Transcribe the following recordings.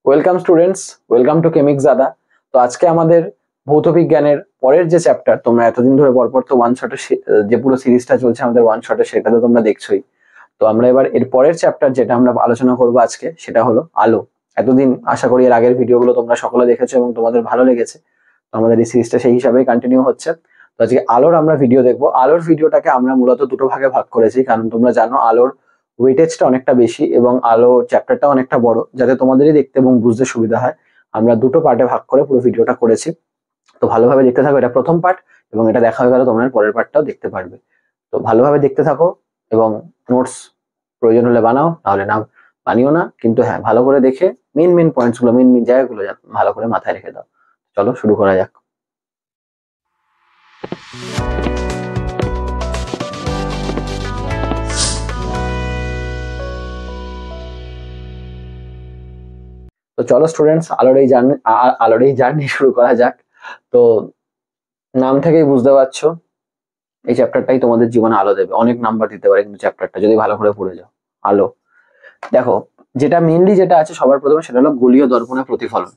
Welcome students, welcome to কেমিক্সাদা। তো আজকে আমাদের ভৌত বিজ্ঞানের পরের যে চ্যাপ্টার, তোমরা এতদিন ধরে পরপর তো ওয়ান শটে যে পুরো সিরিজটা চলছে আমাদের ওয়ান শটে, সেটা তো তোমরা দেখছোই। তো আমরা এবার এর পরের চ্যাপ্টার যেটা আমরা আলোচনা করবো আজকে, সেটা হলো আলো। এতদিন আশা করি এর আগের ভিডিওগুলো তোমরা সকলে দেখেছো এবং তোমাদের ভালো লেগেছে। তো আমাদের এই সিরিজটা সেই হিসাবেই কন্টিনিউ হচ্ছে। তো আজকে আলোর আমরা ভিডিও দেখবো। আলোর ভিডিওটাকে আমরা মূলত দুটো ভাগে ভাগ করেছি, কারণ তোমরা জানো আলোর ওয়েটেজটা অনেকটা বেশি এবং আলো চ্যাপ্টারটা অনেকটা বড়, যাতে তোমাদেরই দেখতে এবং বুঝতে সুবিধা হয়। আমরা দুটো পার্টে ভাগ করে পুরো ভিডিওটা করেছি। তো ভালোভাবে দেখতে থাকো, এটা প্রথম পার্ট, এবং এটা দেখা হয়ে গেলে তোমরা পরের পার্টটাও দেখতে পারবে। তো ভালোভাবে দেখতে থাকো এবং নোটস প্রয়োজন হলে বানাও, নাহলে না বানিও না, কিন্তু হ্যাঁ ভালো করে দেখে মেন মেন পয়েন্টস গুলো, মেন মেন জায়গাগুলো ভালো করে মাথায় রেখে দাও। চলো শুরু করা যাক। তো চলো স্টুডেন্টস, আলোর এই জার্নি শুরু করা যাক। তো নাম থেকেই বুঝতে পারছো এই চ্যাপ্টারটাই তোমাদের জীবনে আলো দেবে। অনেক নাম্বার দিতে পারে কিন্তু চ্যাপ্টারটা, যদি ভালো করে পড়ে যাও। আলো, দেখো যেটা মেইনলি যেটা আছে সবার প্রথমে, সেটা হলো গোলীয় দর্পণে প্রতিফলন।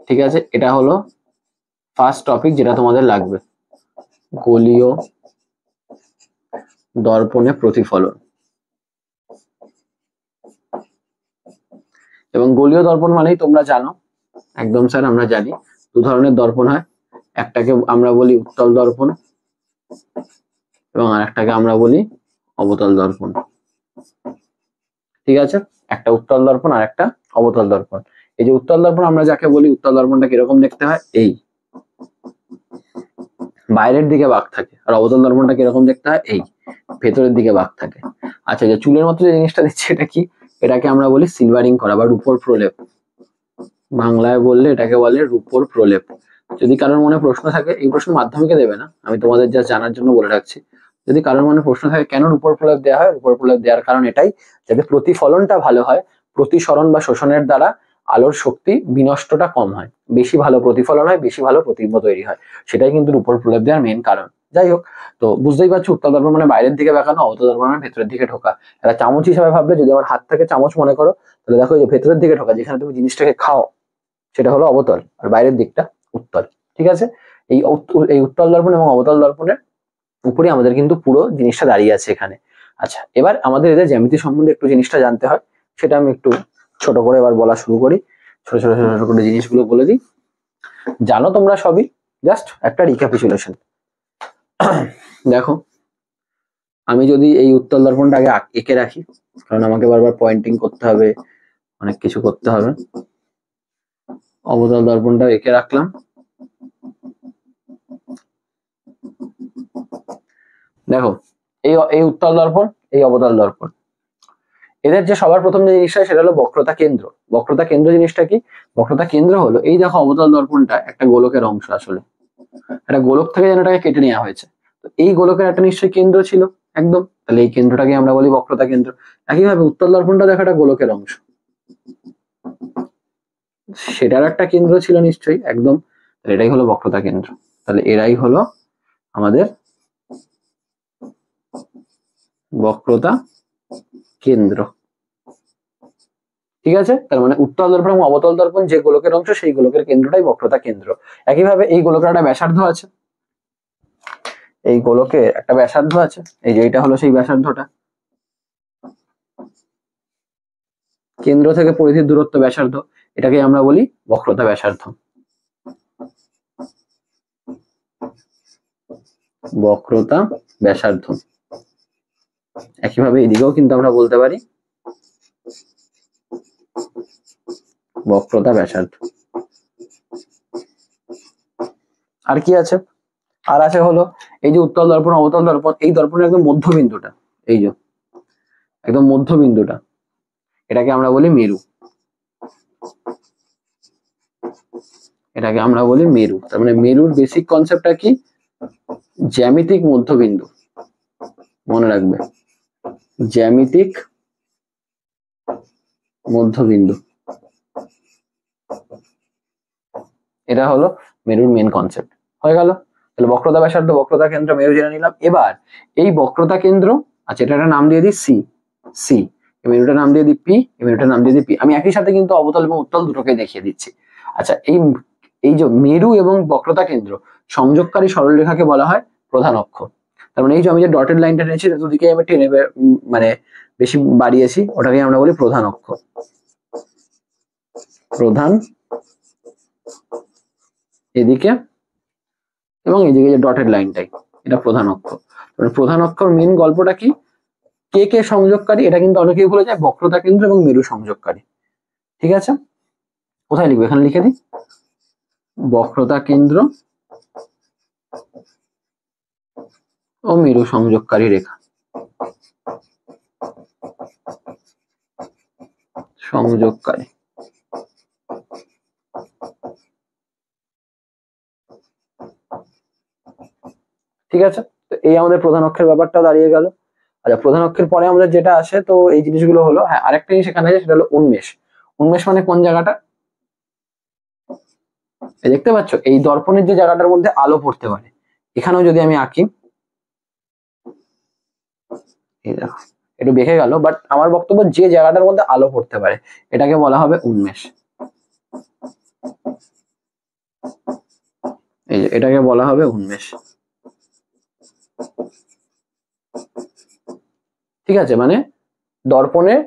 ঠিক আছে, এটা হলো ফার্স্ট টপিক যেটা তোমাদের লাগবে, গোলীয় দর্পণে প্রতিফলন। এবং গোলীয় দর্পণ মানেই তোমরা জানো, একদম স্যার আমরা জানি, দু ধরনের দর্পণ হয়। একটাকে আমরা বলি উত্তল দর্পণ এবং আরেকটাকে আমরা বলি অবতল দর্পণ। ঠিক আছে, একটা উত্তল দর্পণ আর একটা অবতল দর্পণ। এই যে উত্তল দর্পণ আমরা যাকে বলি, উত্তল দর্পণটা কিরকম দেখতে হয়, এই বাইরের দিকে বাঁক থাকে। আর অবতল দর্পণটা কিরকম দেখতে হয়, এই ভেতরের দিকে বাঁক থাকে। আচ্ছা, যে চুলের মতো যে জিনিসটা দিচ্ছে, এটা কি? এটাকে আমরা বলি সিলভারিং করা বা রূপোর প্রলেপ। বাংলায় বললে এটাকে বলে রূপোর প্রলেপ। যদি কারোর মনে প্রশ্ন থাকে, এই প্রশ্ন মাধ্যমিকে দেবে না, আমি তোমাদের যা জানার জন্য বলে রাখছি। যদি কারোর মনে প্রশ্ন থাকে কেন রূপোর প্রলেপ দেওয়া হয়, রূপোর প্রলেপ দেওয়ার কারণ এটাই, যাতে প্রতিফলনটা ভালো হয়, প্রতিসরণ বা শোষণের দ্বারা আলোর শক্তি বিনষ্টটা কম হয়, বেশি ভালো প্রতিফলন হয়, বেশি ভালো প্রতিবিম্ব তৈরি হয়। সেটাই কিন্তু রূপোর প্রলেপ দেওয়ার মেন কারণ। যাই হোক, তো বুঝতেই পারছো উত্তল দর্পণ মানে বাইরের দিকে বেঁকানো, অবতল দর্পণ মানে ভেতরের দিকে ঢোকা। একটা চামচ হিসাবে ভাবলে, যদি আমার হাত থেকে চামচ মনে করো, তাহলে দেখো এই যে ভেতরের দিকে ঢোকা, যেখানে তুমি জিনিসটাকে খাও, সেটা হলো অবতল, আর বাইরের দিকটা উত্তল। ঠিক আছে, এই উত্তল দর্পণ এবং অবতল দর্পণের উপরে আমাদের কিন্তু পুরো জিনিসটা দাঁড়িয়ে আছে এখানে। আচ্ছা, এবার আমাদের এদের জ্যামিতি সম্বন্ধে একটু জিনিসটা জানতে হয়, সেটা আমি একটু ছোট করে এবার বলা শুরু করি। ছোট ছোট ছোট ছোট করে জিনিসগুলো বলে দিই, জানো তোমরা সবই, জাস্ট একটা রিক্যাপিচুলেশন। দেখো, আমি যদি এই উত্তল দর্পণটা আগে এঁকে রাখি, কারণ আমাকে বারবার পয়েন্টিং করতে হবে, অনেক কিছু করতে হবে। অবতল দর্পণটা এঁকে রাখলাম। দেখো, এই উত্তল দর্পণ, এই অবতল দর্পণ, এদের যে সবার প্রথম যে জিনিসটা, সেটা হলো বক্রতা কেন্দ্র। বক্রতা কেন্দ্র জিনিসটা কি? বক্রতা কেন্দ্র হলো, এই দেখো অবতল দর্পণটা একটা গোলকের অংশ, আসলে একটা গোলক থেকে যেন এটাকে কেটে নেওয়া হয়েছে। তো এই গোলকের একটা নিশ্চয়ই কেন্দ্র ছিল, একদম, তাহলে এই কেন্দ্রটাকে আমরা বলি বক্রতা কেন্দ্র। একইভাবে উত্তল দর্পণটা দেখো একটা গোলকের অংশ, সেটার একটা কেন্দ্র ছিল নিশ্চয়ই, একদম, তাহলে এটাই হলো বক্রতা কেন্দ্র। তাহলে এরাই হলো আমাদের বক্রতা কেন্দ্র। ঠিক আছে, তার মানে উত্তল দর্পণ এবং অবতল দর্পণ যে গোলকের অংশ, সেই গোলকের কেন্দ্রটাই বক্রতা কেন্দ্র। একইভাবে এই গোলকের একটা ব্যাসার্ধ আছে, এই গোলকে একটা ব্যাসার্ধ আছে, এই যে এটা হলো সেই ব্যাসার্ধটা, কেন্দ্র থেকে পরিধির দূরত্ব ব্যাসার্ধ, এটাকে আমরা বলি বক্রতা ব্যাসার্ধ। বক্রতা ব্যাসার্ধ। একইভাবে এদিকেও কিন্তু আমরা বলতে পারি বক্রতা ব্যাসার্ধ। আর কি আছে? আর আছে হলো এই যে উত্তল দর্পণ, অবতল দর্পণ, এই দর্পণের একদম মধ্যবিন্দুটা, এই যে একদম মধ্যবিন্দুটা, এটাকে আমরা বলি মেরু। এটাকে আমরা বলি মেরু। তার মানে মেরুর বেসিক কনসেপ্টটা কি? জ্যামিতিক মধ্যবিন্দু, মনে রাখবে, জ্যামিতিক মধ্যবিন্দু, এটা হলো মেরুর মেন কনসেপ্ট। হয়ে গেল, তাহলে বক্রতা ব্যাসার্ধ, বক্রতা কেন্দ্র, মেরু জেনে নিলাম। এবার এই বক্রতা কেন্দ্র, আচ্ছা এটা একটা নাম দিয়ে দিই সি। সি, এই মেরুটার নাম দিয়ে দিই পি, এই মেরুটার নাম দিয়ে দিই পি। আমি একই সাথে কিন্তু অবতল এবং উত্তল দুটোকে দেখিয়ে দিচ্ছি। আচ্ছা, এই যে মেরু এবং বক্রতা কেন্দ্র সংযোগকারী সরলরেখাকে বলা হয় প্রধান অক্ষ। তার মানে এই যে আমি যে ডটেড লাইনটা নিয়েছি দুদিকে আমি টেনে মানে বেশি বাড়িয়েছি, ওটাকে আমরা বলি প্রধান অক্ষ। প্রধান এদিকে এবং এদিকে যে ডটেড লাইনটাই, এটা প্রধান অক্ষ। প্রধান অক্ষর মেন গল্পটা কি, কে কে সংযোগকারী, এটা কিন্তু অনেকেই ভুলে যায়, বক্রতা কেন্দ্র এবং মেরু সংযোগকারী। ঠিক আছে, কোথায় লিখবো, এখানে লিখে দিই, বক্রতা কেন্দ্র ও মেরু সংযোগকারী রেখা, সংযোগকারী। ঠিক আছে, তো এই আমাদের প্রধান অক্ষের ব্যাপারটা দাঁড়িয়ে গেল। আচ্ছা, প্রধান অক্ষের পরে আমাদের যেটা আসে, তো এই জিনিসগুলো হলো, হ্যাঁ আরেকটা জিনিস এখানে আছে, সেটা হলো উন্মেষ। উন্মেষ মানে কোন জায়গাটা, এই দেখতে পাচ্ছ, এই দর্পণের যে জায়গাটার মধ্যে আলো পড়তে পারে, এখানেও যদি আমি আঁকি, এই দেখো একটু বেঁকে গেল, বাট আমার বক্তব্য যে জায়গাটার মধ্যে আলো পড়তে পারে এটাকে বলা হবে উন্মেষ। এই যে এটাকে বলা হবে উন্মেষ। ঠিক আছে, মানে দর্পণের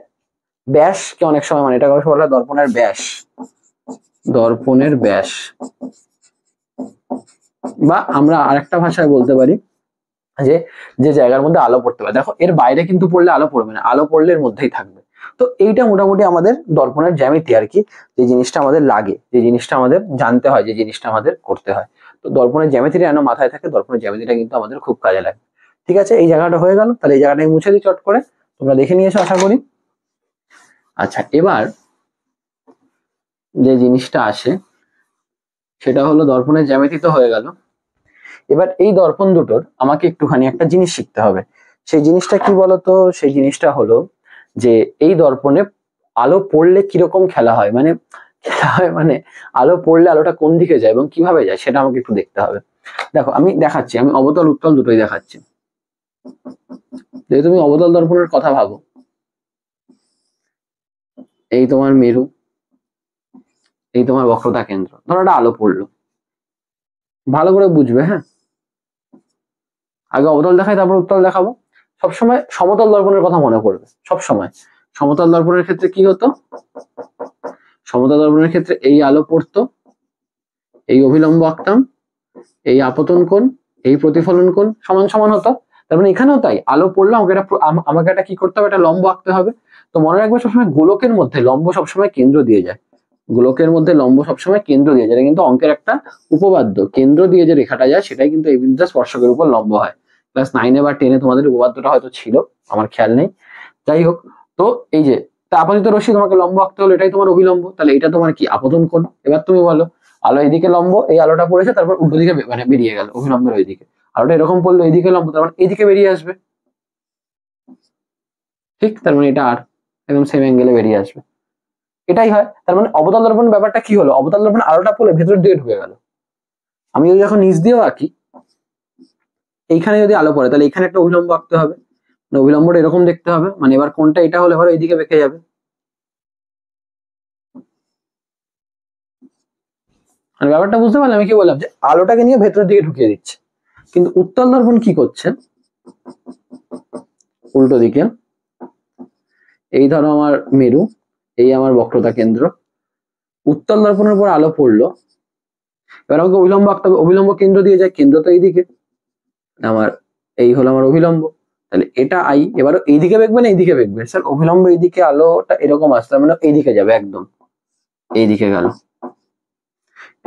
ব্যাসকে অনেক সময়, মানে এটাকে বলা হয় দর্পণের ব্যাস, দর্পণের ব্যাস, বা আমরা আরেকটা ভাষায় বলতে পারি যে যে জায়গার মধ্যে আলো পড়তে পারে। দেখো এর বাইরে কিন্তু পড়লে আলো পড়বে না, আলো পড়লে এর মধ্যেই থাকবে। তো এইটা মোটামুটি আমাদের দর্পণের জ্যামিতি আর কি, যে জিনিসটা আমাদের লাগে, যে জিনিসটা আমাদের জানতে হয়, যে জিনিসটা আমাদের করতে হয়। তো দর্পণের জ্যামিতিটা যেন মাথায় থাকে, দর্পণের জ্যামিতিটা কিন্তু আমাদের খুব কাজে লাগে। ঠিক আছে, এই জায়গাটা হয়ে গেল, তাহলে এই জায়গাটাকে মুছে দিই চট করে, তোমরা দেখে নিয়েছো আশা করি। আচ্ছা, এবার যে জিনিসটা আসে সেটা হলো দর্পণের জ্যামিতি তো হয়ে গেল। এবার এই দর্পণ দুটোর আমাকে একটুখানি একটা জিনিস শিখতে হবে। সেই জিনিসটা কি বলতো, সেই জিনিসটা হলো যে এই দর্পণে আলো পড়লে কিরকম খেলা হয়, মানে খেলা হয় মানে আলো পড়লে আলোটা কোন দিকে যায় এবং কিভাবে যায় সেটা আমাকে একটু দেখতে হবে। দেখো আমি দেখাচ্ছি, আমি অবতল উত্তল দুটোই দেখাচ্ছি। যদি তুমি অবতল দর্পণের কথা ভাবো, এই তোমার মেরু, এই তোমার বক্রতা কেন্দ্র, ধরো একটা আলো পড়লো, ভালো করে বুঝবে, হ্যাঁ আগে অবতল দেখাই তারপর উত্তল দেখাবো। সবসময় সমতল দর্পণের কথা মনে করবে, সবসময় সমতল দর্পণের ক্ষেত্রে কি হতো, সমতল দর্পণের ক্ষেত্রে এই আলো পড়তো, এই অভিলম্ব আঁকতাম, এই আপতন কোণ, এই প্রতিফলন কোণ সমান সমান হতো। তার মানে এখানেও তাই, আলো পড়লে আমাকে এটা কি করতে হবে, একটা লম্ব আঁকতে হবে। তো মনে রাখবে সবসময় গোলকের মধ্যে লম্ব সবসময় কেন্দ্র দিয়ে যায়, গোলকের মধ্যে লম্ব সবসময় কেন্দ্র দিয়ে যায়, এটা কিন্তু অঙ্কের একটা উপপাদ্য। কেন্দ্র দিয়ে যে রেখাটা যায় সেটাই কিন্তু এই বিন্দুটা স্পর্শকের উপর লম্ব হয়। ক্লাস 9-এ বা 10-এ তোমাদের উপপাদ্যটা হয়তো ছিল, আমার খেয়াল নেই, যাই হোক। তো এই যে আপাতিত রশ্মি তোমাকে লম্ব আঁকতে হলো, এটাই তোমার অভিলম্ব, তাহলে এটা তোমার কি আপতন কোণ। এবার তুমি বলো, আলো এইদিকে লম্ব, এই আলোটা পড়েছে, তারপর উল্টো দিকে মানে বেরিয়ে গেল অভিলম্বের ওইদিকে, আলোটা এরকম পড়লো এইদিকে লম্ব, তার মানে এইদিকে বেরিয়ে আসবে। ঠিক, তার মানে এটা আর একদম সেম অ্যাঙ্গেলে বেরিয়ে আসবে, এটাই হয়। তার মানে অবতল দর্পণ ব্যাপারটা কি হলো, অবতল দর্পণ আলোটা পড়লে ভেতর দিকে ঢুকে গেল। আমি যদি এখন নিচ দিয়েও আঁকি, এইখানে যদি আলো পড়ে তাহলে এখানে একটা অভিলম্ব আঁকতে হবে, অভিলম্বটা এরকম দেখতে হবে, মানে এবার কোনটা এটা হলে এবার এইদিকে বেঁকে যাবে। মানে ব্যাপারটা বুঝতে পারলাম, আমি কি বললাম, যে আলোটাকে নিয়ে ভেতরের দিকে ঢুকিয়ে দিচ্ছে। কিন্তু উত্তল দর্পণ কি করছে, উল্টো দিকে, এই ধরো আমার মেরু, এই আমার বক্রতা কেন্দ্র, উত্তল দর্পণের উপর আলো পড়লো, এবার আমাকে অভিলম্ব আঁকতে হবে, অভিলম্ব কেন্দ্র দিয়ে যায়, কেন্দ্র তো এইদিকে, আমার এই হলো আমার অভিলম্ব, তাহলে এটা আই। এবারও এইদিকে বেঁকবে না এইদিকে বেঁকবে, স্যার অভিলম্ব এইদিকে, আলোটা এরকম আসতে মানে এইদিকে যাবে, একদম এইদিকে গেল।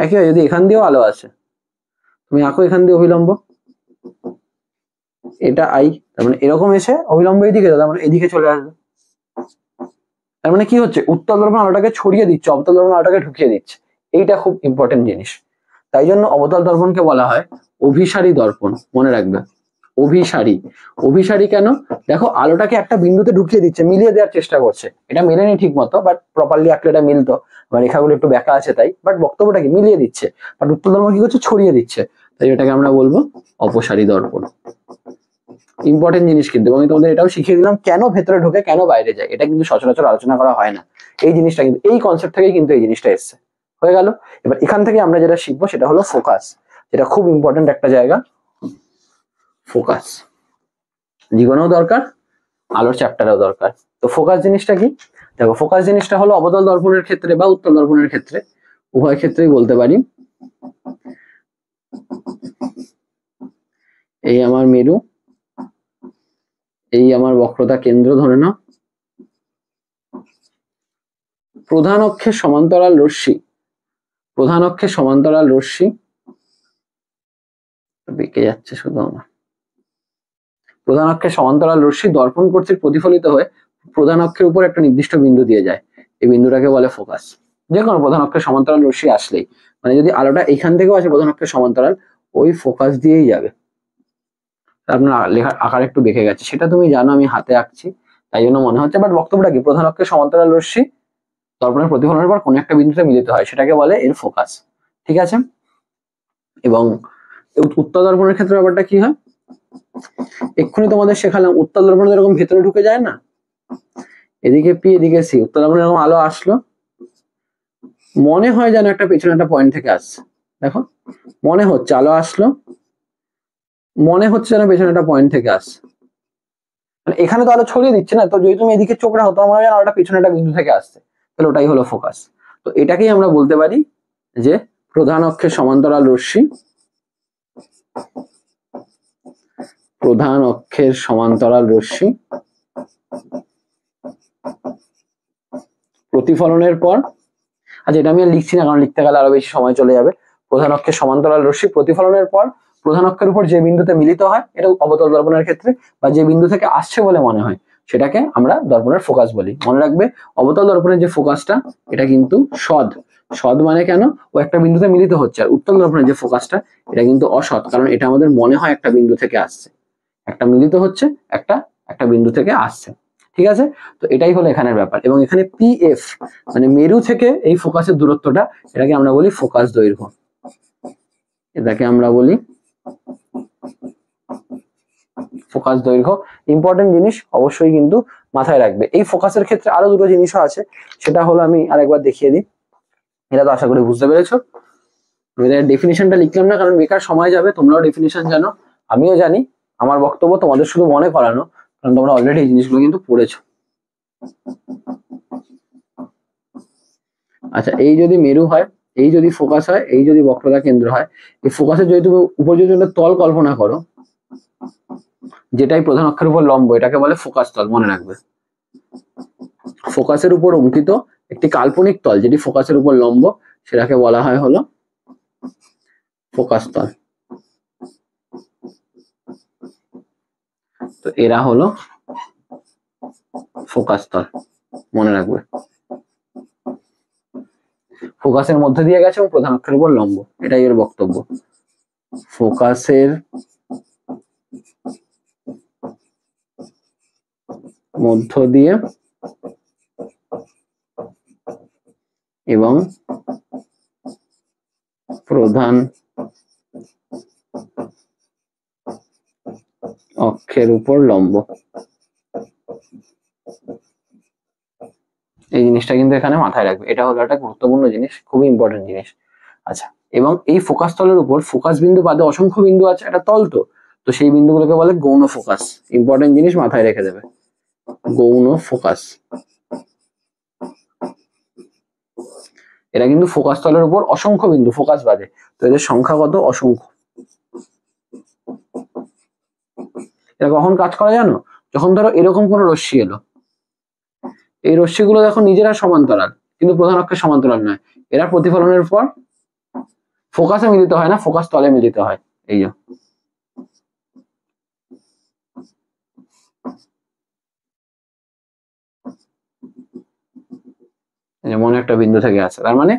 একইভাবে যদি এখান দিয়েও আলো আসে, তুমি আঁকো এখান দিয়ে অভিলম্ব, এটা আই, তার মানে এরকম এসে অভিলম্ব এইদিকে যাবে, তার মানে এদিকে চলে আসবে। তার মানে কি হচ্ছে, উত্তল দর্পণ আলোটাকে ছড়িয়ে দিচ্ছে, অবতল দর্পণ আলোটাকে ঢুকিয়ে দিচ্ছে। এইটা খুব ইম্পর্টেন্ট জিনিস। তাই জন্য অবতল দর্পণকে বলা হয় অভিসারী দর্পণ, মনে রাখবে, অভিসারী। অভিসারী কেন, দেখো আলোটাকে একটা বিন্দুতে ঢুকিয়ে দিচ্ছে, মিলিয়ে দেওয়ার চেষ্টা করছে, এটা মেলেনি ঠিক মতো, বাট প্রপারলি আঁকলে এটা মিলতো, রেখাগুলো একটু বেঁকা আছে তাই, বাট বক্তব্যটাকে মিলিয়ে দিচ্ছে। বাট উত্তল দর্পণ কি করছে, ছড়িয়ে দিচ্ছে, তাই এটাকে আমরা বলবো অপসারী দর্পণ। ইম্পর্টেন্ট জিনিস কিন্তু, এবং আমি তোমাদের এটাও শিখিয়ে দিলাম কেন ভেতরে ঢোকে কেন বাইরে যায়, এটা কিন্তু সচরাচর আলোচনা করা হয় না। এই জিনিসটা কিন্তু এই কনসেপ্ট থেকেই কিন্তু এই জিনিসটা এসছে। হয়ে গেল। এবার এখান থেকে আমরা যেটা শিখবো সেটা হলো ফোকাস, যেটা খুব ইম্পর্টেন্ট একটা জায়গা। ফোকাস জীবনেও দরকার, আলোর চ্যাপ্টারেও দরকার। তো ফোকাস জিনিসটা কি? দেখো, ফোকাস জিনিসটা হলো অবতল দর্পণের ক্ষেত্রে বা উত্তল দর্পণের ক্ষেত্রে, উভয় ক্ষেত্রেই বলতে পারি, এই আমার মেরু, এই আমার বক্রতা কেন্দ্র ধরে নাও, প্রধান অক্ষের সমান্তরাল রশ্মি, প্রধান অক্ষের সমান্তরাল রশ্মি বেঁকে যাচ্ছে শুধু আমার, প্রধান অক্ষের সমান্তরাল রশ্মি দর্পণ কর্তৃক প্রতিফলিত হয়ে প্রধান অক্ষের উপর একটা নির্দিষ্ট বিন্দু দিয়ে যায়, এই বিন্দুটাকে বলে ফোকাস। যে কোনো প্রধান অক্ষের সমান্তরাল রশ্মি আসলেই, মানে যদি আলোটা এখান থেকেও আসে প্রধান অক্ষের সমান্তরাল, ওই ফোকাস দিয়েই যাবে। আপনার লেখার আকার একটু বেঁকে গেছে, সেটা তুমি জানো, আমি হাতে আঁকছি তাই জন্য মনে হচ্ছে, বাট বক্তব্যটা কি? প্রধান অক্ষের সমান্তরাল রশ্মি দর্পণের প্রতিফলনের পর কোন একটা বিন্দুতে মিলিত হয়, সেটাকে বলে এর ফোকাস। ঠিক আছে। এবং উত্তল দর্পণের ক্ষেত্রে ব্যাপারটা কি হয়, এক্ষুনি তোমাদের শেখালাম, উত্তল দর্পণ এরকম ভেতরে ঢুকে যায় না, এদিকে পি এদিকে সি, উত্তল দর্পণে এরকম আলো আসলো, মনে হয় যেন একটা পেছনে একটা পয়েন্ট থেকে আসছে, দেখো মনে হচ্ছে আলো আসলো, মনে হচ্ছে যেন পেছনে একটা পয়েন্ট থেকে আসছে, মানে এখানে তো আলো ছড়িয়ে দিচ্ছে না, তো যদি তুমি এদিকে চোখ রাখো তোমার মনে হয় আলোটা পিছনে একটা বিন্দু থেকে আসছে, তাহলে ওটাই হলো ফোকাস। তো এটাকেই আমরা বলতে পারি যে প্রধান অক্ষের সমান্তরাল রশ্মি, প্রধান অক্ষের সমান্তরাল রশ্মি প্রতিফলনের পর, আচ্ছা এটা আমি আর লিখছি না কারণ লিখতে গেলে আরো বেশি সময় চলে যাবে। প্রধান অক্ষের সমান্তরাল রশ্মি প্রতিফলনের পর প্রধান অক্ষের উপর যে বিন্দুতে মিলিত হয়, এটা অবতল দর্পণের ক্ষেত্রে, বা যে বিন্দু থেকে আসছে বলে মনে হয়, সেটাকে আমরা দর্পণের ফোকাস বলি। মনে রাখবে, অবতল দর্পণের যে ফোকাসটা এটা কিন্তু সৎ, সৎ মানে কেন, ও একটা বিন্দুতে মিলিত হচ্ছে, আর উত্তল দর্পণের যে ফোকাসটা এটা কিন্তু অসৎ, কারণ এটা আমাদের মনে হয় একটা বিন্দু থেকে আসছে, একটা মিলিত হচ্ছে, একটা একটা বিন্দু থেকে আসছে। ঠিক আছে। তো এটাই হলো এখানের ব্যাপার। এবং এখানে পিএফ মানে মেরু থেকে এই ফোকাসের দূরত্বটা, এটাকে আমরা বলি ফোকাস দৈর্ঘ্য, এটাকে আমরা বলি ফোকাস দৈর্ঘ্য। ইম্পর্টেন্ট জিনিস অবশ্যই কিন্তু মাথায় রাখবে। এই ফোকাসের ক্ষেত্রে আরো দুটো জিনিসও আছে, সেটা হলো আমি আরেকবার দেখিয়ে দিই, এটা তো আশা করি বুঝতে পেরেছো। আমি ডেফিনিশনটা লিখলাম না কারণ বেকার সময় যাবে, তোমরাও ডেফিনিশন জানো, আমিও জানি, আমার বক্তব্য তোমাদের শুধু মনে করানো, কারণ তোমরা অলরেডি এই জিনিসগুলো কিন্তু পড়েছো। আচ্ছা, এই যদি মেরু হয়, এই যদি ফোকাস হয়, এই যদি বক্রতা কেন্দ্র হয়, এই ফোকাসের যদি তুমি উপর যদি তল কল্পনা করো, যেটাই প্রধান অক্ষের উপর লম্ব, এটাকে বলে ফোকাস তল। মনে রাখবে, ফোকাসের উপর অঙ্কিত একটি কাল্পনিক তল যেটি ফোকাসের উপর লম্ব, সেটাকে বলা হয় হলো ফোকাস তল। তো এরা হলো ফোকাস তল, মনে রাখবে। ফোকাসের মধ্যে দিয়ে গেছে এবং প্রধান অক্ষের উপর লম্ব, এটাই এর বক্তব্য। ফোকাসের মধ্য দিয়ে এবং প্রধান অক্ষের উপর লম্ব, এই জিনিসটা কিন্তু এখানে মাথায় রাখবে, এটা হলো একটা গুরুত্বপূর্ণ জিনিস, খুবই ইম্পর্টেন্ট জিনিস। আচ্ছা, এবং এই ফোকাস তলের উপর ফোকাস বিন্দু বাদে অসংখ্য বিন্দু আছে, একটা তল তো সেই বিন্দুগুলোকে বলে গৌণ ফোকাস। ইম্পর্টেন্ট জিনিস মাথায় রেখে দেবে, গৌণ ফোকাস। এটা কিন্তু ফোকাস তলের উপর অসংখ্য বিন্দু ফোকাস বাদে, তো এদের সংখ্যা কত? অসংখ্য। এটা কখন কাজ করে জানো? যখন ধরো এরকম কোন রশ্মি এলো, এই রশ্মিগুলো দেখো নিজেরা সমান্তরাল কিন্তু প্রধান অক্ষের সমান্তরাল নয়, এরা প্রতিফলনের পর ফোকাসে মিলিত হয় না, ফোকাস তলে মিলিত হয়। এই যে মনে একটা বিন্দু থেকে আসে, তার মানে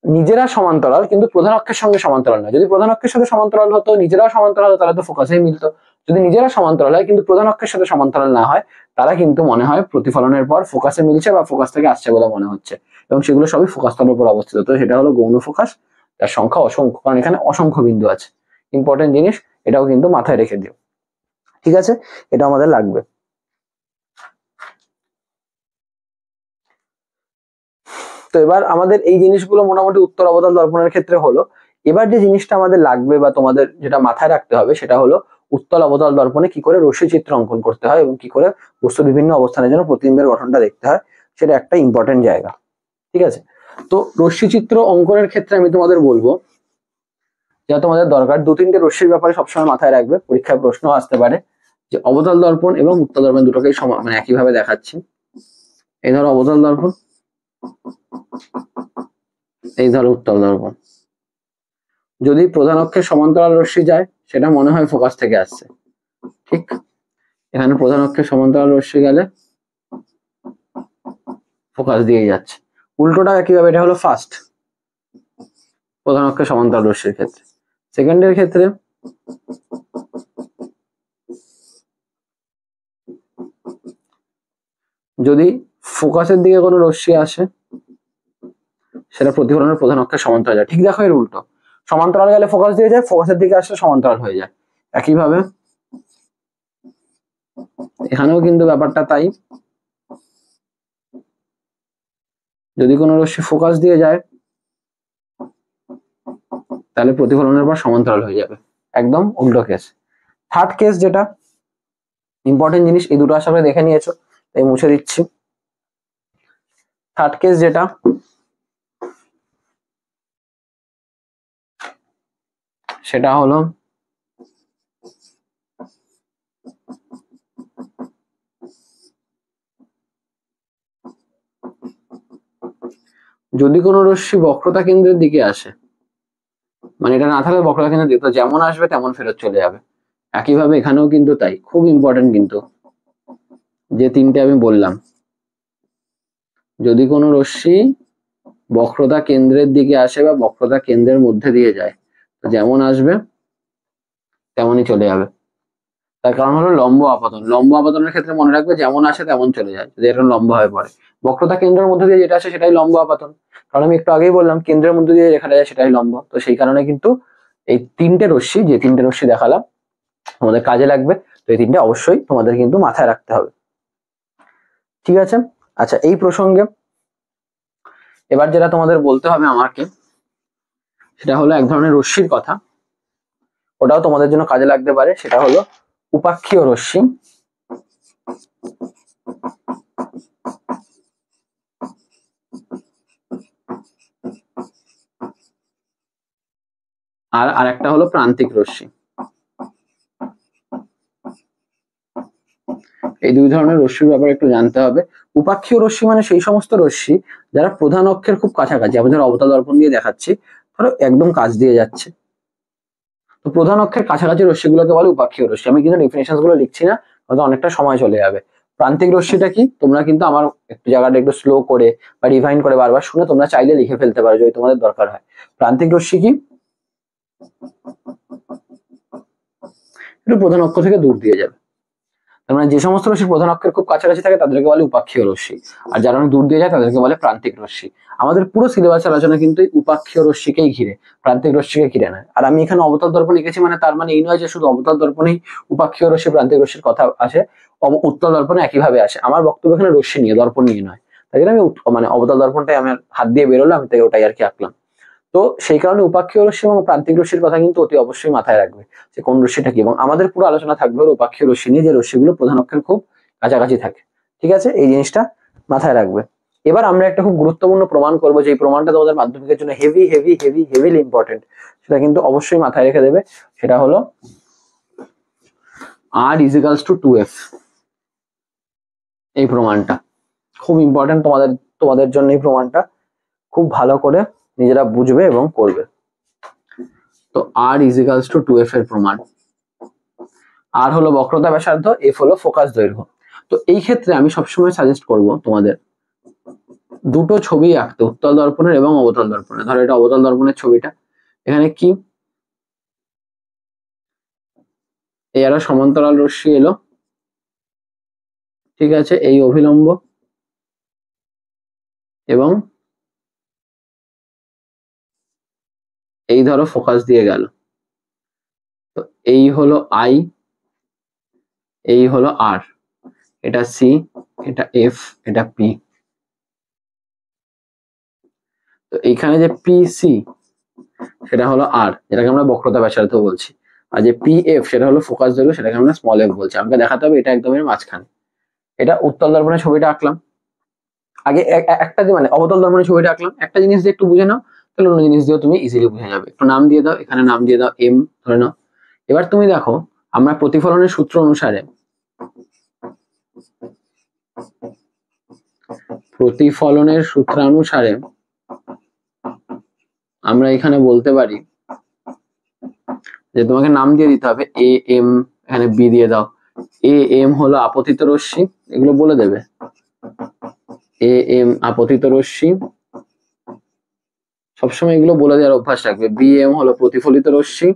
নিজেরা সমান্তরাল কিন্তু প্রধান অক্ষের সঙ্গে সমান্তরাল নয়। যদি প্রধান অক্ষের সাথে সমান্তরাল হতো, নিজেরাও সমান্তরাল হতো, তাহলে তো ফোকাসেই মিলতো। যদি নিজেরা সমান্তরাল হয় কিন্তু প্রধান অক্ষের সাথে সমান্তরাল না হয়, তারা কিন্তু মনে হয় প্রতিফলনের পর ফোকাসে মিলছে বা ফোকাস থেকে আসছে বলে মনে হচ্ছে, এবং সেগুলো সবই ফোকাস তলের উপর অবস্থিত। তো সেটা হলো গৌণ ফোকাস, তার সংখ্যা অসংখ্য, কারণ এখানে অসংখ্য বিন্দু আছে। ইম্পর্টেন্ট জিনিস, এটাও কিন্তু মাথায় রেখে দিও। ঠিক আছে, এটা আমাদের লাগবে। তো এবার আমাদের এই জিনিসগুলো মোটামুটি উত্তর অবতল দর্পণের ক্ষেত্রে হলো। এবার যে জিনিসটা আমাদের লাগবে বা তোমাদের যেটা মাথায় রাখতে হবে সেটা হলো উত্তল অবতল দর্পণে কি করে রশ্মি চিত্র অঙ্কন করতে হয় এবং কি করে বস্তুর বিভিন্ন অবস্থানের জন্য প্রতিবিম্বের গঠনটা দেখতে হয়, সেটা একটা ইম্পর্টেন্ট জায়গা। ঠিক আছে, তো রশ্মি চিত্র অঙ্কনের ক্ষেত্রে আমি তোমাদের বলবো যা তোমাদের দরকার, 2-3টে রশ্মির ব্যাপারে সবসময় মাথায় রাখবে, পরীক্ষায় প্রশ্ন আসতে পারে যে অবতল দর্পণ এবং উত্তল দর্পণ দুটোকেই মানে একইভাবে দেখাচ্ছি। এই ধরো অবতল দর্পণ, এই ধরো উত্তল দর্পণ। যদি প্রধান অক্ষের সমান্তরাল রশ্মি যায় সেটা মনে হয় ফোকাস থেকে আসছে, ঠিক? এখানে প্রধান অক্ষের সমান্তরাল রশ্মি গেলে ফোকাস দিয়ে যাচ্ছে। উল্টোটা কিভাবে, এটা হলো ফার্স্ট প্রধান অক্ষের সমান্তরাল রশ্মির ক্ষেত্রে। সেকেন্ডের ক্ষেত্রে যদি ফোকাসের দিকে কোনো রশ্মি আসে সেটা প্রতিফলনের প্রধান অক্ষের সমান্তরাল যায়। ঠিক দেখো এর উল্টো, সমান্তরাল গেলে ফোকাস দিয়ে যায়, ফোকাসের দিকে আসলে সমান্তরাল হয়ে যায়। একইভাবে এখানেও কিন্তু ব্যাপারটা তাই, যদি কোনো রশ্মি ফোকাস দিয়ে যায় তাহলে প্রতিফলনের পর সমান্তরাল হয়ে যাবে, একদম উল্টো কেস। থার্ড কেস যেটা ইম্পর্টেন্ট জিনিস, এই দুটো আশা করে দেখে নিয়েছো তাই মুছে দিচ্ছি। থার্ড কেস যেটা, সেটা হলো যদি কোনো রশ্মি বক্রতা কেন্দ্রের দিকে আসে, মানে এটা না থাকলে বক্রতা কেন্দ্রের দিকে, তো যেমন আসবে তেমন ফেরত চলে যাবে। একইভাবে এখানেও কিন্তু তাই, খুব ইম্পর্টেন্ট কিন্তু যে তিনটে আমি বললাম, যদি কোনো রশ্মি বক্রতা কেন্দ্রের দিকে আসে বা বক্রতা কেন্দ্রের মধ্যে দিয়ে যায়, তো যেমন আসবে তেমনই চলে যাবে। তার কারণ হলো লম্ব আপাতন। লম্ব আপাতনের ক্ষেত্রে মনে রাখবে যেমন আসে তেমন চলে যায়, যদি এটা লম্ব হয়ে পড়ে। বক্রতা কেন্দ্রের মধ্যে দিয়ে যেটা আসে সেটাই লম্ব আপাতন, কারণ আমি একটু আগেই বললাম কেন্দ্রের মধ্যে দিয়ে রেখাটা যায় সেটাই লম্ব। তো সেই কারণে কিন্তু এই তিনটে রশ্মি, যে তিনটে রশ্মি দেখালাম তোমাদের কাজে লাগবে, তো এই তিনটে অবশ্যই তোমাদের কিন্তু মাথায় রাখতে হবে। ঠিক আছে, আচ্ছা এই প্রসঙ্গে এবার যেটা তোমাদের বলতে হবে আমাকে সেটা হলো এক ধরনের রশ্মির কথা, ওটাও তোমাদের জন্য কাজে লাগতে পারে, সেটা হলো উপাক্ষীয় রশ্মি। আর আরেকটা হলো প্রান্তিক রশ্মি। এই দুই ধরনের রশ্মির ব্যাপারে একটু জানতে হবে। উপাক্ষীয় রশ্মি মানে সেই সমস্ত রশ্মি যারা প্রধান অক্ষের খুব কাছাকাছি, আমি ধরো অবতল দর্পণ দিয়ে দেখাচ্ছি, ধরো একদম কাছ দিয়ে যাচ্ছে, তো প্রধান অক্ষের কাছাকাছি রশ্মিগুলোকে বলে উপাক্ষীয় রশ্মি। আমি কিন্তু ডেফিনেশন গুলো লিখছি না, হয়তো অনেকটা সময় চলে যাবে। প্রান্তিক রশ্মিটা কি, তোমরা কিন্তু আমার একটু জায়গাটা একটু স্লো করে বা রিভাইন্ড করে বারবার শুনে তোমরা চাইলে লিখে ফেলতে পারো যদি তোমাদের দরকার হয়। প্রান্তিক রশ্মি কি, একটু প্রধান অক্ষ থেকে দূর দিয়ে যাবে। তার মানে যে সমস্ত রশ্মি প্রধান অক্ষের খুব কাছাকাছি থাকে তাদেরকে বলে উপাক্ষীয় রশ্মি, আর যারা অনেক দূর দিয়ে যায় তাদেরকে বলে প্রান্তিক রশ্মি। আমাদের পুরো সিলেবাস আলোচনা কিন্তু উপাক্ষীয় রশ্মিকেই ঘিরে, প্রান্তিক রশ্মিকে ঘিরে নয়। আর আমি এখানে অবতল দর্পণ লিখেছি মানে তার মানে এই নয় যে শুধু অবতল দর্পণেই উপাক্ষীয় রশ্মি প্রান্তিক রশ্মির কথা আসে, উত্তল দর্পণে একইভাবে আসে। আমার বক্তব্য এখানে রশ্মি নিয়ে, দর্পণ নিয়ে নয়, তাই জন্য আমি মানে অবতল দর্পণটাই আমার হাত দিয়ে বেরোলো, আমি তাই ওটাই আর কি আঁকলাম। তো সেই কারণে উপাক্ষীয় রশ্মি এবং প্রান্তিক রশ্মির কথা কিন্তু অতি অবশ্যই মাথায় রাখবে যে কোন রশ্মিটা কি, এবং আমাদের পুরো আলোচনা থাকবে উপাক্ষীয় রশ্মি নিয়ে, যে রশ্মিগুলো প্রধান অক্ষের খুব কাছাকাছি থাকে। ঠিক আছে, এই জিনিসটা মাথায় রাখবে। এবার আমরা একটা খুব গুরুত্বপূর্ণ প্রমাণ করবো, যে প্রমাণটা তোমাদের মাধ্যমিকের জন্য heavy heavy heavy heavily important, সেটা কিন্তু অবশ্যই মাথায় রেখে দেবে। সেটা হলো r ইজিক্যালস টু 2f। এই প্রমাণটা খুব ইম্পর্টেন্ট তোমাদের তোমাদের জন্য, এই প্রমাণটা খুব ভালো করে নিজেরা বুঝবে এবং করবে। তো r ইজিক্যালস টু 2f এর প্রমাণ, আর হলো বক্রতা ব্যাসার্ধ, এফ হলো ফোকাস দৈর্ঘ্য। তো এই ক্ষেত্রে আমি সবসময় সাজেস্ট করব তোমাদের দুটো ছবি আঁকতে, উত্তল দর্পণের এবং অবতল দর্পণের। ধরো এটা অবতল দর্পণের ছবিটা, এখানে কি এই আরো সমান্তরাল রশ্মি এলো, ঠিক আছে, এই অভিলম্ব এবং এই ধরো ফোকাস দিয়ে গেল, তো এই হলো আই, এই হলো আর, এটা সি, এটা এফ, এটা পি। তো এইখানে যে পি সি সেটা হলো আর, যেটাকে আমরা বক্রতা ব্যাসার্ধ বলছি, আর যে পি এফ সেটা হলো ফোকাস দৈর্ঘ্য, সেটাকে আমরা স্মল এফ বলছি। আমাকে দেখাতে হবে এটা একদম এর মাঝখানে। এটা উত্তল দর্পণের ছবিটা আঁকলাম, আগে একটা যে মানে অবতল দর্পণের ছবিটা আঁকলাম, একটা জিনিস দিয়ে একটু বুঝে নাও, তাহলে অন্য জিনিস দিয়েও তুমি ইজিলি বুঝে যাবে। একটু নাম দিয়ে দাও, এখানে নাম দিয়ে দাও এম ধরে নাও। এবার তুমি দেখো আমরা প্রতিফলনের সূত্র অনুসারে, প্রতিফলনের সূত্রানুসারে আমরা এখানে বলতে পারি যে তোমাকে নাম দিয়ে দিতে হবে এ এম, এখানে বি দিয়ে দাও। এ এম হলো আপতিত রশ্মি, এগুলো বলে দেবে। এ এম আপতিত রশ্মি, সবসময় এগুলো বলে দেওয়ার অভ্যাস রাখবে। বি এম হলো প্রতিফলিত রশ্মি,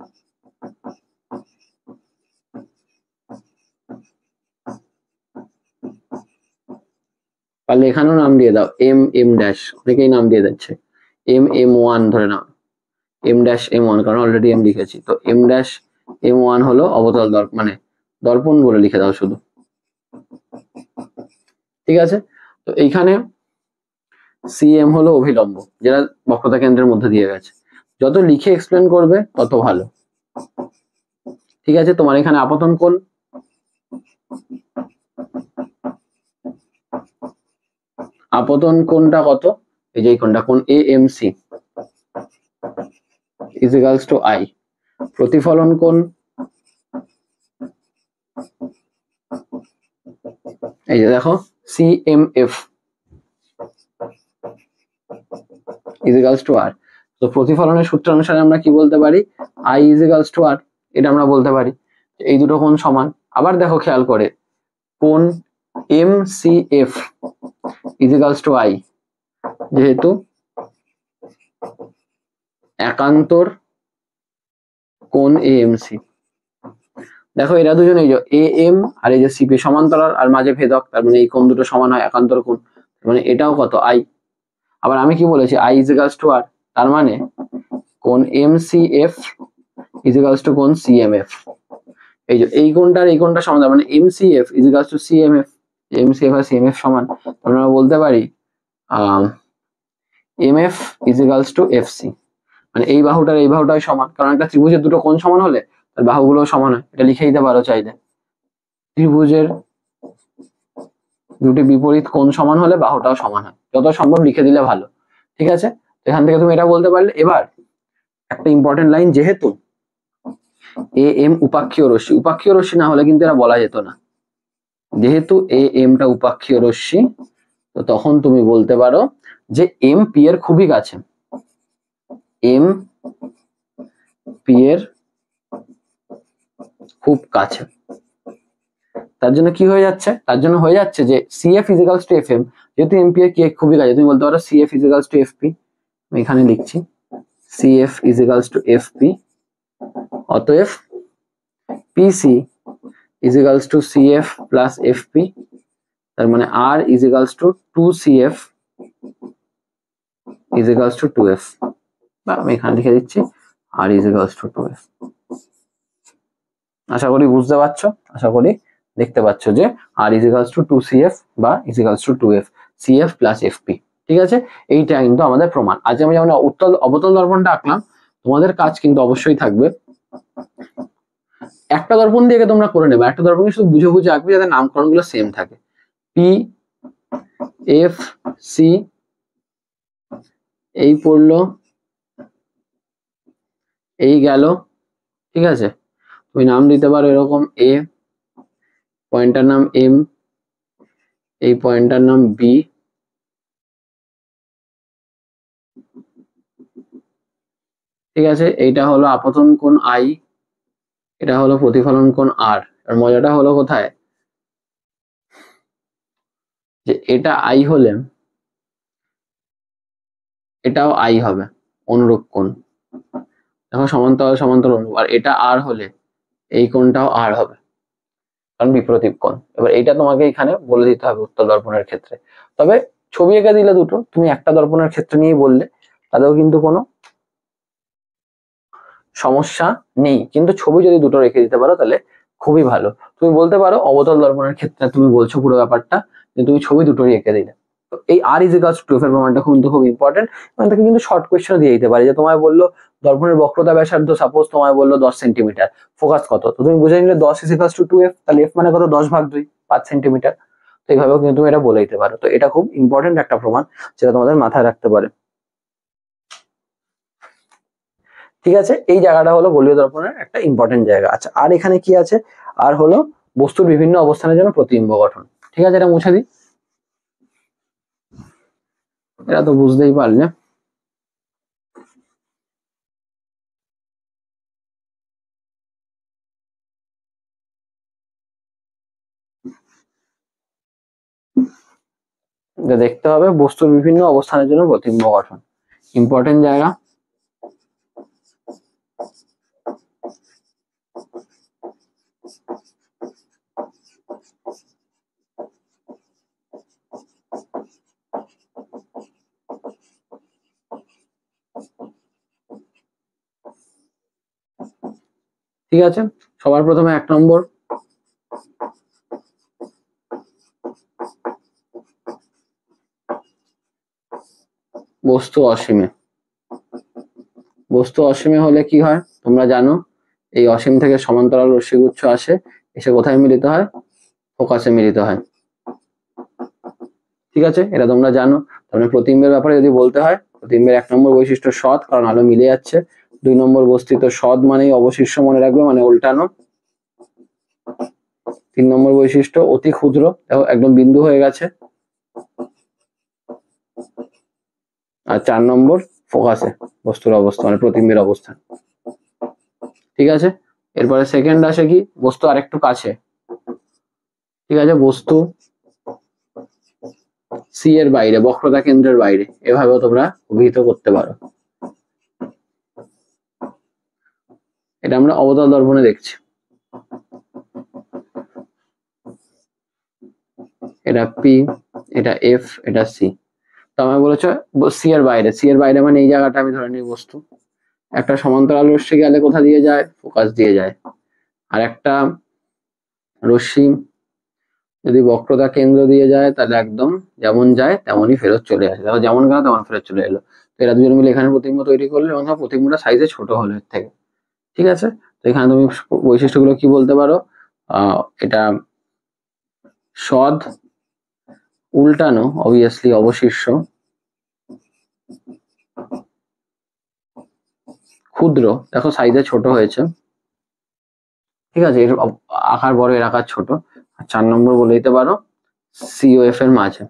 পারলে এখানেও নাম দিয়ে দাও এম এম ড্যাশ, অনেকেই নাম দিয়ে দিচ্ছে এম এম ওয়ান ধরে নাও, এম ড্যাশ এম ওয়ান, কারণ অলরেডি এম লিখেছি। তো এম ড্যাশ এম ওয়ান হলো অবতল দর্পণ, মানে দর্পণ বলে লিখে দাও শুধু, ঠিক আছে। তো এইখানে সিএম হলো অভিলম্ব, যেটা বক্রতা কেন্দ্রের মধ্যে দিয়ে গেছে। যত লিখে এক্সপ্লেন করবে তত ভালো, ঠিক আছে। তোমার এখানে আপতন কোণ, আপতন কোণটা কত, এই যে কোণটা, কোণ A M C equals to I. প্রতিফলন কোণ, এই যে দেখো C M F ইজিক্যালস to R. তো প্রতিফলনের সূত্র অনুসারে আমরা কি বলতে পারি, আই ইজিক্যালস টু আর, এটা আমরা বলতে পারি। এই দুটো কোণ সমান। আবার দেখো খেয়াল করে, কোণ M C F ইজিক্যালস to I, যেহেতু একান্তর কোণ এ এম সি। দেখো এরা দুজন, এই যে এ এম আর এই যে সিপি সমান্তরাল আর মাঝে ভেদক, তার মানে এই কোণ দুটো সমান হয়, একান্তর কোণ, মানে এটাও কত আই। আবার আমি কি বলেছি, আই ইজিক্যালস টু আর, তার মানে কোণ এম সি এফ ইজিক্যালস টু কোণ সি এম এফ। এই যে এই কোণটার এই কোণটা সমান, মানে M C F ইজিক্যালস to C M F, M C F আর সি এম এফ সমান, আমরা বলতে পারি M F ইজিক্যালস to F C. মানে এই বাহুটার এই বাহুটাই সমান, কারণ একটা ত্রিভুজের দুটো কোণ সমান হলে তার বাহুগুলো সমান হয়, এটা লিখে দিতে পারো চাইলে। ত্রিভুজের দুটি বিপরীত কোণ সমান হলে বাহুটাও সমান হয়, যত সম্ভব লিখে দিলে ভালো, ঠিক আছে। এখান থেকে তুমি এটা বলতে পারলে। এবার একটা ইম্পর্টেন্ট লাইন, যেহেতু এ এম উপাক্ষীয় রশ্মি, উপাক্ষীয় রশ্মি না হলে কিন্তু এটা বলা যেত না, যেহেতু এ এমটা উপাক্ষীয় রশ্মি, তো তখন তুমি বলতে পারো যে এম পি এর খুবই কাছে, এম পি এর খুব কাছে। তার জন্য কি হয়ে যাচ্ছে, তার জন্য হয়ে যাচ্ছে যে CF equals to F M, যেহেতু এম পি এর কি খুবই কাছে, তুমি বলতে পারো CF equals to F P. আমি এখানে লিখছি CF equals to F P, অতএব PC equals to CF plus F P, তার মানে আর ইজিক্যালস টু 2CF ইজিক্যালস টু 2F, বা আমি এখানে লিখে দিচ্ছি আর ইজিক্যালস টু 2F। আশা করি বুঝতে পারছো, আশা করি দেখতে পাচ্ছ যে আর ইজিক্যালস টু 2CF বা is equals to 2F, CF plus FP, ঠিক আছে। এইটা কিন্তু আমাদের প্রমাণ। আজ আমি যেমন অবতল দর্পণটা আঁকলাম, তোমাদের কাজ কিন্তু অবশ্যই থাকবে একটা দর্পণ দিয়ে তোমরা করে নেবে, একটা দর্পণকে শুধু বুঝে বুঝে আঁকবে যাতে নামকরণ গুলো সেম থাকে, পি এফ সি এই পড়লো, এই গেল, ঠিক আছে। তুমি নাম দিতে পারো এরকম, এ পয়েন্টটার নাম এম, এই পয়েন্টটার নাম বি, ঠিক আছে। এইটা হলো আপতন কোণ আই, এটা হলো প্রতিফলন কোণ আর। আর মজাটা হলো কোথায়, যে এটা আই হলে এটাও আই হবে, অনুরূপ কোণ, দেখো সমান্তরাল সমান্তরাল অনুরূপ। আর এটা আর হলে এই কোণটাও আর হবে, কারণ বিপরীত কোণ। এবার এইটা তোমাকে এখানে বলে দিতে হবে উত্তল দর্পণের ক্ষেত্রে। তবে ছবি এঁকে দিলে দুটো, তুমি একটা দর্পণের ক্ষেত্রে নিয়ে বললে তাতেও কিন্তু কোনো সমস্যা নেই, কিন্তু ছবি যদি দুটো রেখে দিতে পারো তাহলে খুবই ভালো। তুমি বলতে পারো অবতল দর্পণের ক্ষেত্রে তুমি বলছো পুরো ব্যাপারটা, যে তুমি ছবি দুটোই এঁকে দিলে। তো এই আর ইজ ইকুয়ালস টু এর প্রমাণটা কিন্তু খুব ইম্পর্টেন্ট। এবং তাকে কিন্তু শর্ট কোয়েশ্চেন দিয়ে দিতে পারে, যে তোমায় বললো দর্পণের বক্রতা ব্যাসার্ধ, সাপোজ তোমায় বললো 10 সেন্টিমিটার, ফোকাস কত, তো তুমি বুঝে নিলে 10 ইজ ইকুয়ালস টু 2f, তাহলে f মানে কত, 10/2, 5 সেন্টিমিটার। তো এইভাবেও কিন্তু তুমি এটা বলে দিতে পারো। তো এটা খুব ইম্পর্টেন্ট একটা প্রমাণ, যেটা তোমাদের মাথায় রাখতে পারে। ঠিক আছে, এই জায়গাটা হলো গোলীয় দর্পণের একটা ইম্পর্টেন্ট জায়গা। আচ্ছা, আর এখানে কি আছে, আর হলো বস্তুর বিভিন্ন অবস্থানের জন্য প্রতিবিম্ব গঠন। ঠিক আছে, এটা মুছে দিই, এটা তো বুঝতেই পারলে। দেখতে হবে বস্তুর বিভিন্ন অবস্থানের জন্য প্রতিবিম্ব গঠন, ইম্পর্টেন্ট জায়গা। ঠিক আছে, সবার প্রথমে 1 নম্বর, বস্তু অসীমে। বস্তু অসীমে হলে কি হয় তোমরা জানো, এই অসীম থেকে সমান্তরাল রশ্মিগুচ্ছ আসে, এসে কোথায় মিলিত হয়, ফোকাসে মিলিত হয়। ঠিক আছে, এটা তোমরা জানো। তাহলে প্রতিবিম্বের ব্যাপারে যদি বলতে হয়, প্রতিবিম্বের 1 নম্বর বৈশিষ্ট্য সৎ, কারণ আলো মিলে যাচ্ছে। 2 নম্বর বস্তিত, সৎ মানেই অবশিষ্ট, মনে রাখবে, মানে উল্টানো। 3 নম্বর বৈশিষ্ট্য অতি ক্ষুদ্র, দেখো একদম বিন্দু হয়ে গেছে। আর 4 নম্বর ফোকাসে, বস্তুর অবস্থান মানে প্রতিবিম্বের অবস্থান। ঠিক আছে, এরপরে সেকেন্ড আসে কি, বস্তু আরেকটু কাছে। ঠিক আছে, বস্তু সি এর বাইরে, বক্রতা কেন্দ্রের বাইরে, এভাবেও তোমরা অভিহিত করতে পারো। এটা আমরা অবতল দর্পণে দেখছি। এটা পি, এটা এফ, এটা সি। তো আমি বলেছো সি এর বাইরে, সি এর বাইরে মানে এই জায়গাটা আমি ধরে নিই বস্তু। একটা সমান্তরাল রশ্মি গেলে কোথা দিয়ে যায়, ফোকাস দিয়ে যায়। আর একটা রশ্মি যদি বক্রতা কেন্দ্র দিয়ে যায়, তাহলে একদম যেমন যায় তেমনই ফেরত চলে আসে, দেখো যেমন গেল তেমন ফেরত চলে এলো। তো এরা দুজন মিলে এখানে প্রতিবিম্ব তৈরি করলো, এবং প্রতিবিম্বটা সাইজে ছোট হলো এর থেকে। ঠিক আছে, তো এখানে তুমি বৈশিষ্ট্যগুলো কি বলতে পারো, এটা সৎ, উল্টানো, অবভিয়াসলি অবশিষ্ট, ক্ষুদ্র, দেখো সাইজে ছোট হয়েছে। ঠিক আছে, এর আকার বড়, এর আকার ছোট। আর 4 নম্বর বলে দিতে পারো সিওএফ এর মাঝে।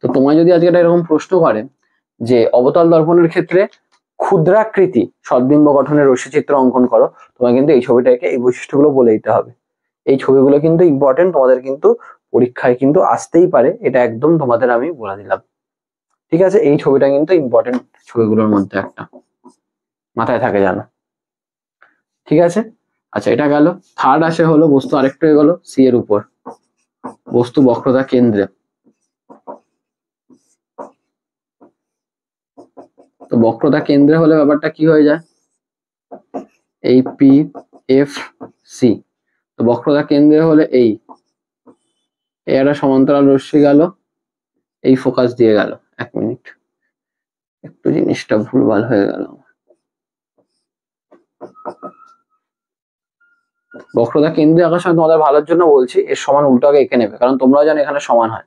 তো তোমায় যদি আজকে এরকম প্রশ্ন করে যে অবতল দর্পণের ক্ষেত্রে ক্ষুদ্রাকৃতি সদ্বিম্ব গঠনের রশ্মিচিত্র অঙ্কন করো, তোমায় কিন্তু এই ছবিটাকে এই বৈশিষ্ট্যগুলো বলে দিতে হবে। এই ছবিগুলো কিন্তু ইম্পর্টেন্ট, তোমাদের কিন্তু পরীক্ষায় কিন্তু আসতেই পারে, এটা একদম তোমাদের আমি বলে দিলাম। ঠিক আছে, এই ছবিটা কিন্তু ইম্পর্টেন্ট ছবিগুলোর মধ্যে একটা, মাথায় থাকে জানো। ঠিক আছে, আচ্ছা এটা গেল। থার্ড আসে হলো বস্তু আরেকটু হয়ে গেল সি এর উপর, বস্তু বক্রতা কেন্দ্রে। তো বক্রতা কেন্দ্রে হলে ব্যাপারটা কি হয়ে যায়, এই পি এফ সি। তো বক্রতা কেন্দ্রে হলে এই একটা সমান্তরাল রশ্মি গেল, এই ফোকাস দিয়ে গেল। 1 মিনিট, একটু জিনিসটা ভুলভাল হয়ে গেল। বক্রতা কেন্দ্রে আঁকার সময় তোমাদের ভালোর জন্য বলছি, এর সমান উল্টোকে এঁকে নেবে, কারণ তোমরাও জানো এখানে সমান হয়।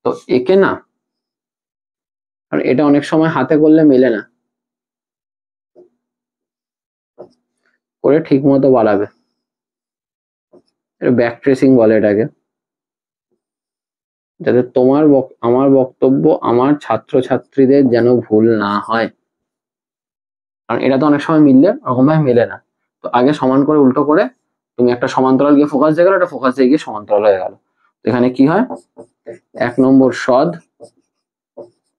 তো এঁকে না, কারণ এটা অনেক সময় হাতে করলে মেলে না, করে ঠিক মতো বাড়াবে। ব্যাক ট্রেসিং বলে এটাকে, যাতে তোমার আমার বক্তব্য আমার ছাত্রছাত্রীদের যেন ভুল না হয়, কারণ এটা তো অনেক সময় মিললে ওরকম ভাবে মেলে না। তো আগে সমান করে উল্টো করে তুমি একটা সমান্তরাল গিয়ে ফোকাস দিয়ে গেল, একটা ফোকাস দিয়ে গিয়ে সমান্তরাল হয়ে গেল। এখানে কি হয়, 1 নম্বর সদ,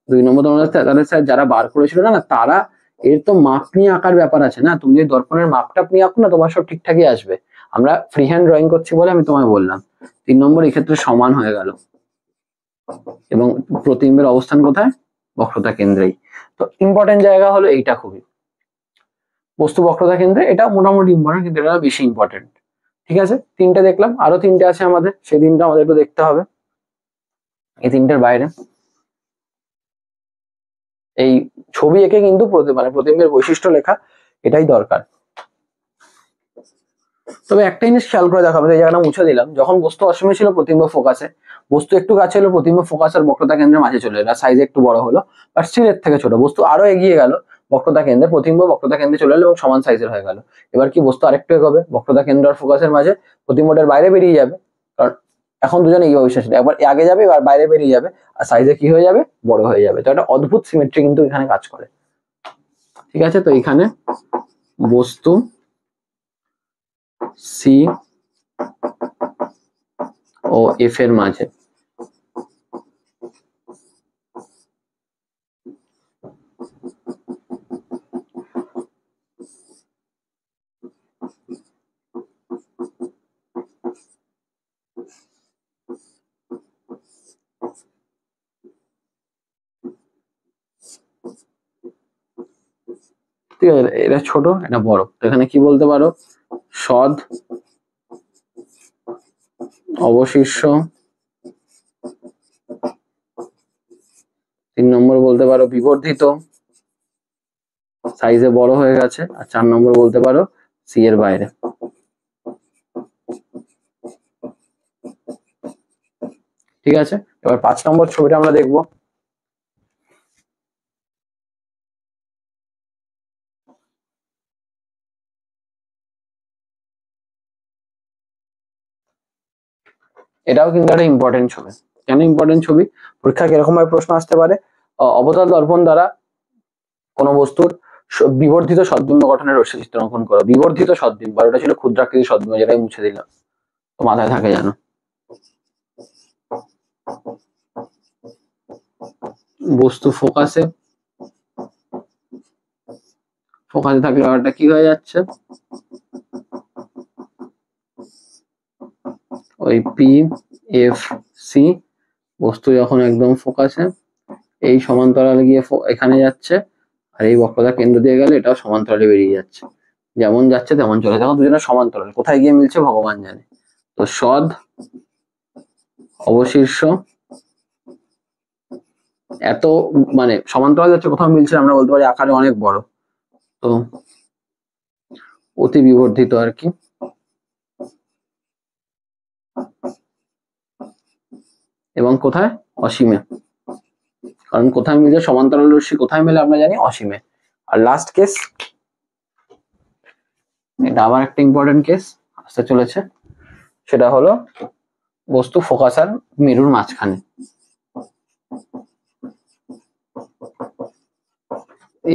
2 নম্বর তোমাদের তাদের স্যার যারা বার করেছিল না, তারা এর তো মাপ নিয়ে আঁকার ব্যাপার আছে না, তুমি যদি দর্পণের মাপটা নিয়ে আঁকো না, তোমার সব ঠিকঠাকই আসবে। আমরা ফ্রি হ্যান্ড ড্রয়িং করছি বলে আমি তোমায় বললাম। 3 নম্বর এক্ষেত্রে সমান হয়ে গেল, এবং প্রতিবিম্বের অবস্থান কোথায়, বক্রতা কেন্দ্রেই। তো ইম্পর্টেন্ট জায়গা হলো এইটা খুবই। বস্তু বক্রতা কেন্দ্রে, এটা মোটামুটি ইম্পর্টেন্ট, কিন্তু এটা বেশি ইম্পর্টেন্ট। ঠিক আছে, তিনটে দেখলাম, আরো তিনটে আছে আমাদের, সেই তিনটা আমাদের একটু দেখতে হবে। এই তিনটের বাইরে এই ছবি এঁকে কিন্তু মানে প্রতিবিম্বের বৈশিষ্ট্য লেখা, এটাই দরকার। তবে একটা জিনিস খেয়াল করে দেখো, আমি এই জায়গাটা মুছে দিলাম, যখন বস্তু অসীমে ছিল প্রতিবিম্ব ফোকাসে, বস্তু একটু কাছে হলো, প্রতিবিম্ব ফোকাস আর বক্রতা কেন্দ্রের মাঝে চলে এলো, সাইজ একটু বড় হলো, বাট স্টিল এর থেকে ছোট। বস্তু আরো এগিয়ে গেল বক্রতা কেন্দ্রে, প্রতিবিম্ব বক্রতা কেন্দ্রে চলে এলো এবং সমান সাইজের হয়ে গেল। এবার কি বস্তু আরেকটু এগোবে বক্রতা কেন্দ্র আর ফোকাসের মাঝে, প্রতিবিম্বটার বাইরে বেরিয়ে যাবে, কারণ এখন দুজনে এইভাবে ছিল, একবার আগে যাবে এবার বাইরে বেরিয়ে যাবে, আর সাইজে কি হয়ে যাবে, বড় হয়ে যাবে। তো একটা অদ্ভুত সিমেট্রি কিন্তু এখানে কাজ করে। ঠিক আছে, তো এখানে বস্তু সি ও এফ এর মাঝে ঠিক আছে, এটা ছোট এটা বড়, তো এখানে কি বলতে পারো, সদ অবশিষ্য, 3 নম্বর বলতে পারো বিবর্ধিত, সাইজে বড় হয়ে গেছে, আর 4 নম্বর বলতে পারো সি এর বাইরে। ঠিক আছে, এবার 5 নম্বর ছবিটা আমরা দেখবো। এটাও কিন্তু একটা ইম্পর্টেন্ট ছবি। কেন ইম্পর্টেন্ট ছবি, পরীক্ষা কিরকম ভাবে প্রশ্ন আসতে পারে, অবতল দর্পণ দ্বারা কোন বস্তুর বিবর্ধিত সদ্বিম্ব গঠনের রশ্মি চিত্র অঙ্কন করো। বিবর্ধিত সদ্বিম্ব, আর ওটা ছিল ক্ষুদ্রাকৃতির সদ্বিম্ব, যেটাই মুছে দিলাম, তো মাথায় থাকে জানো। বস্তু ফোকাসে থাকলে ব্যাপারটা কি হয়ে যাচ্ছে, ওই পি এফ সি বস্তু যখন একদম ফোকাসে, এই সমান্তরালে গিয়ে এখানে যাচ্ছে, আর এই বক্রতা কেন্দ্র দিয়ে গেলে এটাও সমান্তরালে বেরিয়ে যাচ্ছে, যেমন যাচ্ছে তেমন চলে, তখন দুজনের সমান্তরাল, কোথায় গিয়ে মিলছে ভগবান জানে। তো সদ অবশীর্ষ এত মানে সমান্তরাল যাচ্ছে, কোথাও মিলছে, আমরা বলতে পারি আকারে অনেক বড়, তো অতি বিবর্ধিত আর কি। এবং কোথায়, অসীমে, কারণ কোথায় মিলছে সমান্তরাল রশ্মি, কোথায় মেলে আমরা জানি, অসীমে। আর লাস্ট কেস, এটা আবার একটা ইম্পর্টেন্ট কেস আসতে চলেছে, সেটা হলো বস্তু ফোকাস আর মেরুর মাঝখানে,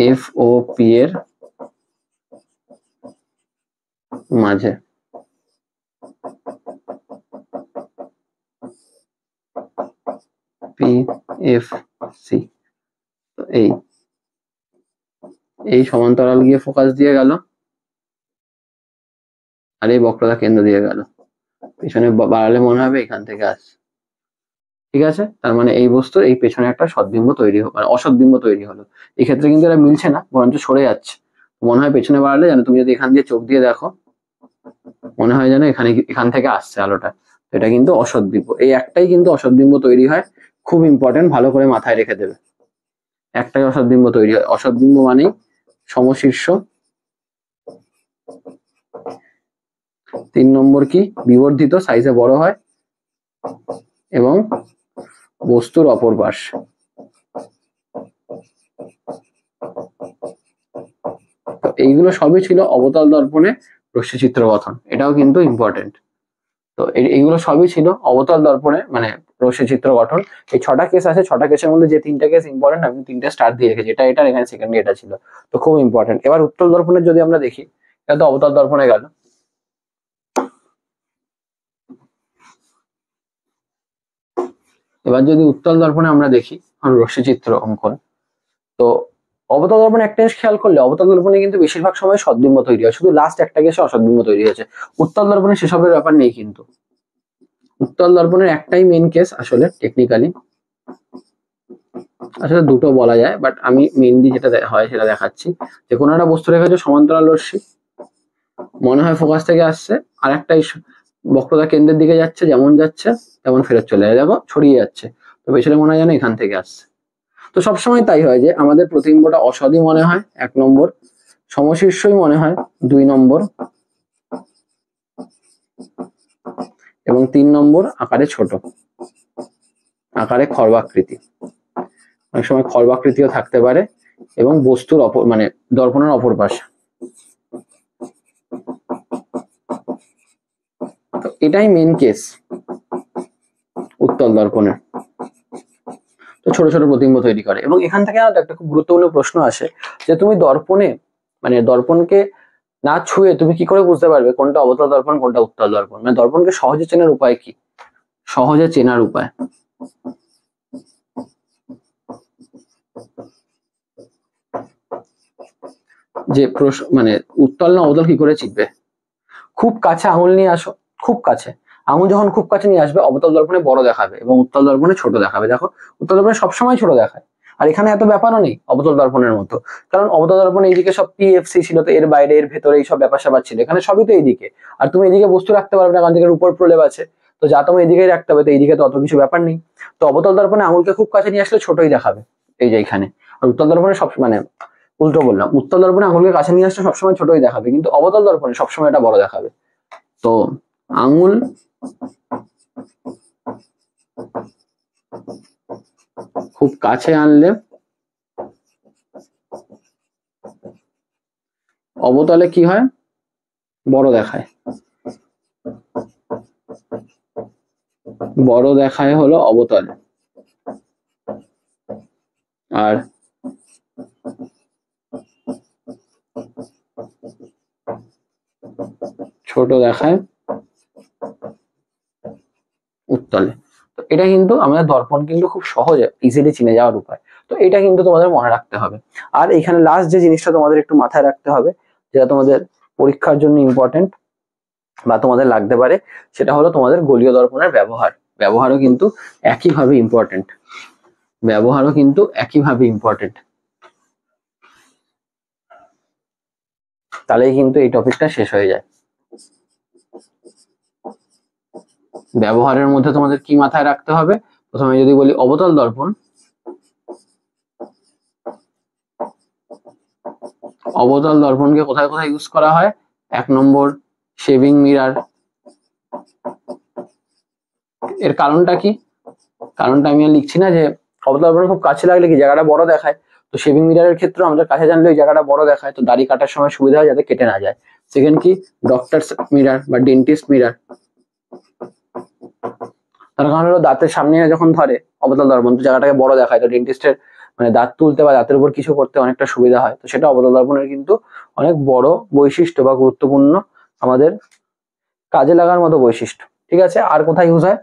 এফ ও পি এর মাঝে। পি এফ সি, তো এই সমান্তরাল গিয়ে ফোকাস দিয়ে গেল, আর এই বক্রতা কেন্দ্র দিয়ে গেল, পেছনে বাড়ালে মনে হবে এখান থেকে আসছে। ঠিক আছে, তার মানে এই বস্তুর এই পেছনে একটা সদ্বিম্ব তৈরি হলো, মানে অসদ্বিম্ব তৈরি হলো। এই ক্ষেত্রে কিন্তু এরা মিলছে না, বরঞ্চ সরে যাচ্ছে, মনে হয় পেছনে বাড়ালে জানো, তুমি যদি এখান দিয়ে চোখ দিয়ে দেখো মনে হয় যেন এখান থেকে আসছে আলোটা, এটা কিন্তু অসদ্বিম্ব, এই একটাই কিন্তু অসদ্বিম্ব তৈরি হয়, খুব ইম্পর্টেন্ট, ভালো করে মাথায় রেখে দেবে, একটাই অসদ্বিম্ব তৈরি হয়। অসদ্বিম্ব মানেই সমশীর্ষ, 3 নম্বর কি বিবর্ধিত, সাইজে বড় হয়, এবং বস্তুর অপর পাশ। তো এইগুলো সবই ছিল অবতল দর্পণে রশ্মিচিত্র গঠন, এটাও কিন্তু ইম্পর্টেন্ট। তো এইগুলো সবই ছিল অবতল দর্পণে মানে রশ্মিচিত্র গঠন। এই 6টা কেস আছে, 6টা কেসের মধ্যে যে 3টে কেস ইম্পর্টেন্ট, আমি 3টে স্টার দিয়ে রেখেছি, এটা এখানে সেকেন্ডে এটা ছিল, তো খুব ইম্পর্টেন্ট। এবার উত্তল দর্পণের যদি আমরা দেখি, এটা তো অবতল দর্পণে গেল, এবার যদি উত্তল দর্পণে আমরা দেখি রশ্মিচিত্র অঙ্কন, তো অবতল দর্পণে একটা জিনিস খেয়াল করলে, অবতল দর্পণে কিন্তু বেশিরভাগ সময় সদ্বিম্ব তৈরি হয়, শুধু লাস্ট একটা কেসে অসদ্বিম্ব তৈরি হয়েছে। উত্তল দর্পণে সেসবের ব্যাপার নেই, কিন্তু উত্তল দর্পণের একটাই মেন কেস আসলে টেকনিক্যালি, আসলে দুটো বলা যায়, বাট আমি মেনলি যেটা হয় সেটা দেখাচ্ছি। যে কোনো একটা বস্তু রেখেছে সমান্তরাল রশ্মি, মনে হয় ফোকাস থেকে আসছে, আর একটা বক্রতা কেন্দ্রের দিকে যাচ্ছে, যেমন যাচ্ছে তেমন ফেরত চলে যায়, দেখো ছড়িয়ে যাচ্ছে, তো পেছনে মনে হয় যেন এখান থেকে আসছে। তো সবসময় তাই হয় যে আমাদের প্রতিবিম্বটা অসৎই মনে হয় 1 নম্বর, সমশীর্ষই মনে হয় 2 নম্বর, এবং 3 নম্বর আকারে ছোট, আকারে খর্বাকৃতি, অনেক সময় খর্বাকৃতিও থাকতে পারে, এবং বস্তুর অপর মানে দর্পণের অপর পাশে। তো এটাই মেন কেস উত্তল দর্পণের। তো ছোট ছোট প্রতিবিম্ব তৈরি করে, এবং এখান থেকে একটা খুব গুরুত্বপূর্ণ প্রশ্ন আসে যে তুমি দর্পণে মানে দর্পণকে না ছুঁয়ে তুমি কি করে বুঝতে পারবে কোনটা অবতল দর্পণ কোনটা উত্তল দর্পণ? মানে দর্পণকে সহজে চেনার উপায় কি? সহজে চেনার উপায় যে মানে উত্তল না অবতল কি করে চিনবে? খুব কাছে আঙুল নিয়ে আসো, খুব কাছে আঙুল যখন খুব কাছে নিয়ে আসবে অবতল দর্পণে বড় দেখাবে এবং উত্তল দর্পণে ছোট দেখাবে। দেখো উত্তল দর্পণে সবসময় ছোট দেখায়, আর এখানে এত ব্যাপারও নেই অবতল দর্পণের মতো, কারণ অবতল দর্পণে এইদিকে সব পিএফসি ছিল, তো এর বাইরে এর ভেতরে এইসব ব্যাপার স্যাপার ছিল, এখানে সবই তো এইদিকে। আর তুমি এদিকে বস্তু রাখতে পারবে না, কারণ দিকের উপর প্রলেপ আছে, তো যা তুমি এদিকেই রাখতে হবে, তো এইদিকে তো অত কিছু ব্যাপার নেই। তো অবতল দর্পণে আঙুলকে খুব কাছে নিয়ে আসলে ছোটই দেখাবে, এই যে এখানে। আর উত্তল দর্পণে সব মানে উল্টো বললাম, উত্তল দর্পণে আঙুলকে কাছে নিয়ে আসলে সবসময় ছোটই দেখাবে, কিন্তু অবতল দর্পণে সবসময় এটা বড় দেখাবে। তো আঙুল খুব কাছে আনলে অবতলে কি হয়? বড় দেখায়। বড় দেখায় হলো অবতলে, আর ছোট দেখায় উত্তলে। তো এটা কিন্তু আমাদের দর্পণ কিন্তু খুব সহজে ইজিলি চিনে যাওয়ার উপায়। তো এটা কিন্তু তোমাদের মনে রাখতে হবে। আর এখানে লাস্ট যে জিনিসটা তোমাদের একটু মাথায় রাখতে হবে, যেটা তোমাদের পরীক্ষার জন্য ইম্পর্টেন্ট বা তোমাদের লাগতে পারে, সেটা হলো তোমাদের গোলীয় দর্পণের ব্যবহার। ব্যবহারও কিন্তু একইভাবে ইম্পর্টেন্ট, ব্যবহারও কিন্তু একইভাবে ইম্পর্টেন্ট। তাহলেই কিন্তু এই টপিকটা শেষ হয়ে যায়। ব্যবহারের মধ্যে তোমাদের কি মাথায় রাখতে হবে? প্রথমে যদি বলি অবতল দর্পণ, অবতল দর্পণকে কোথায় কোথায় ইউজ করা হয়? 1 নম্বর শেভিং মিরার। এর কারণটা কি? কারণটা আমি আর লিখছি না, যে অবতল দর্পণ খুব কাছে লাগলে কি জায়গাটা বড় দেখায়, তো শেভিং মিরারের ক্ষেত্রে আমাদের কাছে জানলে ওই জায়গাটা বড় দেখায়, তো দাড়ি কাটার সময় সুবিধা হয় যাতে কেটে না যায়। সেকেন্ড কি? ডক্টরস মিরার বা ডেন্টিস্ট মিরার। তার কারণ হলো দাঁতের সামনে যখন ধরে অবতল দর্পণ, তো জায়গাটাকে বড় দেখায়, তো ডেন্টিস্টের মানে দাঁত তুলতে বা দাঁতের উপর কিছু করতে অনেকটা সুবিধা হয়, তো সেটা অবতল দর্পণের কিন্তু অনেক বড় বৈশিষ্ট্য বা গুরুত্বপূর্ণ আমাদের কাজে লাগার মতো বৈশিষ্ট্য। ঠিক আছে, আর কোথায় ইউজ হয়?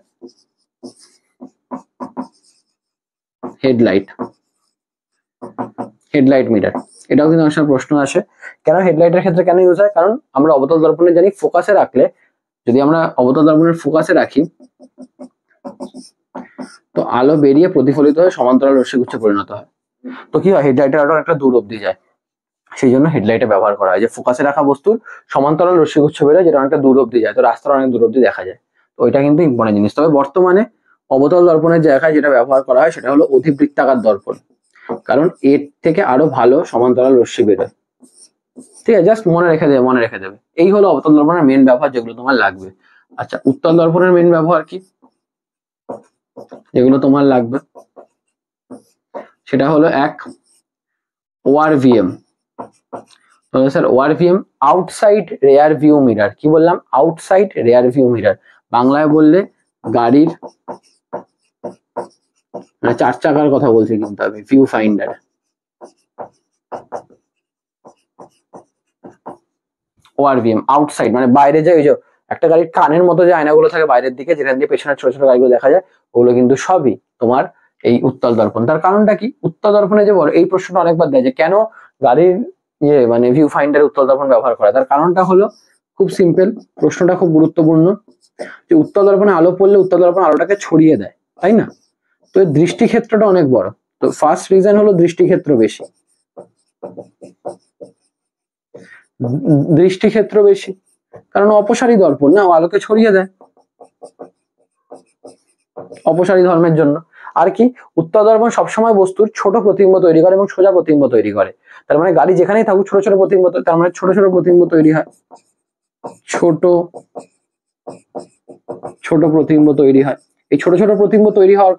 হেডলাইট, হেডলাইট মিরার, এটাও কিন্তু অনেক সময় প্রশ্ন আসে। কেন হেডলাইটের ক্ষেত্রে কেন ইউজ হয়? কারণ আমরা অবতল দর্পণে জানি ফোকাসে রাখলে, যদি আমরা অবতল দর্পণের ফোকাসে রাখি, তো আলো বেরিয়ে প্রতিফলিত হয়ে সমান্তরাল রশ্মিগুচ্ছে পরিণত হয়। তো কি হয়? হেডলাইটের আলো একটা দূর অব্দি যায়, সেই জন্য হেডলাইটে ব্যবহার করা হয়, যে ফোকাসে রাখা বস্তুর সমান্তরাল রশ্মিগুচ্ছ বেরোয়, যেটা অনেকটা দূর অব্দি যায়, তো রাস্তার অনেক দূর অব্দি দেখা যায়। তো ওইটা কিন্তু ইম্পর্টেন্ট জিনিস। তবে বর্তমানে অবতল দর্পণের জায়গায় যেটা ব্যবহার করা হয় সেটা হলো অধিবৃত্তাকার দর্পণ, কারণ এর থেকে আরো ভালো সমান্তরাল রশ্মি বেরোয়। ঠিক আছে, জাস্ট মনে রেখে দেবে, মনে রেখে দেবে। এই হলো অবতল দর্পণের মেন ব্যবহার, যেগুলো তোমার লাগবে। আচ্ছা, উত্তল দর্পণের মেন ব্যবহার কি, যেগুলো তোমার লাগবে, সেটা হলো 1 ওআরভিএম। তাহলে sir ORVM outside rear view mirror. কি বললাম? Outside rear view mirror. বাংলায় বললে গাড়ির মানে 4 চাকার কথা বলছি কিন্তু আমি, ভিউ ফাইন্ডার। ওআরভিএম আউটসাইড মানে বাইরে যায়, ওই যে একটা গাড়ির কানের মতো যে আয়নাগুলো থাকে বাইরের দিকে, যেখান দিয়ে পেছনের ছোট ছোট গাড়িগুলো দেখা যায়, ওগুলো কিন্তু সবই তোমার এই উত্তল দর্পণ। তার কারণটা কি? উত্তল দর্পণে যে বড় এই প্রশ্নটা অনেকবার দেয় যে কেন গাড়ির মানে ভিউ ফাইন্ডার উত্তল দর্পণ ব্যবহার করা। তার কারণটা হলো খুব সিম্পল, প্রশ্নটা খুব গুরুত্বপূর্ণ, যে উত্তল দর্পণে আলো পড়লে উত্তল দর্পণ আলোটাকে ছড়িয়ে দেয়, তাই না? তো এর দৃষ্টি ক্ষেত্রটা অনেক বড়, তো ফার্স্ট রিজন হলো দৃষ্টিক্ষেত্র বেশি, দৃষ্টিক্ষেত্র বেশি কারণ অপসারী দর্পণ না, ও আলোকে ছড়িয়ে দেয় অপসারী ধর্মের জন্য। আর কি, উত্তর দর্পণ সবসময় বস্তুর ছোট প্রতিবিম্ব তৈরি করে এবং সোজা প্রতিবিম্ব তৈরি করে। তার মানে গাড়ি যেখানেই থাকুক ছোট ছোট প্রতিবিম্ব, তার মানে ছোট ছোট প্রতিবিম্ব তৈরি হয়, ছোট ছোট প্রতিবিম্ব তৈরি হয়। এই ছোট ছোট প্রতিবিম্ব তৈরি হওয়ার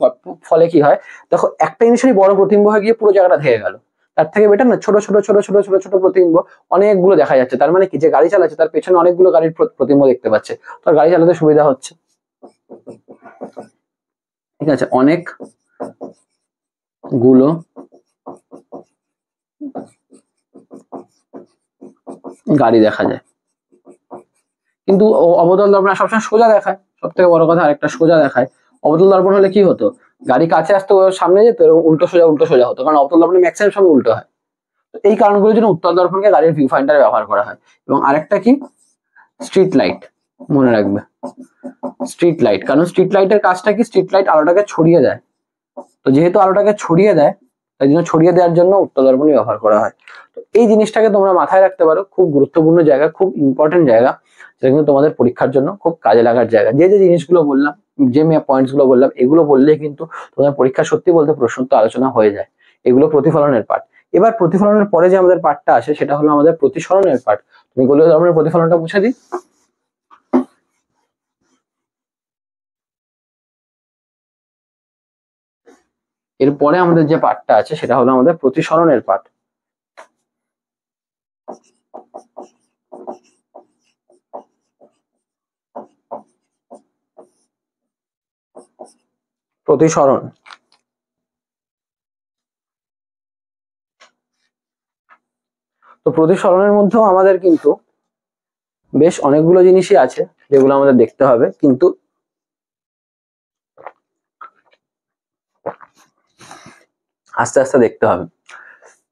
ফলে কি হয়, দেখো একটা জিনিসেরই বড় প্রতিবিম্ব হয়ে গিয়ে পুরো জায়গাটা থেকে গেল, তার থেকে বেটার না ছোট ছোট ছোট ছোট ছোট ছোট প্রতিবিম্ব অনেকগুলো দেখা যাচ্ছে। তার মানে কি, যে গাড়ি চালাচ্ছে তার পেছনে অনেকগুলো গাড়ির প্রতিবিম্ব দেখতে পাচ্ছে, তার গাড়ি চালাতে সুবিধা হচ্ছে। ঠিক আছে, অনেক গুলো গাড়ি দেখা যায়, কিন্তু অবতল দর্পণ সবসময় সোজা দেখায়, সব থেকে বড় কথা আরেকটা সোজা দেখায়। অবতল দর্পণ হলে কি হতো, গাড়ি কাছে আসতো সামনে যেত এরকম উল্টো সোজা হতো, কারণ অবতল দর্পণে ম্যাক্সিমাম সময় উল্টো হয়। তো এই কারণগুলোর জন্য উত্তল দর্পণকে গাড়ির ভিউ ফাইন্ডারে ব্যবহার করা হয়। এবং আরেকটা কি, স্ট্রিট লাইট, মনে রাখবে স্ট্রিট লাইট, কারণ স্ট্রিট লাইটের কাজটা কি, স্ট্রিট লাইট আলোটাকে ছড়িয়ে দেয়। তো যেহেতু আলোটাকে ছড়িয়ে দেয়, তাই জন্য ছড়িয়ে দেওয়ার জন্য উত্তল দর্পণই ব্যবহার করা হয়। তো এই জিনিসটাকে তোমরা মাথায় রাখতে পারো, খুব গুরুত্বপূর্ণ জায়গা, খুব ইম্পর্টেন্ট জায়গা, যেটা কিন্তু তোমাদের পরীক্ষার জন্য খুব কাজে লাগার জায়গা। যে যে জিনিসগুলো বললাম, যে পয়েন্টস গুলো বললাম, এগুলো বললে কিন্তু তোমাদের পরীক্ষা সত্যি বলতে প্রশ্ন তো আলোচনা হয়ে যায়। এগুলো প্রতিফলনের পার্ট। এবার প্রতিফলনের পরে যে আমাদের পার্টটা আসে সেটা হলো আমাদের প্রতিসরণের পার্ট। তুমি গোলীয় দর্পণের প্রতিফলনটা মুছে দিই। এরপরে আমাদের যে পার্টটা আছে সেটা হলো আমাদের প্রতিসরণের পার্ট। প্রতিসরণ, তো প্রতিসরণের মধ্যেও আমাদের কিন্তু বেশ অনেকগুলো জিনিসই আছে যেগুলো আমাদের দেখতে হবে, কিন্তু আস্তে আস্তে দেখতে হবে।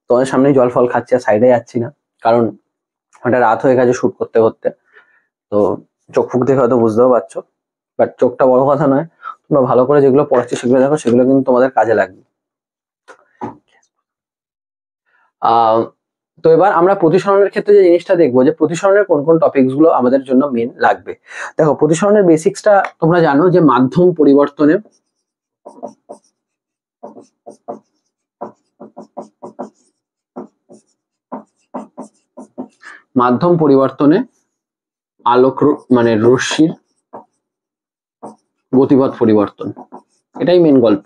তোমাদের সামনে জল ফল খাচ্ছি আর সাইডে যাচ্ছি না, কারণ ওটা রাত হয়ে গেছে শুট করতে করতে, তো চোখ ফুক দেখে হয়তো বুঝতেও পারছো। বাট চোখটা বড় কথা নয়, তোমরা ভালো করে যেগুলো পড়াচ্ছি সেগুলো দেখো, সেগুলো কিন্তু তোমাদের কাজে লাগবে। তো এবার আমরা প্রতিসরণের ক্ষেত্রে যে জিনিসটা দেখবো, যে প্রতিসরণের কোন কোন টপিকস গুলো আমাদের জন্য মেন লাগবে। দেখো, প্রতিসরণের বেসিক্সটা তোমরা জানো যে মাধ্যম পরিবর্তনে আলোক মানে রশ্মির গতিপথ পরিবর্তন, এটাই মেন গল্প।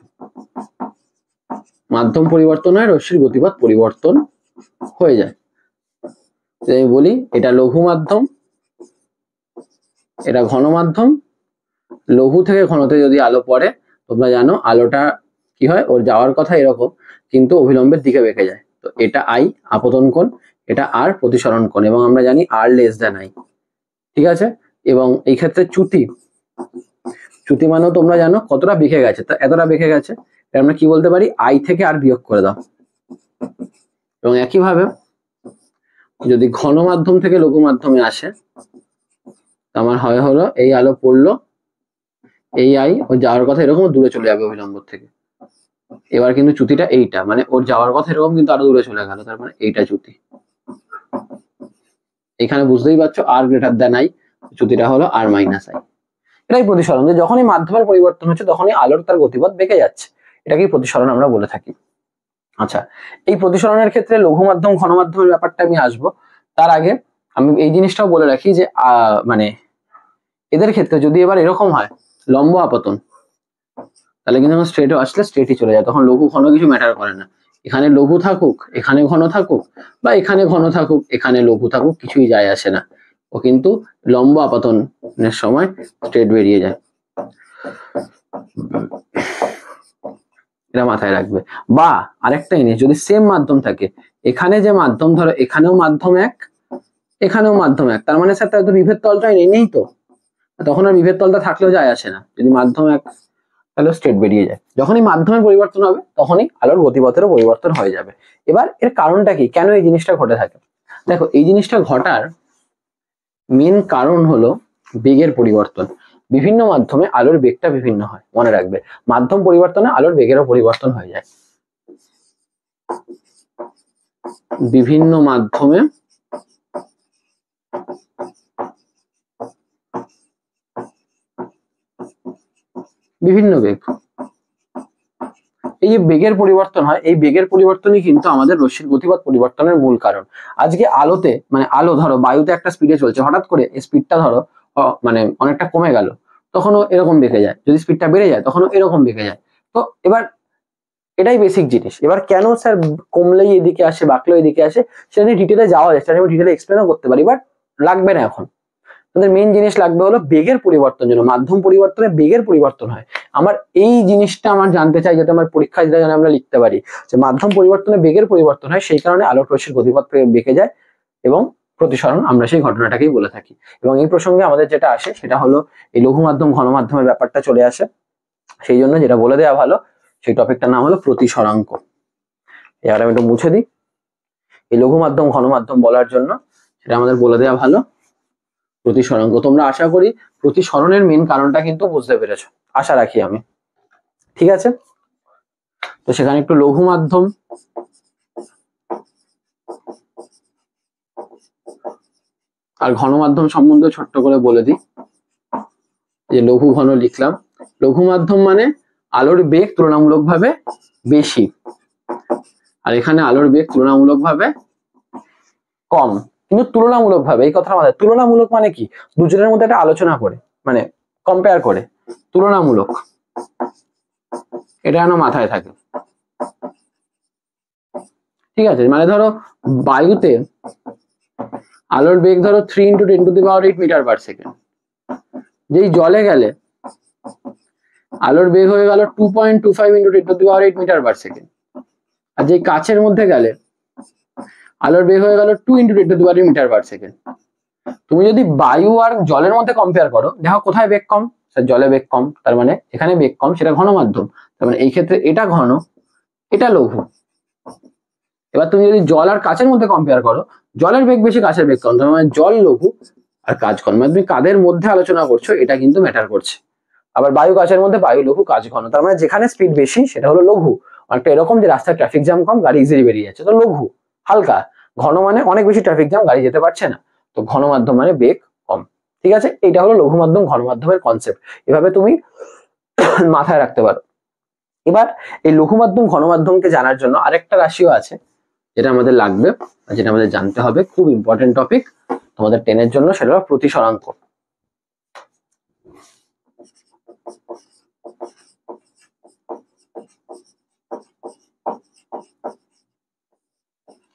মাধ্যম পরিবর্তন হয়, রশ্মির গতিপথ পরিবর্তন হয়ে যায়। আমি বলি, এটা লঘু মাধ্যম, এটা ঘন মাধ্যম। লঘু থেকে ঘনতে যদি আলো পড়ে, তোমরা জানো আলোটা কি হয়, ওর যাওয়ার কথা এরকম, কিন্তু অভিলম্বের দিকে বেঁকে যায়। তো এটা আই আপতন কোণ, এটা আর প্রতিসরণ কোণ, এবং আমরা জানি আর লেস দ্যান আই। ঠিক আছে, এবং এই ক্ষেত্রে চ্যুতি মানেও তোমরা জানো কতটা বেঁকে গেছে, তা এতটা বেঁকে গেছে, আমরা কি বলতে পারি, আই থেকে আর বিয়োগ করে দাও। এবং একইভাবে যদি ঘন মাধ্যম থেকে লঘু মাধ্যমে আসে, আমার হয় হলো এই আলো পড়লো, এই আই ও যাওয়ার কথা এরকম দূরে চলে যাবে অভিলম্ব থেকে। এবার কিন্তু চ্যুতিটা এইটা, মানে ওর যাওয়ার কথা এরকম কিন্তু আরো দূরে চলে গেল, তার মানে এইটা চ্যুতি। এখানে বুঝতেই পারছো আর গ্রেটার দ্যান আই, চ্যুতিটা হলো আর মাইনাস আই। এটাই প্রতিসরণ, যে যখনই মাধ্যমের পরিবর্তন হচ্ছে তখনই আলোর তার গতিপথ বেঁকে যাচ্ছে, এটাকেই প্রতিসরণ আমরা বলে থাকি। আচ্ছা, এই প্রতিসরণের ক্ষেত্রে লঘু মাধ্যম ঘন মাধ্যমের ব্যাপারটা আমি আসবো। তার আগে আমি এই জিনিসটাও বলে রাখি যে মানে এদের ক্ষেত্রে যদি এবার এরকম হয় লম্ব আপতন, তাহলে কিন্তু স্ট্রেটে আসলে স্ট্রেটই চলে যায়, তখন লঘু ঘন কিছু ম্যাটার করে না। এখানে লঘু থাকুক, এখানে ঘন থাকুক, বা এখানে ঘন থাকুক, এখানে লঘু থাকুক, কিছুই যায় আসে না, ও কিন্তু লম্ব আপতনের সময় স্ট্রেট বেরিয়ে যায়। এটা মাথায় রাখবে। বা আরেকটা জিনিস, যদি সেম মাধ্যম থাকে, এখানে যে মাধ্যম, ধরো এখানেও মাধ্যম এক, এখানেও মাধ্যম এক, তার মানে স্যার তার তো বিভেদ তলটাই নেই তো, তখন আর বিভেদ তলটা থাকলেও যায় আসে না, যদি মাধ্যম এক তাহলে স্ট্রেট বেরিয়ে যায়। যখনই মাধ্যমের পরিবর্তন হবে তখনই আলোর গতিপথেরও পরিবর্তন হয়ে যাবে। এবার এর কারণটা কি, কেন এই জিনিসটা ঘটে থাকে? দেখো, এই জিনিসটা ঘটার মেন কারণ হলো বেগের পরিবর্তন। বিভিন্ন মাধ্যমে আলোর বেগটা বিভিন্ন হয়, মনে রাখবে। মাধ্যম পরিবর্তনে আলোর বেগেরও পরিবর্তন হয়ে যায়। বিভিন্ন মাধ্যমে বিভিন্ন বেগ। এই যে বেগের পরিবর্তন হয়, এই বেগের পরিবর্তনই কিন্তু আমাদের রশ্মির গতিপথ পরিবর্তনের মূল কারণ। আজকে আলোতে মানে আলো ধরো বায়ুতে একটা স্পিডে চলছে, হঠাৎ করে স্পিডটা ধরো মানে অনেকটা কমে গেল, তখনও এরকম বেঁকে যায়। যদি স্পিডটা বেড়ে যায় তখনও এরকম বেঁকে যায়। তো এবার এটাই বেসিক জিনিস। এবার কেন স্যার কমলেই এদিকে আসে বাঁকলেও এদিকে আসে সেটা নিয়ে ডিটেলে যাওয়া যায়, সেটা আমি ডিটেলে এক্সপ্লেনও করতে পারি, বাট লাগবে না এখন। আমাদের মেইন জিনিস লাগবে হলো বেগের পরিবর্তন, যেন মাধ্যম পরিবর্তনে বেগের পরিবর্তন হয়। আমার এই জিনিসটা আমার জানতে চাই, যাতে আমার পরীক্ষায় যেন আমরা লিখতে পারি যে মাধ্যম পরিবর্তনে বেগের পরিবর্তন হয়, সেই কারণে আলোক রশ্মির গতিপথ বেঁকে যায় এবং প্রতিসরণ আমরা সেই ঘটনাটাকেই বলে থাকি। এবং এই প্রসঙ্গে আমাদের যেটা আসে সেটা হলো এই লঘু মাধ্যম ঘন মাধ্যমের ব্যাপারটা চলে আসে। সেই জন্য যেটা বলে দেওয়া ভালো, সেই টপিকটার নাম হলো প্রতিসরাঙ্ক। এবার আমি একটু মুছে দিই। এই লঘু মাধ্যম ঘন মাধ্যম বলার জন্য সেটা আমাদের বলে দেওয়া ভালো প্রতিসরাঙ্ক। তোমরা আশা করি প্রতিসরণের মেন কারণটা কিন্তু বুঝতে পেরেছো, আশা রাখি আমি। ঠিক আছে, তো সেখানে একটু লঘু মাধ্যম আর ঘন মাধ্যম সম্বন্ধে ছোট্ট করে বলে দিই। যে লঘু ঘন লিখলাম, লঘু মাধ্যম মানে আলোর বেগ তুলনামূলকভাবে বেশি, আর এখানে আলোর বেগ তুলনামূলকভাবে কম। কিন্তু তুলনামূলকভাবে, এই কথাটা আমাদের তুলনামূলক মানে কি, দুজনের মধ্যে একটা আলোচনা করে মানে কম্পেয়ার করে, তুলনামূলক, এটা যেন মাথায় থাকে। ঠিক আছে, মানে ধরো বায়ুতে আলোর বেগ ধরো 3 × 10⁸ মিটার পার সেকেন্ড, যেই জলে গেলে আলোর বেগ হয়ে গেল 2.25 × 10⁸ মিটার পার সেকেন্ড, আর যেই কাচের মধ্যে গেলে আলোর বেগ হয়ে গেল 2 × 10⁻⁷ মিটার পার সেকেন্ড। তুমি যদি বায়ু আর জলের মধ্যে কম্পেয়ার করো, দেখো কোথায় বেগ কম, জলে বেগ কম, তার মানে এখানে বেগ কম, সেটা ঘন মাধ্যম, তার মানে এই ক্ষেত্রে এটা ঘন এটা লঘু। এবার তুমি যদি জল আর কাচের মধ্যে কম্পেয়ার করো, জলের বেগ বেশি কাচের বেগ কম, তার মানে জল লঘু আর কাচ ঘন। মানে তুমি কাদের মধ্যে আলোচনা করছো এটা কিন্তু ম্যাটার করছে। আবার বায়ু কাচের মধ্যে বায়ু লঘু কাচ ঘন, তার মানে যেখানে স্পিড বেশি সেটা হলো লঘু। অনেকটা এরকম যে রাস্তায় ট্রাফিক জ্যাম কম, গাড়ি ইজিলি বেরিয়ে যাচ্ছে, তো লঘু। হালকা। ঘন মানে অনেক বেশি ট্রাফিক জ্যাম, গাড়ি যেতে পারছে না, তো ঘন মাধ্যম মানে বেগ কম। ঠিক আছে, এটা হলো লঘু মাধ্যম ঘন মাধ্যমের কনসেপ্ট, এভাবে তুমি মাথায় রাখতে পারো। এবার এই লঘু মাধ্যম ঘন মাধ্যমকে জানার জন্য আরেকটা রাশিও আছে যেটা আমাদের লাগবে, যেটা আমাদের জানতে হবে, খুব ইম্পর্টেন্ট টপিক তোমাদের 10 এর জন্য, সেটা হলো প্রতিসরাঙ্ক।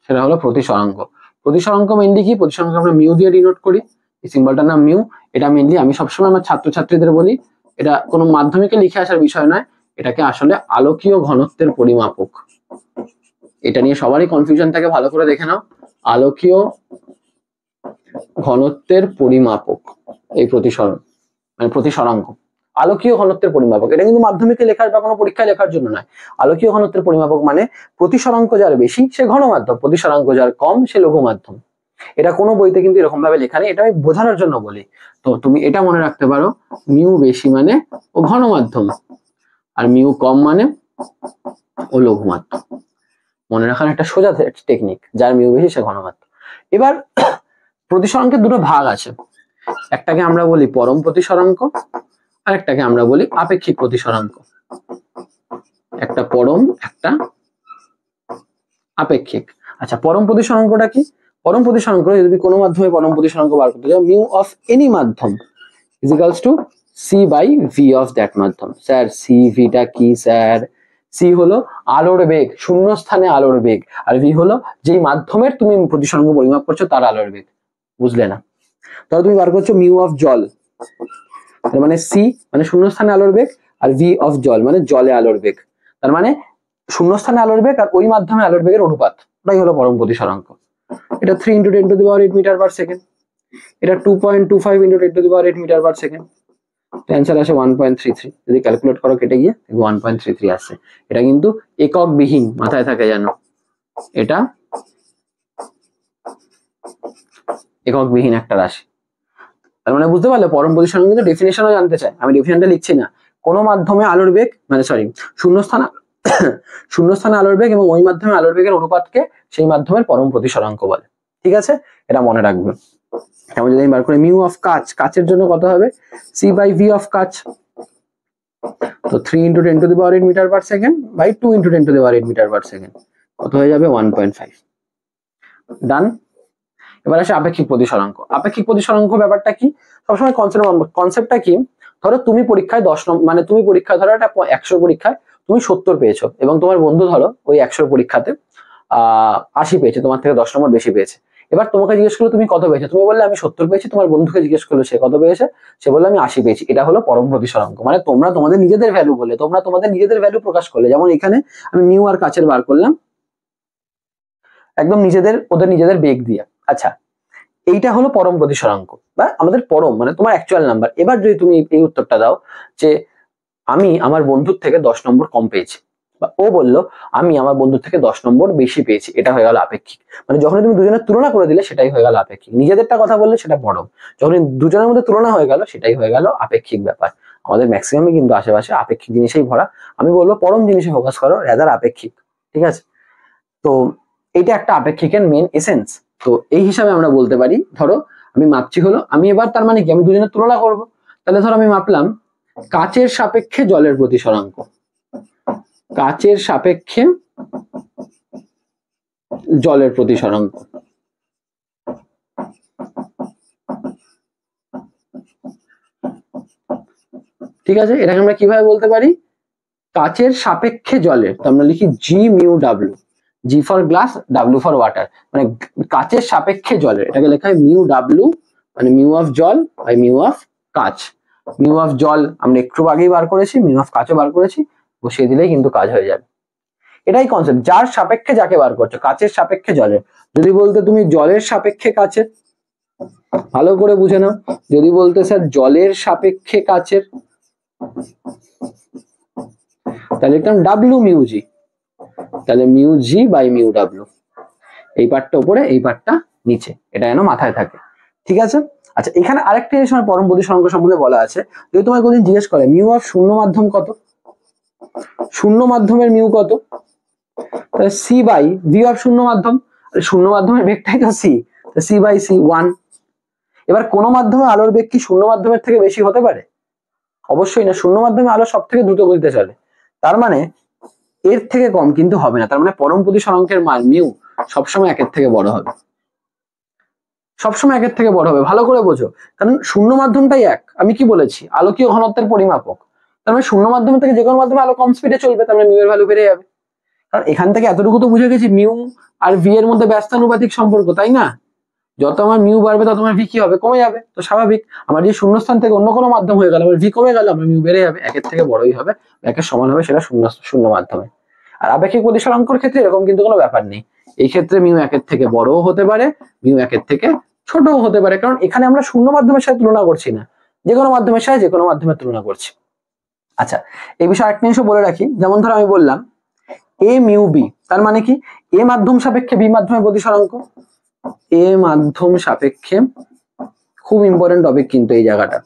সেটা হলো প্রতিসরাঙ্ক। প্রতিসরাঙ্ক মেইনলি কি, প্রতিসরাঙ্ক আমরা মিউ দিয়ে ডিনোট করি, এই সিম্বলটার নাম মিউ। এটা মেইনলি আমি সবসময় আমার ছাত্রছাত্রীদের বলি, এটা কোনো মাধ্যমিকে লিখে আসার বিষয় নয়, এটাকে আসলে আলোকীয় ঘনত্বের পরিমাপক। এটা নিয়ে সবারই কনফিউশন থাকে, ভালো করে দেখে নাও। আলোকীয় ঘনত্বের পরিমাপক এই প্রতিসরণ মানে প্রতিসরাঙ্ক, আলোকীয় ঘনত্বের পরিমাপক। এটা কিন্তু মাধ্যমিকে লেখার বা কোনো পরীক্ষায় লেখার জন্য নয়। আলোকীয় ঘনত্বের পরিমাপক মানে প্রতিসরাঙ্ক যার বেশি সে ঘন মাধ্যম, প্রতিসরাঙ্ক যার কম সে লঘু মাধ্যম। এটা কোনো বইতে কিন্তু এরকম ভাবে লেখা নেই, এটা আমি বোঝানোর জন্য বলি। তো তুমি এটা মনে রাখতে পারো, মিউ বেশি মানে ও ঘন মাধ্যম, আর মিউ কম মানে ও লঘু মাধ্যম। মনে রাখার একটা সোজা টেকনিক, যার মিউ বেশি সে ঘন মাধ্যম। এবার প্রতিসরাঙ্কের দুটো ভাগ আছে, একটাকে আমরা বলি পরম প্রতিসরাঙ্ক, আর একটাকে আমরা বলি আপেক্ষিক প্রতিসরাঙ্ক। একটা পরম একটা আপেক্ষিক। আচ্ছা, পরম প্রতিসরাঙ্কটা কি? পরম প্রতিসরাঙ্ক, যদি কোনো মাধ্যমে পরম প্রতিসরাঙ্ক বার করতে যাও, মিউ অফ এনি মাধ্যম is equals to C by V of that মাধ্যম। স্যার সি ভিটা কি স্যার? সি হলো আলোর বেগ, শূন্য স্থানে আলোর বেগ, আর ভি হলো যেই মাধ্যমের তুমি প্রতিসরাঙ্ক পরিমাপ করছো তার আলোর বেগ। বুঝলে না? তাহলে তুমি বার করছো মিউ অফ জল, তার মানে সি মানে শূন্যস্থানে আলোর বেগ, আর ভি অফ জল মানে জলে আলোর বেগ, তার মানে শূন্যস্থানে আলোর বেগ আর ওই মাধ্যমে আলোর বেগের অনুপাত, ওটাই হলো পরম প্রতিসরাঙ্ক। এটা 3 × 10⁸ মিটার পার সেকেন্ড, এটা 2.25 × 10⁸ মিটার পার সেকেন্ড। অ্যান্সার আসে 1.33। যদি ক্যালকুলেট করো কেটে গিয়ে 1.33 আসছে। এটা কিন্তু একক বিহীন, মাথায় থাকে জানো, এটা একক বিহীন একটা রাশি। তার মানে বুঝতে পারলে পরম প্রতিসরাঙ্ক কিন্তু ডেফিনেশনও জানতে চাই, আমি ডেফিনেশনটা লিখছি না। কোনো মাধ্যমে আলোর বেগ মানে শূন্যস্থান শূন্যস্থানে আলোর বেগ এবং ওই মাধ্যমে আলোর বেগের অনুপাতকে সেই মাধ্যমের পরম প্রতিসরাঙ্ক বলে। ঠিক আছে, এটা মনে রাখবে। যেমন যদি আমি বার করি মিউ অফ কাচ, কাচের জন্য কত হবে সি বাই ভি অফ কাচ, তো 3 × 10⁻8 metre per second by 2 × 10⁻8 metre per second, কত হয়ে যাবে 1.5। ডান। এবার আসে আপেক্ষিক প্রতিসরাঙ্ক। আপেক্ষিক প্রতিসরাঙ্ক ব্যাপারটা কি, সবসময় কনসেপ্টটা কি, ধরো তুমি পরীক্ষায় 10 নম্বর, মানে তুমি পরীক্ষায় ধরো একটা 100 পরীক্ষায় তুমি 70 পেয়েছো এবং তোমার বন্ধু ধরো ওই 100 পরীক্ষাতে 80 পেয়েছে, তোমার থেকে 10 নম্বর বেশি পেয়েছে। এবার তোমাকে জিজ্ঞেস করলো তুমি কত পেয়েছো, তুমি বললে আমি 70 পেয়েছি, তোমার বন্ধুকে জিজ্ঞেস করলো সে কত পেয়েছে, সে বললো আমি 80 পেয়েছি। এটা হলো পরম প্রতিসরাঙ্ক, মানে তোমরা তোমাদের নিজেদের ভ্যালু বললে, তোমরা তোমাদের নিজেদের ভ্যালু প্রকাশ করলে। যেমন এখানে আমি মিউ আর কাচের বার করলাম একদম ওদের নিজেদের বেগ দিয়ে। আচ্ছা, এইটা হলো পরম প্রতিসরাঙ্ক বা আমাদের পরম মানে তোমার অ্যাকচুয়াল নাম্বার। এবার যদি তুমি এই উত্তরটা দাও যে আমি আমার বন্ধুর থেকে 10 নম্বর কম পেয়েছি, বা ও বললো আমি আমার বন্ধুর থেকে 10 নম্বর বেশি পেয়েছি, এটা হয়ে গেল আপেক্ষিক। মানে যখন তুমি দুজনের তুলনা করে দিলে সেটাই হয়ে গেল আপেক্ষিক। নিজেদেরটা কথা বললে সেটা পরম, যখন দুজনের মধ্যে তুলনা হয়ে গেল সেটাই হয়ে গেল আপেক্ষিক ব্যাপার। আমাদের ম্যাক্সিমামই কিন্তু আশেপাশে আপেক্ষিক জিনিসেই ভরা। আমি বলবো পরম জিনিসে ফোকাস করো রাদার আপেক্ষিক। ঠিক আছে, তো এটা একটা আপেক্ষিকের মেন এসেন্স। তো এই হিসাবে আমরা বলতে পারি, ধরো আমি মাপছি হলো, আমি এবার তার মানে কি আমি দুজনের তুলনা করব, তাহলে ধরো আমি মাপলাম কাচের সাপেক্ষে জলের প্রতিসরাঙ্ক, কাচের সাপেক্ষে জলের প্রতিসরাঙ্ক। ঠিক আছে, এটাকে আমরা কিভাবে বলতে পারি, কাচের সাপেক্ষে জলের, তো আমরা লিখি G mu W, G for glass, W for water, মানে কাচের সাপেক্ষে জলের, এটাকে লেখা হয় মিউ ডাব্লিউ, মানে মিউ অফ জল বাই মিউ অফ কাচ। মিউ অফ জল আমরা একটু আগেই বার করেছি, মিউ অফ কাচও বার করেছি, বসিয়ে দিলেই কিন্তু কাজ হয়ে যাবে। এটাই কনসেপ্ট, যার সাপেক্ষে যাকে বার করছো, কাচের সাপেক্ষে জলের। যদি বলতে তুমি জলের সাপেক্ষে কাচের, ভালো করে বুঝে নাও, যদি বলতে স্যার জলের সাপেক্ষে কাচের, তাহলে লিখতাম ডাব্লিউ মিউ জি, তাহলে mu G by mu W, এই পার্টটা উপরে এই পার্টটা নিচে, এটা যেন মাথায় থাকে। ঠিক আছে, আচ্ছা এখানে আরেকটা জিনিস আমার পরম প্রতিসরাঙ্ক সম্বন্ধে বলা আছে। যদি তোমায় কোনদিন জিজ্ঞেস করে মিউ অফ শূন্য মাধ্যম কত, শূন্য মাধ্যমের মিউ কত, তাহলে সি বাই ভি অফ শূন্য মাধ্যম, শূন্য মাধ্যমের বেগটাই তো সি, সি বাই সি 1। এবার কোন মাধ্যমে আলোর বেগ কি শূন্য মাধ্যমের থেকে বেশি হতে পারে? অবশ্যই না, শূন্য মাধ্যমে আলো সব থেকে দ্রুত গতিতে চলে, তার মানে এর থেকে কম কিন্তু হবে না। তার মানে পরম প্রতিসরাঙ্কের মান মিউ সবসময় একের থেকে বড় হবে, সবসময় একের থেকে বড় হবে। ভালো করে বোঝো, কারণ শূন্য মাধ্যমটাই এক, আমি কি বলেছি আলোকীয় ঘনত্বের পরিমাপক, তার মানে শূন্য মাধ্যম থেকে যে কোনো মাধ্যমে আলো কম স্পিডে চলবে, তার মানে মিউ এর ভ্যালু বেড়ে যাবে। কারণ এখান থেকে এতটুকু তো বুঝে গেছি মিউ আর ভি এর মধ্যে ব্যস্তানুপাতিক সম্পর্ক, তাই না? যত আমার মিউ বাড়বে তত আমার ভি কি হবে, কমে যাবে। তো স্বাভাবিক, আমার যে শূন্যস্থান থেকে অন্য কোনো মাধ্যম হয়ে গেল, আমার ভি কমে গেল, আমার মিউ বেড়ে যাবে, একের থেকে বড়ই হবে, একের সমান হবে, সেটা শূন্য শূন্য মাধ্যমে। আর আপেক্ষিক প্রতিসরাঙ্কর ক্ষেত্রে এরকম কিন্তু কোনো ব্যাপার নেই, এই ক্ষেত্রে মিউ একের থেকে বড়ও হতে পারে, মিউ একের থেকে ছোটও হতে পারে, কারণ এখানে আমরা শূন্য মাধ্যমের সাথে তুলনা করছি না, যে কোনো মাধ্যমের সাথে যে কোনো মাধ্যমের তুলনা করছি। আচ্ছা, এই বিষয়ে একটা জিনিসও বলে রাখি, যেমন ধরো আমি বললাম এ মিউ বি, তার মানে কি এ মাধ্যম সাপেক্ষে বি মাধ্যমের প্রতিসরাঙ্ক, এ মাধ্যম সাপেক্ষে, খুব ইম্পর্টেন্ট টপিক কিন্তু এই জায়গাটা,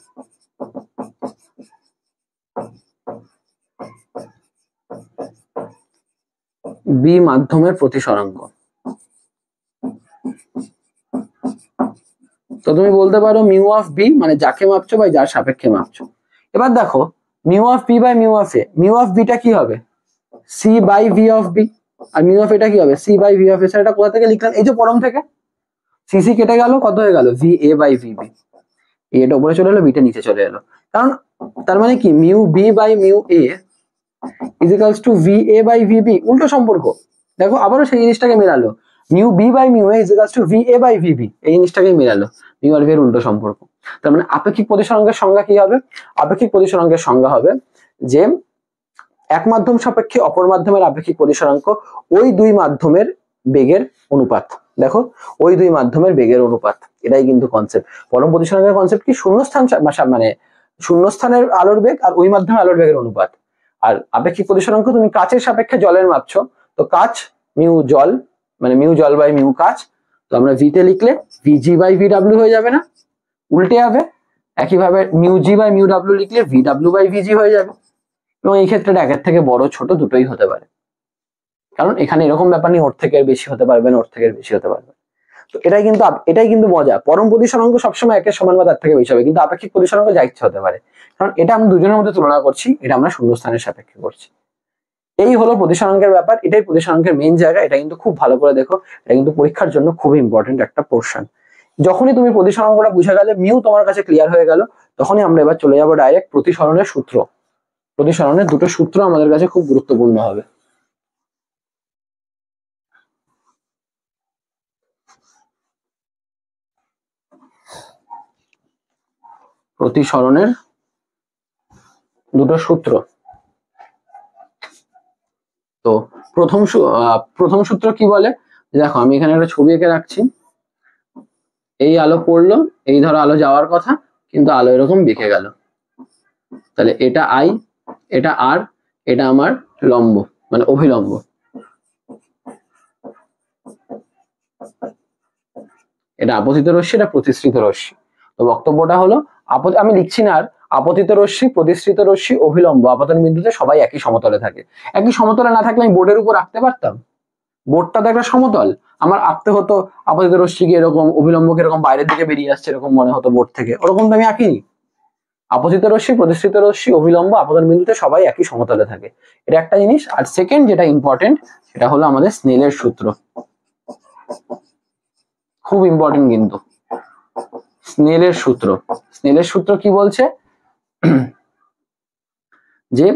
বি মাধ্যমের প্রতিসরাঙ্ক। তো তুমি বলতে পারো মিউ অফ বি মানে যাকে মাপছো বা যার সাপেক্ষে মাপছো। এবার দেখো mu of B by mu of A, mu of বিটা কি হবে C by V of B, আর মিউ অফ এটা কি হবে C by V of A. এটা কোথা থেকে লিখলাম, এই যে পরম থেকে, সিসি কেটে গেল, কত হয়ে গেল V A by V B, এটা উপরে চলে এলো, বিটা নিচে চলে এলো। কারণ তার মানে কি mu B by mu A is equals to V A by V B, উল্টো সম্পর্ক। দেখো আবারও সেই জিনিসটাকে মেলালো, mu B by mu A is equals to V A by V B, এই জিনিসটাকে মেলালো, মিউ আর ভি এর উল্টো সম্পর্ক। তার মানে আপেক্ষিক প্রতিসরাঙ্কের সংজ্ঞা কি হবে, আপেক্ষিক প্রতিসরাঙ্কের সংজ্ঞা হবে যে এক মাধ্যম সাপেক্ষে অপর মাধ্যমের আপেক্ষিক প্রতিসরাঙ্ক ওই দুই মাধ্যমের বেগের অনুপাত। দেখো ওই দুই মাধ্যমের বেগের অনুপাত, এটাই কিন্তু কনসেপ্ট। পরম প্রতিসরাঙ্কের কনসেপ্ট কি, শূন্যস্থান মানে শূন্যস্থানের আলোর বেগ আর ওই মাধ্যমে আলোর বেগের অনুপাত। আর আপেক্ষিক প্রতিসরাঙ্ক তুমি কাচের সাপেক্ষে জলের মাপছো, তো কাচ মিউ জল মানে মিউ জল বাই মিউ কাচ, তো আমরা ভি তে লিখলে ভিজি বাই ভি ডাব্লিউ হয়ে যাবে না, উল্টে যাবে। একইভাবে mu G by mu W লিখলে ভি ডাব্লিউ বাই ভিজি হয়ে যাবে, এবং এই ক্ষেত্রে একের থেকে বড় ছোট দুটোই হতে পারে। কারণ এখানে এরকম ব্যাপার নেই ওর থেকে বেশি হতে পারবে না, ওর থেকে বেশি হতে পারবে। তো এটাই কিন্তু মজা, পরম প্রতিসরাঙ্ক সবসময় একের সমান বা তার থেকে বেশি হবে, কিন্তু আপেক্ষিক প্রতিসরাঙ্ক যা ইচ্ছে হতে পারে, কারণ এটা আমরা দুজনের মধ্যে তুলনা করছি, এটা আমরা শূন্যস্থানের সাপেক্ষে করছি। এই হলো প্রতিসরাঙ্কের ব্যাপার, এটাই প্রতিসরাঙ্কের মেইন জায়গা। এটা কিন্তু খুব ভালো করে দেখো, এটা কিন্তু পরীক্ষার জন্য খুবই ইম্পর্টেন্ট একটা পোর্শন। যখনই তুমি প্রতিসরাঙ্কটা বুঝে গেলে, মিউ তোমার কাছে ক্লিয়ার হয়ে গেল, তখনই আমরা এবার চলে যাবো ডাইরেক্ট প্রতিসরণের সূত্র। প্রতিসরণের দুটো সূত্র আমাদের কাছে খুব গুরুত্বপূর্ণ হবে। প্রতিসরণের দুটো সূত্র। তো প্রথম সূত্র কি বলে, দেখো আমি এখানে একটা ছবি এঁকে রাখছি, এই আলো পড়লো, এই ধরো আলো যাওয়ার কথা, কিন্তু আলো এরকম বেঁকে গেল, তাহলে এটা আই, এটা আর, এটা আমার লম্ব মানে অভিলম্ব। এটা আপতিত রশ্মি, এটা প্রতিসৃত রশ্মি। তো বক্তব্যটা হলো, আমি লিখছি না আর, আপতিত রশ্মি, প্রতিসৃত রশ্মি, অভিলম্ব আপতন বিন্দুতে সবাই একই সমতলে থাকে। একই সমতলে না থাকলে আমি বোর্ডের উপর আঁকতে পারতাম? বোর্ডটা তো একটা সমতল, আমার আঁকতে হতো আপতিত রশ্মিকে এরকম, অভিলম্বকে এরকম বাইরের দিকে বেরিয়ে আসছে এরকম মনে হতো বোর্ড থেকে, ওরকম তো আমি আঁকিনি। আপতিত রশ্মি, প্রতিসৃত রশ্মি, অভিলম্ব আপতন বিন্দুতে সবাই একই সমতলে থাকে, এটা একটা জিনিস। আর সেকেন্ড যেটা ইম্পর্টেন্ট, সেটা হলো আমাদের স্নেলের সূত্র, খুব ইম্পর্টেন্ট কিন্তু। স্নেলের সূত্র, স্নেলের সূত্র কি বলছে, যে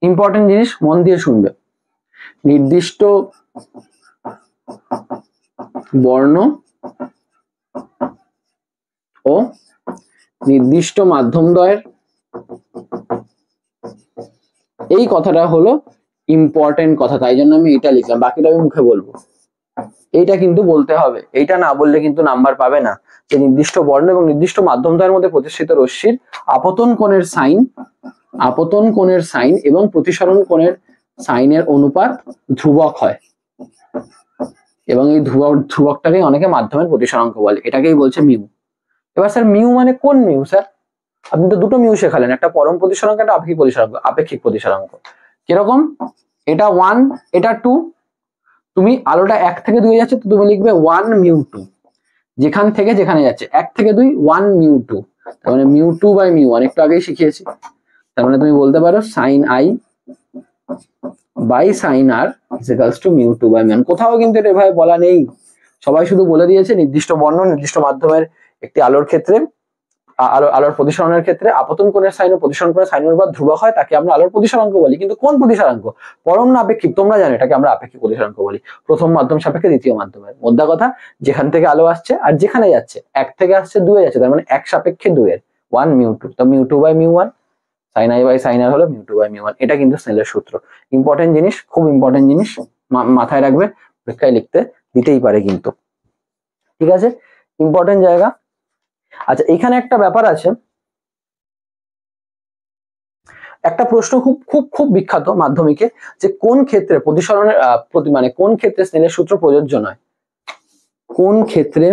ইম্পর্টেন্ট জিনিস মন দিয়ে শুনবে, নির্দিষ্ট বর্ণ ও নির্দিষ্ট মাধ্যমদ্বয়ের, এই কথাটা হলো ইম্পর্টেন্ট কথা, তাই জন্য আমি এটা লিখলাম, বাকিটা আমি মুখে বলবো। এইটা কিন্তু বলতে হবে, এইটা না বললে কিন্তু নাম্বার পাবে না। যে নির্দিষ্ট বর্ণ এবং নির্দিষ্ট মাধ্যমদ্বয়ের মধ্যে প্রতিষ্ঠিত রশ্মির আপতন কোণের সাইন এবং প্রতিসরণ কোণের সাইনের অনুপাত ধ্রুবক হয়, এবং এই ধ্রুবকটাকে অনেকে মাধ্যমের প্রতিসরাঙ্ক বলে, এটাকেই বলছে মিউ। এবার স্যার মিউ মানে কোন মিউ স্যার? আপনি তো দুটো মিউ শেখালেন, একটা পরম প্রতিসরাঙ্ক, একটা আপেক্ষিক প্রতিসরাঙ্ক। কিরকম? এটা 1, এটা 2, তুমি আলোটা 1 থেকে 2 যাচ্ছে তো তুমি লিখবে 1 মিউ 2, যেখান থেকে যেখানে যাচ্ছে 1 থেকে 2 1 মিউ 2, তার মানে মিউ 2 বাই মিউ 1, একটু আগেই শিখিয়েছি। তার মানে তুমি বলতে পারো sine I by sine R equals to mu 2 by mu 1। কোথাও কিন্তু এটা এভাবে বলা নেই, সবাই শুধু বলে দিয়েছে নির্দিষ্ট বর্ণ নির্দিষ্ট মাধ্যমের একটি আলোর ক্ষেত্রে, আলোর প্রতিসরণের ক্ষেত্রে আপতন কোণের সাইন ও প্রতিসরণ কোণের সাইনের অনুপাত ধ্রুবক হয়, তাকে আমরা আলোর প্রতিসরাঙ্ক বলি। কিন্তু কোন প্রতিসরাঙ্ক? পরম না আপেক্ষিক? তোমরা জানো এটাকে আমরা আপেক্ষিক প্রতিসরাঙ্ক বলি। প্রথম মাধ্যম সাপেক্ষে দ্বিতীয় মাধ্যমের, মোদ্দা কথা যেখান থেকে আলো আসছে আর যেখানে যাচ্ছে, 1 থেকে আসছে 2 এ যাচ্ছে, তার মানে 1 সাপেক্ষে 2 এর 1 মিউ 2, তো mu 2 by mu 1, sine I by sine R হলো মিউ 2 বাই মিউ 1। এটা কিন্তু স্নেলের সূত্র, ইম্পর্টেন্ট জিনিস, খুব ইম্পর্টেন্ট জিনিস, মাথায় রাখবে, পরীক্ষায় লিখতে দিতেই পারে কিন্তু। ঠিক আছে, ইম্পর্টেন্ট জায়গা। আচ্ছা, এখানে একটা ব্যাপার আছে, একটা প্রশ্ন খুব খুব খুব বিখ্যাত মাধ্যমিকে, যে কোন ক্ষেত্রে প্রতিসরণের মানে কোন ক্ষেত্রে স্নেলের সূত্র প্রযোজ্য নয়, কোন ক্ষেত্রে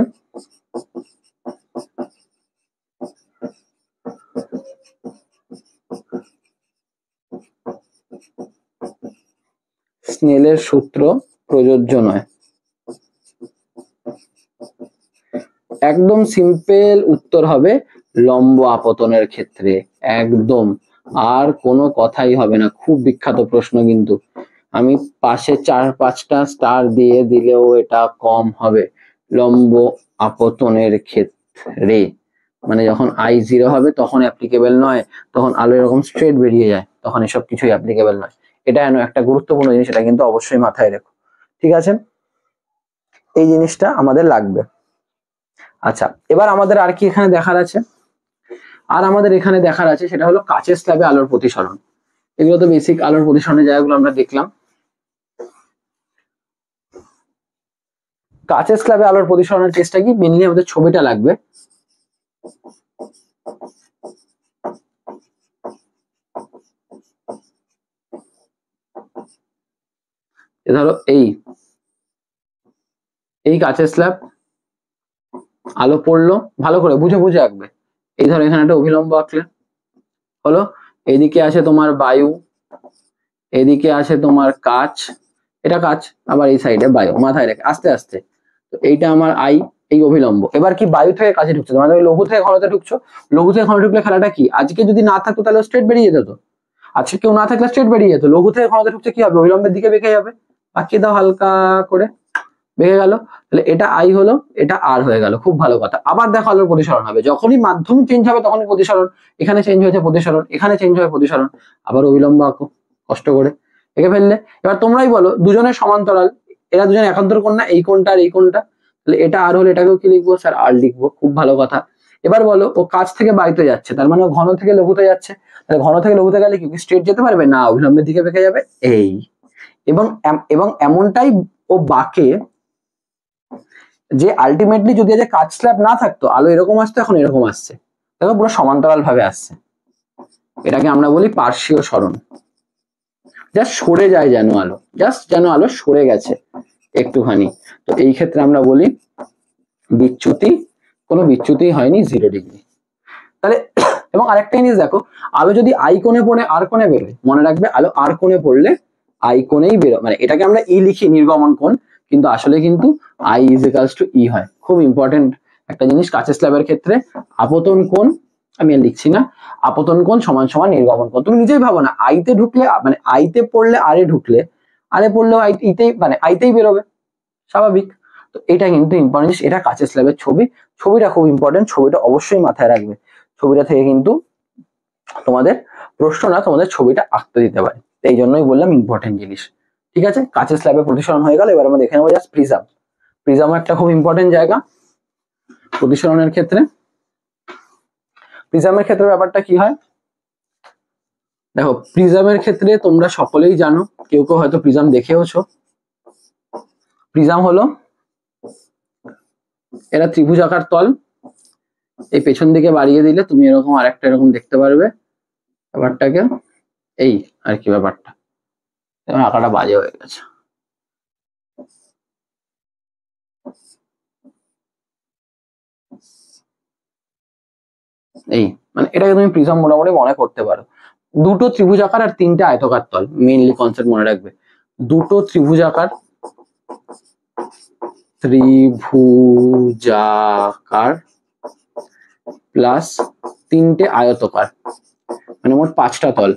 স্নেলের সূত্র প্রযোজ্য নয়। একদম সিম্পল উত্তর হবে লম্ব আপতনের ক্ষেত্রে, একদম, আর কোনো কথাই হবে না। খুব বিখ্যাত প্রশ্ন কিন্তু, আমি পাশে 4-5টা স্টার দিয়ে দিলেও এটা কম হবে। লম্ব আপতনের ক্ষেত্রে মানে যখন I0 হবে তখন অ্যাপ্লিকেবল নয়, তখন আলো এরকম স্ট্রেট বেরিয়ে যায়, তখন এসব কিছুই অ্যাপ্লিকেবল নয়। এটা একটা গুরুত্বপূর্ণ জিনিস, এটা কিন্তু অবশ্যই মাথায় রেখো। ঠিক আছে, এই জিনিসটা আমাদের লাগবে। আচ্ছা, এবার আমাদের আর কি এখানে দেখার আছে, আর আমাদের এখানে দেখার আছে সেটা হলো কাচের স্ল্যাবে আলোর প্রতিসরণ। এগুলো তো বেসিক আলোর প্রতিসরণের জায়গাগুলো আমরা দেখলাম। কাচের স্ল্যাবে আলোর প্রতিসরণের টেস্টটা কি, মেনলি আমাদের ছবিটা লাগবে। ধরো এই কাচের স্ল্যাব, আলো পড়লো, ভালো করে বুঝে বুঝে আঁকবে। এই ধরো এখানে একটা অভিলম্ব আঁকলে হলো, এদিকে আছে তোমার বায়ু, এদিকে আছে তোমার কাচ, এটা কাচ, আবার এই সাইডে বায়ু, মাথায় রেখে আস্তে আস্তে। তো এইটা আমার আই, এই অভিলম্ব। এবার কি বায়ু থেকে কাছে ঢুকছে, মানে তুমি লঘু থেকে ঘনতে ঢুকছো। লঘু থেকে ঘনতে ঢুকলে খেলাটা কি, আজকে যদি না থাকতো তাহলে স্ট্রেট বেরিয়ে যেত, আজকে কেউ না থাকলে স্ট্রেট বেরিয়ে যেত। লঘু থেকে ঘনতে ঢুকছে কি হবে, অভিলম্বের দিকে বেঁকে যাবে। বাকি দাও হালকা করে, বেঁকে গেল। তাহলে এটা আই হলো, এটা আর হয়ে গেল, খুব ভালো কথা। আবার দেখো আলোর প্রতিসরণ হবে, যখনই মাধ্যম চেঞ্জ হবে তখনই প্রতিসরণ। এখানে চেঞ্জ হয়েছে প্রতিসরণ, এখানে চেঞ্জ হবে প্রতিসরণ। আবার অবিলম্ব আঁকো কষ্ট করে, এঁকে ফেললে। এবার তোমরাই বলো, দুজনের সমান্তরাল, এরা দুজন একান্তর কোণ না, এই কোণটা আর এই কোণটা। তাহলে এটা আর হলে এটাকেও কি লিখবো, স্যার আর লিখবো, খুব ভালো কথা। এবার বলো, ও কাছ থেকে বায়ুতে যাচ্ছে, তার মানে ও ঘন থেকে লঘুতে যাচ্ছে। তাহলে ঘন থেকে লঘুতে গেলে কি স্ট্রেট যেতে পারবে না, অভিলম্বের দিকে বেঁকে যাবে এই। এবং এবং এমনটাই ও বাঁকে যে আলটিমেটলি যদি আজ কাচ স্ল্যাব না থাকতো, আলো এরকম আসতো, এখন এরকম আসছে। দেখো পুরো সমান্তরাল ভাবে আসছে। এটাকে আমরা বলি পার্শ্বীয় সরণ। জাস্ট সরে যায় যেন আলো, জাস্ট যেন আলো সরে গেছে একটুখানি। তো এই ক্ষেত্রে আমরা বলি বিচ্যুতি, কোনো বিচ্যুতি হয়নি, 0 ডিগ্রি। তাহলে এবং আরেকটা জিনিস দেখো, আলো যদি আই কোণে পড়ে আর কোণে বেরোয়, মনে রাখবে আলো আর কোণে পড়লে আই কোণেই বেরোয়, মানে এটাকে আমরা ই লিখি নির্গমন কোণ, কিন্তু আসলে কিন্তু আই ইজ ইকুয়ালস টু ই হয়। খুব ইম্পর্টেন্ট একটা জিনিস কাচের স্ল্যাবের ক্ষেত্রে। আপতন কোণ আমি আর লিখছি না, আপতন কোণ সমান সমান নির্গমন কোণ। তুমি নিজেই ভাবো না, আইতে ঢুকলে মানে আইতে পড়লে আরে ঢুকলে, আরে পড়লেও ইতেই মানে আইতেই বেরোবে, স্বাভাবিক। তো এটা কিন্তু ইম্পর্টেন্ট, এটা কাচের স্ল্যাবের ছবি। ছবিটা খুব ইম্পর্টেন্ট, ছবিটা অবশ্যই মাথায় রাখবে। ছবিটা থেকে কিন্তু তোমাদের প্রশ্ন না, তোমাদের ছবিটা আঁকতে দিতে পারে, এই জন্যই বললাম ইম্পর্টেন্ট জিনিস। ঠিক আছে, কাচের স্ল্যাবে প্রতিসরণ হয়ে গেল। এবার আমরা দেখে নেবো জাস্ট প্রিজম। প্রিজম একটা খুব ইম্পর্টেন্ট জায়গা প্রতিসরণের ক্ষেত্রে। প্রিজমের ক্ষেত্রে ব্যাপারটা কি হয় দেখো, প্রিজমের ক্ষেত্রে তোমরা সকলেই জানো, কেউ কেউ হয়তো প্রিজম দেখেওছো। প্রিজম হলো, এরা ত্রিভুজাকার তল, এই পেছন দিকে বাড়িয়ে দিলে তুমি এরকম আরেকটা এরকম দেখতে পারবে ব্যাপারটাকে, এই আর কি ব্যাপারটা। আঁকাটা বাজে হয়ে গেছে। এই মানে এটাকে তুমি প্রিজম মোটামুটি মনে করতে পারো। দুটো ত্রিভুজাকার আর 3টে আয়তকার তল, মেইনলি কনসেপ্ট মনে রাখবে। দুটো ত্রিভুজাকার, ত্রিভুজাকার প্লাস 3টে আয়তকার, মানে মোট 5টা তল।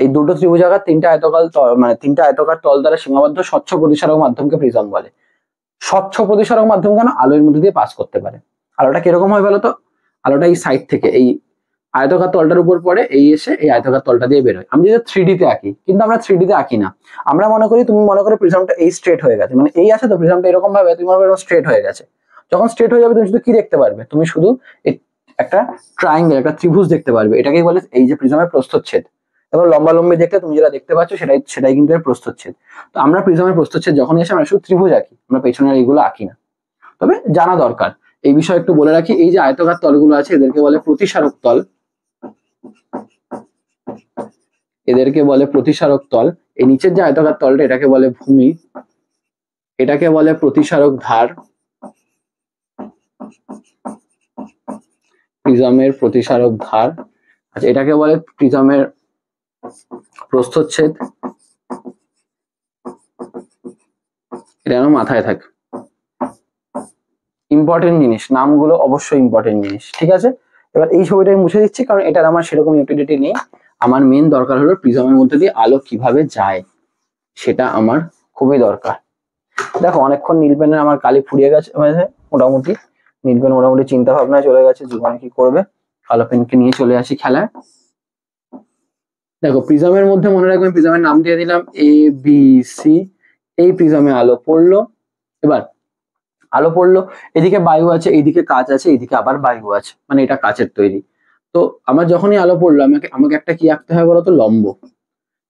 এই দুটো ত্রিভুজাকার 3টে আয়তকার তল, মানে 3টে আয়তকার তল দ্বারা সীমাবদ্ধ স্বচ্ছ প্রতিসারক মাধ্যমকে প্রিজম বলে। স্বচ্ছ প্রতিসারক মাধ্যম কেন, আলোর মধ্যে দিয়ে পাস করতে পারে। আলোটা কিরকম হয় বলতো, আলোটা এই সাইড থেকে এই আয়তকার তলটার উপর পড়ে, এই এসে এই আয়তকার তলটা দিয়ে বেরোয়। আমি যদি 3D তে আঁকি, কিন্তু আমরা 3D তে আঁকি না। আমরা মনে করি, তুমি মনে করো প্রিজমটা এই স্ট্রেট হয়ে গেছে, মানে এই আছে তো প্রিজমটা এরকম ভাবে, তুমি মনে করো স্ট্রেট হয়ে গেছে। যখন স্ট্রেট হয়ে যাবে তুমি শুধু কি দেখতে পারবে, তুমি শুধু একটা ট্রায়াঙ্গেল, একটা ত্রিভুজ দেখতে পারবে। এটাকেই বলে এই যে প্রিজমের প্রস্থচ্ছেদ। এবং লম্বা লম্বি দেখলে তুমি যেটা দেখতে পাচ্ছ সেটাই কিন্তু এর প্রস্থচ্ছেদ। তো আমরা প্রিজমের প্রস্থচ্ছেদ যখন এসে আমরা শুধু ত্রিভুজ আঁকি, আমরা পেছনের এইগুলো আঁকি না। তবে জানা দরকার এই বিষয়ে একটু বলে রাখি, এই যে আয়তকার তলগুলো আছে এদেরকে বলে প্রতিসারক তল, এদেরকে বলে প্রতিসারক তল। এই নিচের যে আয়তকার তলটা এটাকে বলে ভূমি, এটাকে বলে প্রতিসারক ধার, প্রিজমের প্রতিসারক ধার। আচ্ছা, এটাকে বলে প্রিজমের প্রস্থচ্ছেদ। এটা যেন মাথায় থাকে, ইম্পর্টেন্ট জিনিস, নামগুলো অবশ্যই ইম্পর্টেন্ট জিনিস। ঠিক আছে, এবার এই ছবিটা আমি মুছে দিচ্ছি, কারণ এটার আমার সেরকম ইউটিলিটি নেই। আমার মেন দরকার হলো প্রিজমের মধ্যে দিয়ে আলো কিভাবে যায়, সেটা আমার খুবই দরকার। দেখো অনেকক্ষণ নীল পেনের আমার কালি ফুরিয়ে গেছে, মোটামুটি নীল পেন মোটামুটি চিন্তা ভাবনায় চলে গেছে, জীবনে কি করবে। কালো পেনকে নিয়ে চলে আসি খেলায়। দেখো প্রিজমের মধ্যে মনে রাখবেন, প্রিজমের নাম দিয়ে দিলাম ABC। এই প্রিজমে আলো পড়লো, এবার আলো পড়লো, এদিকে বায়ু আছে, এইদিকে কাঁচ আছে, এইদিকে আবার বায়ু আছে, মানে এটা কাঁচের তৈরি। তো আমার যখনই আলো পড়লো, আমাকে একটা কি আঁকতে হয় বলতো, লম্ব।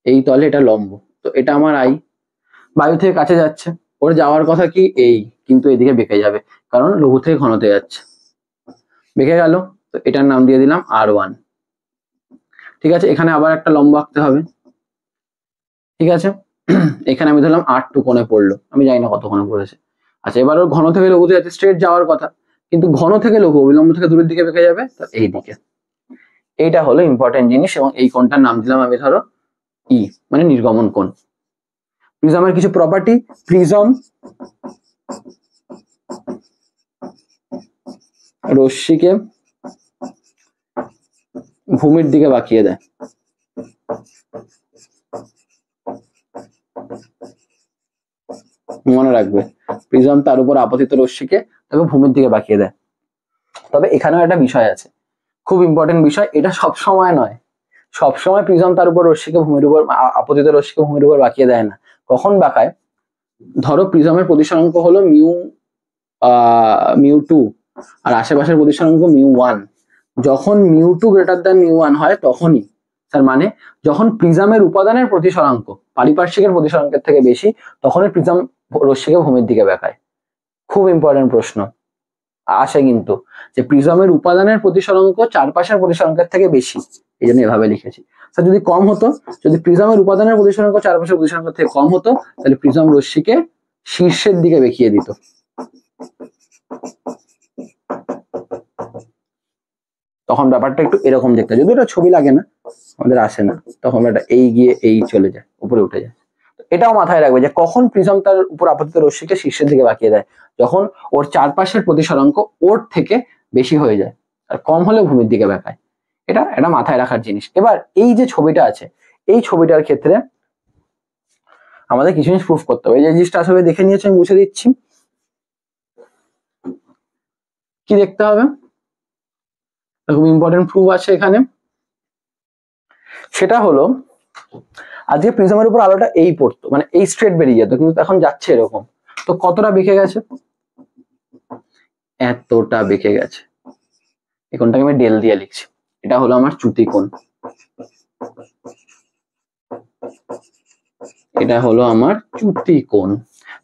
এই তলে এটা লম্ব, তো এটা আমার আই। বায়ু থেকে কাছে যাচ্ছে, ওর যাওয়ার কথা কি এই, কিন্তু এদিকে বেঁকে যাবে, কারণ লঘু থেকে ঘনতে যাচ্ছে, বেঁকে গেল। তো এটার নাম দিয়ে দিলাম R1। ঠিক আছে, এখানে আবার একটা লম্ব আঁকতে হবে। ঠিক আছে, এখানে আমি ধরলাম R2 কোণে পড়লো, আমি জানি না কত কোণে পড়েছে। আচ্ছা, এবার ওর ঘন থেকে লঘুতে যাচ্ছে, স্ট্রেট যাওয়ার কথা, কিন্তু ঘন থেকে লঘু অবিলম্ব থেকে দূরের দিকে বেঁকে যাবে, তো এই দিকে। এইটা হলো ইম্পর্টেন্ট জিনিস, এবং এই কোণটার নাম দিলাম আমি ধরো ই মানে নির্গমন কোণ। প্রিজমের কিছু প্রপার্টি, প্রিজম রশ্মিকে ভূমির দিকে বাঁকিয়ে দেয়। মনে রাখবে, প্রিজম তার উপর আপতিত রশ্মিকে তাকে ভূমির দিকে বাঁকিয়ে দেয়। তবে এখানেও একটা বিষয় আছে, খুব ইম্পর্টেন্ট বিষয়, এটা সব সময় নয়, সবসময় প্রিজম তার উপর রশ্মিকে ভূমির উপর আপতিত রশ্মিকে ভূমির উপর বাঁকিয়ে দেয় না। কখন বাঁকায়? ধরো প্রিজমের প্রতিসরাঙ্ক হলো মিউ 2 আর আশেপাশের প্রতিসরাঙ্ক মিউ 1। যখন মিউ 2 গ্রেটার দ্যান মিউ 1 হয় তখনই, তার মানে যখন প্রিজমের উপাদানের প্রতিসরাঙ্ক পারিপার্শ্বিকের প্রতিসরাঙ্কের থেকে বেশি, তখনই প্রিজম রশ্মিকে ভূমির দিকে বাঁকায়। খুব ইম্পর্টেন্ট প্রশ্ন আসে কিন্তু, যে প্রিজমের উপাদানের প্রতিসরাঙ্ক চারপাশের প্রতিসরাঙ্কের থেকে বেশি, এই জন্য এভাবে লিখেছি। যদি কম হতো, যদি প্রিজমের উপাদানের প্রতিসরাঙ্ক চারপাশের প্রতিসরাঙ্কের থেকে কম হতো, তাহলে প্রিজম রশ্মিকে শীর্ষের দিকে বেঁকিয়ে দিত। তখন ব্যাপারটা একটু এরকম দেখতে, যদি এটা ছবি লাগে না, আমাদের আসে না, তখন এটা এই গিয়ে এই চলে যায়, উপরে উঠে যায়। এটাও মাথায় রাখবে যে কখন প্রিজম তার উপর আপতিত রশ্মিকে শীর্ষের দিকে বাঁকিয়ে দেয়, যখন ওর চারপাশের প্রতিসরাঙ্ক ওর থেকে বেশি হয়ে যায়, আর কম হলে ভূমির দিকে বাঁকায়। এটা মাথায় রাখার জিনিস। এবার এই যে ছবিটা আছে, এই ছবিটার ক্ষেত্রে আমাদের কিছু জিনিস প্রুফ করতে হবে। এই যে জিনিসটা আসলে দেখে নিয়েছে, আমি মুছে দিচ্ছি। কি দেখতে হবে? খুব ইম্পর্টেন্ট প্রুফ আছে এখানে। সেটা হলো, আজকে প্রিজমের উপর আলোটা এই পড়তো, মানে এই স্ট্রেট বেরিয়ে যেত, কিন্তু এখন যাচ্ছে এরকম, তো কতটা বেঁকে গেছে? এতটা বেঁকে গেছে। এই কোণটাকে আমি ডেল দিয়ে লিখছি, এটা হলো আমার চ্যুতি কোণ, এটা হলো আমার চ্যুতি কোণ।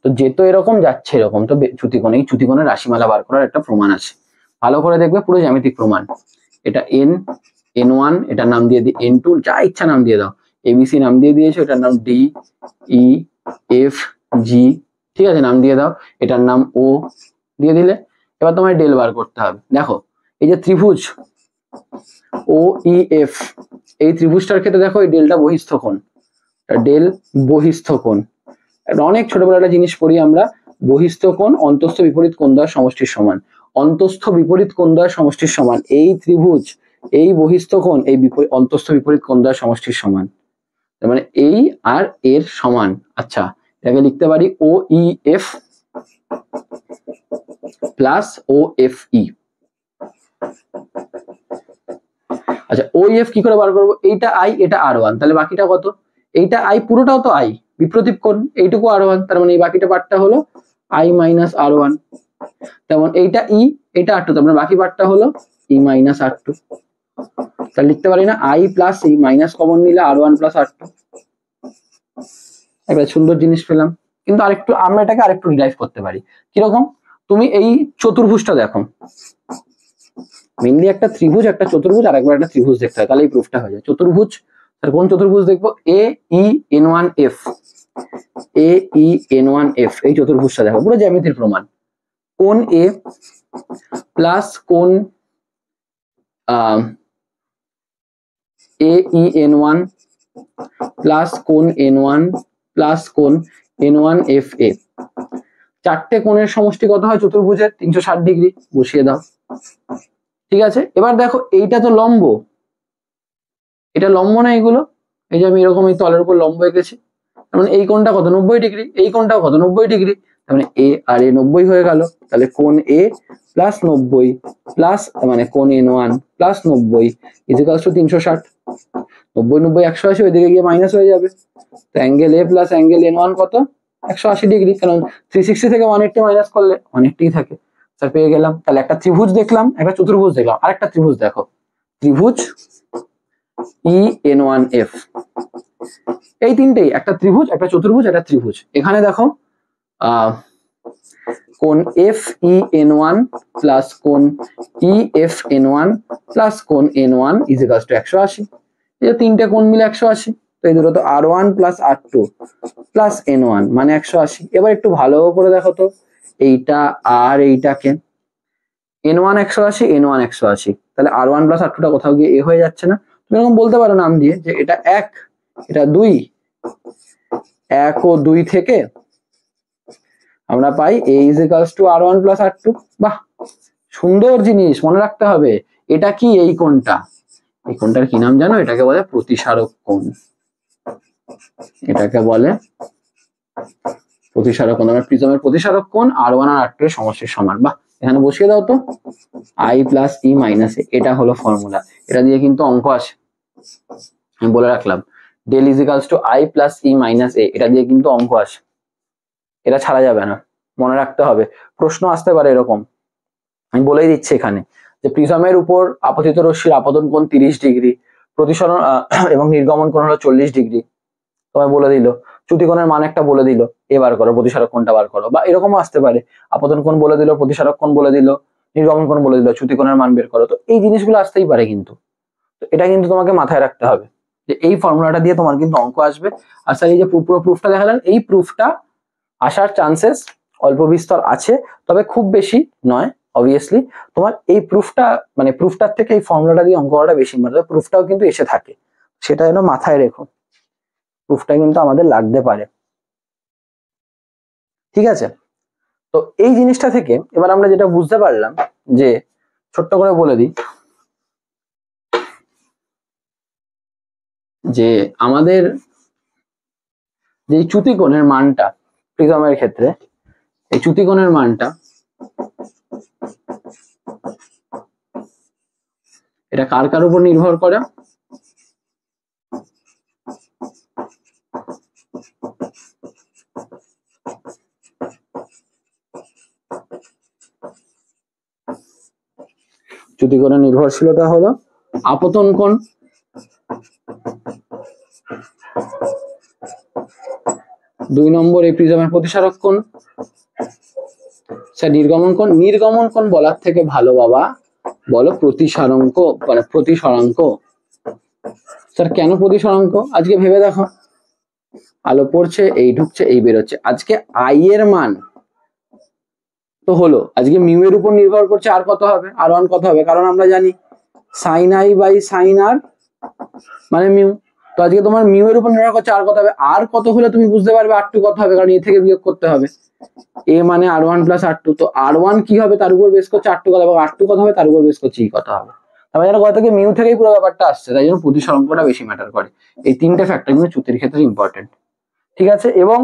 তো যেহেতু এরকম যাচ্ছে এরকম, তো চ্যুতি কোণ, এই চ্যুতি কোণের রাশিমালা বার করার একটা প্রমাণ আছে, ভালো করে দেখবে, পুরো জ্যামিতিক প্রমাণ। এটা n1, এটার নাম দিয়ে দিই n2, যা ইচ্ছা নাম দিয়ে দাও, এবিসি নাম দিয়ে দিয়েছো, এটার নাম ডি ই এফ জি, ঠিক আছে, নাম দিয়ে দাও, এটার নাম ও দিয়ে দিলে। এবার তোমায় ডেল বার করতে হবে। দেখো এই যে ত্রিভুজ ও ই এফ, এই ত্রিভুজটার ক্ষেত্রে দেখো এই ডেলটা বহিস্থ কোণ, ডেল বহিস্থ কোণ। অনেক ছোটবেলা একটা জিনিস পড়ি আমরা, বহিস্থ কোণ অন্তস্থ বিপরীত কোণদ্বয়ের সমষ্টির সমান। অন্তস্থ বিপরীত কোণদ্বয়ের সমষ্টির সমান এই ত্রিভুজ, এই বহিস্থ কোণ এই অন্তস্থ বিপরীত কোণদ্বয়ের সমষ্টির সমান, তার মানে এই আর এর সমান। আচ্ছা, এটাকে লিখতে পারি ও ই এফ প্লাস ও এফ ই। আচ্ছা, ও এফ কি করে বার করবো? এইটা আই, এটা আর1, তাহলে বাকিটা কত? এইটা আই, পুরোটাও তো আই, বিপ্রতীপ কোণ এইটুকু আর1, তার মানে এই বাকিটা পার্টটা হলো আই মাইনাস আর1। তেমন এইটা ই, এটা আর2, তার মানে বাকি পার্টটা হলো ই মাইনাস আর2। তাহলে লিখতে পারি না I plus E, minus common নিলে আর1 প্লাস আর2। একটা সুন্দর জিনিস পেলাম। কিন্তু আরেকটু আমরা এটাকে আরেকটু রিলাইভ করতে পারি। কিরকম? তুমি এই চতুর্ভুজটা দেখো, মেইনলি একটা ত্রিভুজ, একটা চতুর্ভুজ, আর একবার একটা ত্রিভুজ দেখতে হয়, তাহলে এই প্রুফটা হয়ে যায়। চতুর্ভুজ, তার কোন চতুর্ভুজ দেখবো? এ ই n1 f, এ ই n1 f, এই চতুর্ভুজটা দেখো, পুরো জ্যামিতির প্রমাণ। কোণ এ প্লাস কোণ এ ই n1 প্লাস কোণ n1 প্লাস কোণ n1 f a, চারটে কোণের সমষ্টি কত হয় চতুর্ভুজের? 360 ডিগ্রি, বসিয়ে দাও। ঠিক আছে, এবার দেখো এইটা তো লম্ব, এটা লম্ব না এগুলো, এই যে আমি এরকম এই তলের উপর লম্ব এঁকেছি, তার মানে এই কোণটা কত? 90 ডিগ্রি, এই কোণটাও কত? 90 ডিগ্রি, তার মানে এ আর এ 90 হয়ে গেল। তাহলে কোণ এ প্লাস 90 প্লাস মানে কোণ n1 প্লাস 90 ইকুয়ালস টু 360। 90 90 180, ওইদিকে গিয়ে মাইনাস হয়ে যাবে, তো অ্যাঙ্গেল এ প্লাস অ্যাঙ্গেল n1 কত? 180 ডিগ্রি, কারণ 360 থেকে 180 মাইনাস করলে 180 থাকে। স্যার পেয়ে গেলাম। তাহলে একটা ত্রিভুজ দেখলাম, একটা চতুর্ভুজ দেখলাম, আরেকটা ত্রিভুজ দেখো, ত্রিভুজ ই n1 f, এই তিনটেই, একটা ত্রিভুজ, একটা চতুর্ভুজ, একটা ত্রিভুজ। এখানে দেখো কোণ এফ ই n1 প্লাস কোণ ই এফ n1 প্লাস কোণ n1 ইকুয়ালস টু 180। এই তিনটে কোণ মিলে 180, তো এই দুটো তো r1 plus r2 plus n1 মানে 180। এবার একটু ভালো করে দেখো তো, এইটা আর এইটাকে, n1 180, n1 180, তাহলে r1 প্লাস r2টা কোথাও গিয়ে এ হয়ে যাচ্ছে না? তুমি এরকম বলতে পারো নাম দিয়ে যে এটা 1, এটা 2, 1 ও 2 থেকে আমরা পাই a is equals to r1 plus r2। বাহ, সুন্দর জিনিস, মনে রাখতে হবে। এটা কি? এই কোণটা, এই কোণটার কি নাম জানো? এটাকে বলে প্রতিসারক কোণ। এটাকে বলে প্রতিসারক কোণ। আমরা প্রিজমের প্রতিসারক কোণ r1 আর r2 এর সমষ্টির সমান। বাহ, এখানে বসিয়ে দাও তো, i plus E minus A, এটা হলো ফর্মুলা। এটা দিয়ে কিন্তু অঙ্ক আসে, আমি বলে রাখলাম। Del is equals to i plus E minus A, এটা দিয়ে কিন্তু অঙ্ক আসে, এটা ছাড়া যাবে না, মনে রাখতে হবে। প্রশ্ন আসতে পারে এরকম, আমি বলেই দিচ্ছি এখানে যে প্রিজমের উপর আপতিত রশ্মির আপতন কোণ 30 ডিগ্রি, প্রতিসরণ এবং নির্গমন কোণ হলো 40 ডিগ্রি। তোমায় বলে দিল চ্যুতিকোণের মান একটা বলে দিল, এবার করো প্রতিসারক কোণটা বার করো। বা এরকমও আসতে পারে, আপতন কোণ বলে দিল, প্রতিসারক কোণ বলে দিল, নির্গমন কোণ বলে দিল, চ্যুতিকোণের মান বের করো। তো এই জিনিসগুলো আসতেই পারে কিন্তু, তো এটা কিন্তু তোমাকে মাথায় রাখতে হবে যে এই ফর্মুলাটা দিয়ে তোমার কিন্তু অঙ্ক আসবে। আর স্যার এই যে পুরো প্রুফটা দেখালেন, এই প্রুফটা আসার চান্সেস অল্প বিস্তর আছে, তবে খুব বেশি নয়। অবভিয়াসলি তোমার এই প্রুফটা, মানে প্রুফটার থেকে এই ফর্মুলাটা দিয়ে অঙ্ক করাটা বেশি, মানে প্রুফটাও কিন্তু এসে থাকে, সেটা যেন মাথায় রেখো। প্রুফটা কিন্তু আমাদের লাগতে পারে, ঠিক আছে? তো এই জিনিসটা থেকে এবার আমরা যেটা বুঝতে পারলাম, যে ছোট্ট করে বলে দিই যে আমাদের যে চ্যুতিকোণের মানটা প্রিজমের ক্ষেত্রে, এই চ্যুতিকোণের মানটা এটা কার কার উপর নির্ভর করে? চ্যুতিকোণের নির্ভরশীলতা হলো আপতন কোণ, 2 নম্বর এই প্রিজমের প্রতিসারক কোণ, স্যার নির্গমন কোণ। নির্গমন কোণ বলার থেকে ভালো বাবা বলো প্রতিসরাঙ্ক, মানে প্রতিসরাঙ্ক। স্যার কেন প্রতিসরাঙ্ক? আজকে ভেবে দেখো, আলো পড়ছে, এই ঢুকছে, এই বেরোচ্ছে, আজকে আই এর মান তো হলো, আজকে মিউ এর উপর নির্ভর করছে আর কত হবে, আর ওয়ান কত হবে, কারণ আমরা জানি সাইন আই বাই সাইন আর মানে মিউ। তো আজকে তোমার মিউ এর উপর নির্ভর করছে আর কত হবে, আর কত হলে তুমি বুঝতে পারবে আর টু কত হবে, কারণ এ থেকে বিয়োগ করতে হবে। এ মানে r1 প্লাস r2, তো r1 কি হবে তার উপর বেস করছে r2 কত হবে, এবং r2 কত হবে তার উপর বেস করছে ই কত হবে। তার মানে কথা থেকে মিউ থেকেই পুরো ব্যাপারটা আসছে, তাই জন্য প্রতিসরাঙ্কটা বেশি ম্যাটার করে। এই তিনটে ফ্যাক্টর কিন্তু চ্যুতির ক্ষেত্রে ইম্পর্টেন্ট, ঠিক আছে? এবং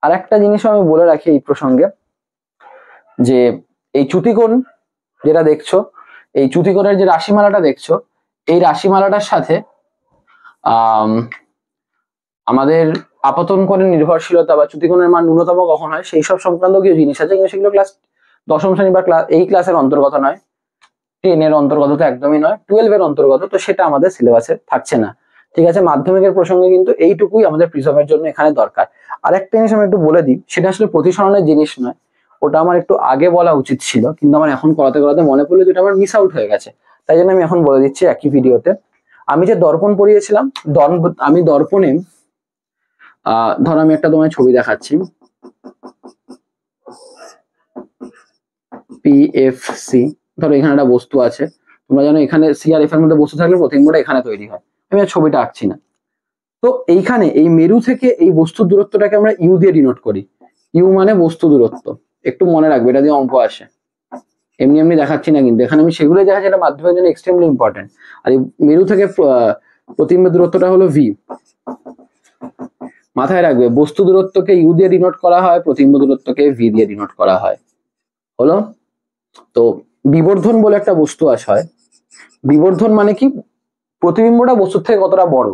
আরেকটা জিনিস আমি বলে রাখি এই প্রসঙ্গে, যে এই চ্যুতিকোণ যেটা দেখছো, এই চ্যুতিকোণের যে রাশিমালাটা দেখছো, এই রাশিমালাটার সাথে আমাদের আপতন কোণের নির্ভরশীলতা বা চ্যুতিকোণের মান ন্যূনতম কখন হয় সেই সব সংক্রান্ত কিছু জিনিস আছে, কিন্তু সেগুলো ক্লাস 10ম শ্রেণী বা এই ক্লাসের অন্তর্গত নয়, 10 এর অন্তর্গত তো একদমই নয়, 12 এর অন্তর্গত, তো সেটা আমাদের সিলেবাসে থাকছে না, ঠিক আছে? মাধ্যমিকের প্রসঙ্গে কিন্তু এইটুকুই আমাদের প্রিজমের জন্য এখানে দরকার। আর একটা জিনিস আমি একটু বলে দিই, সেটা আসলে প্রতিসরণের জিনিস নয়, ওটা আমার একটু আগে বলা উচিত ছিল, কিন্তু আমার এখন করাতে করাতে মনে পড়লো যেটা আমার মিস আউট হয়ে গেছে, তাই জন্য আমি এখন বলে দিচ্ছি একই ভিডিওতে। আমি যে দর্পণ পড়িয়েছিলাম, আমি দর্পণে ধর আমি একটা তোমায় ছবি দেখাচ্ছি, পিএফসি, ধরো এখানে একটা বস্তু আছে, তোমরা জানো এখানে সি আর এফ এর মধ্যে বস্তু থাকলে প্রতিবিম্বটা এখানে তৈরি হয়, আমি আর ছবিটা আঁকছি না। তো এইখানে এই মেরু থেকে এই বস্তুর দূরত্বটাকে আমরা ইউ দিয়ে ডিনোট করি, ইউ মানে বস্তু দূরত্ব, একটু মনে রাখবে, এটা দিয়ে অঙ্ক আসে, এমনি এমনি দেখাচ্ছি না কিন্তু, এখানে আমি সেগুলো দেখাচ্ছি, এটা মাধ্যমিকের জন্য এক্সট্রিমলি ইম্পর্টেন্ট। আর এই মেরু থেকে প্রতিবিম্বের দূরত্বটা হলো ভি, মাথায় রাখবে বস্তু দূরত্বকে ইউ দিয়ে ডিনোট করা হয়, প্রতিবিম্ব দূরত্বকে ভি দিয়ে ডিনোট করা হয়, হলো? তো বিবর্ধন বলে একটা বস্তু হয়, বিবর্ধন মানে কি, প্রতিবিম্বটা বস্তুর থেকে কতটা বড়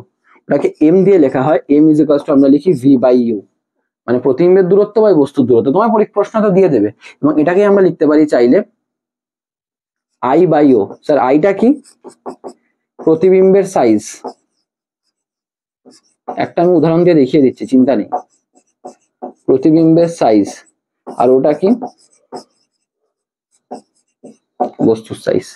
ওটাকে এম দিয়ে লেখা হয়, এম ইজ ইকুয়ালস টু আমরা লিখি ভি বাই ইউ, মানে প্রতিবিম্বের দূরত্ব বাই বস্তুর দূরত্ব, তোমার প্রশ্ন তো দিয়ে দেবে, এবং এটাকে আমরা লিখতে পারি চাইলে আই বাই ও। স্যার আইটা কি? প্রতিবিম্বের সাইজ, একটা আমি উদাহরণ দিয়ে দেখিয়ে দিচ্ছি, চিন্তা নেই, প্রতিবিম্বের সাইজ, আর ওটা কি? বস্তুর সাইজ।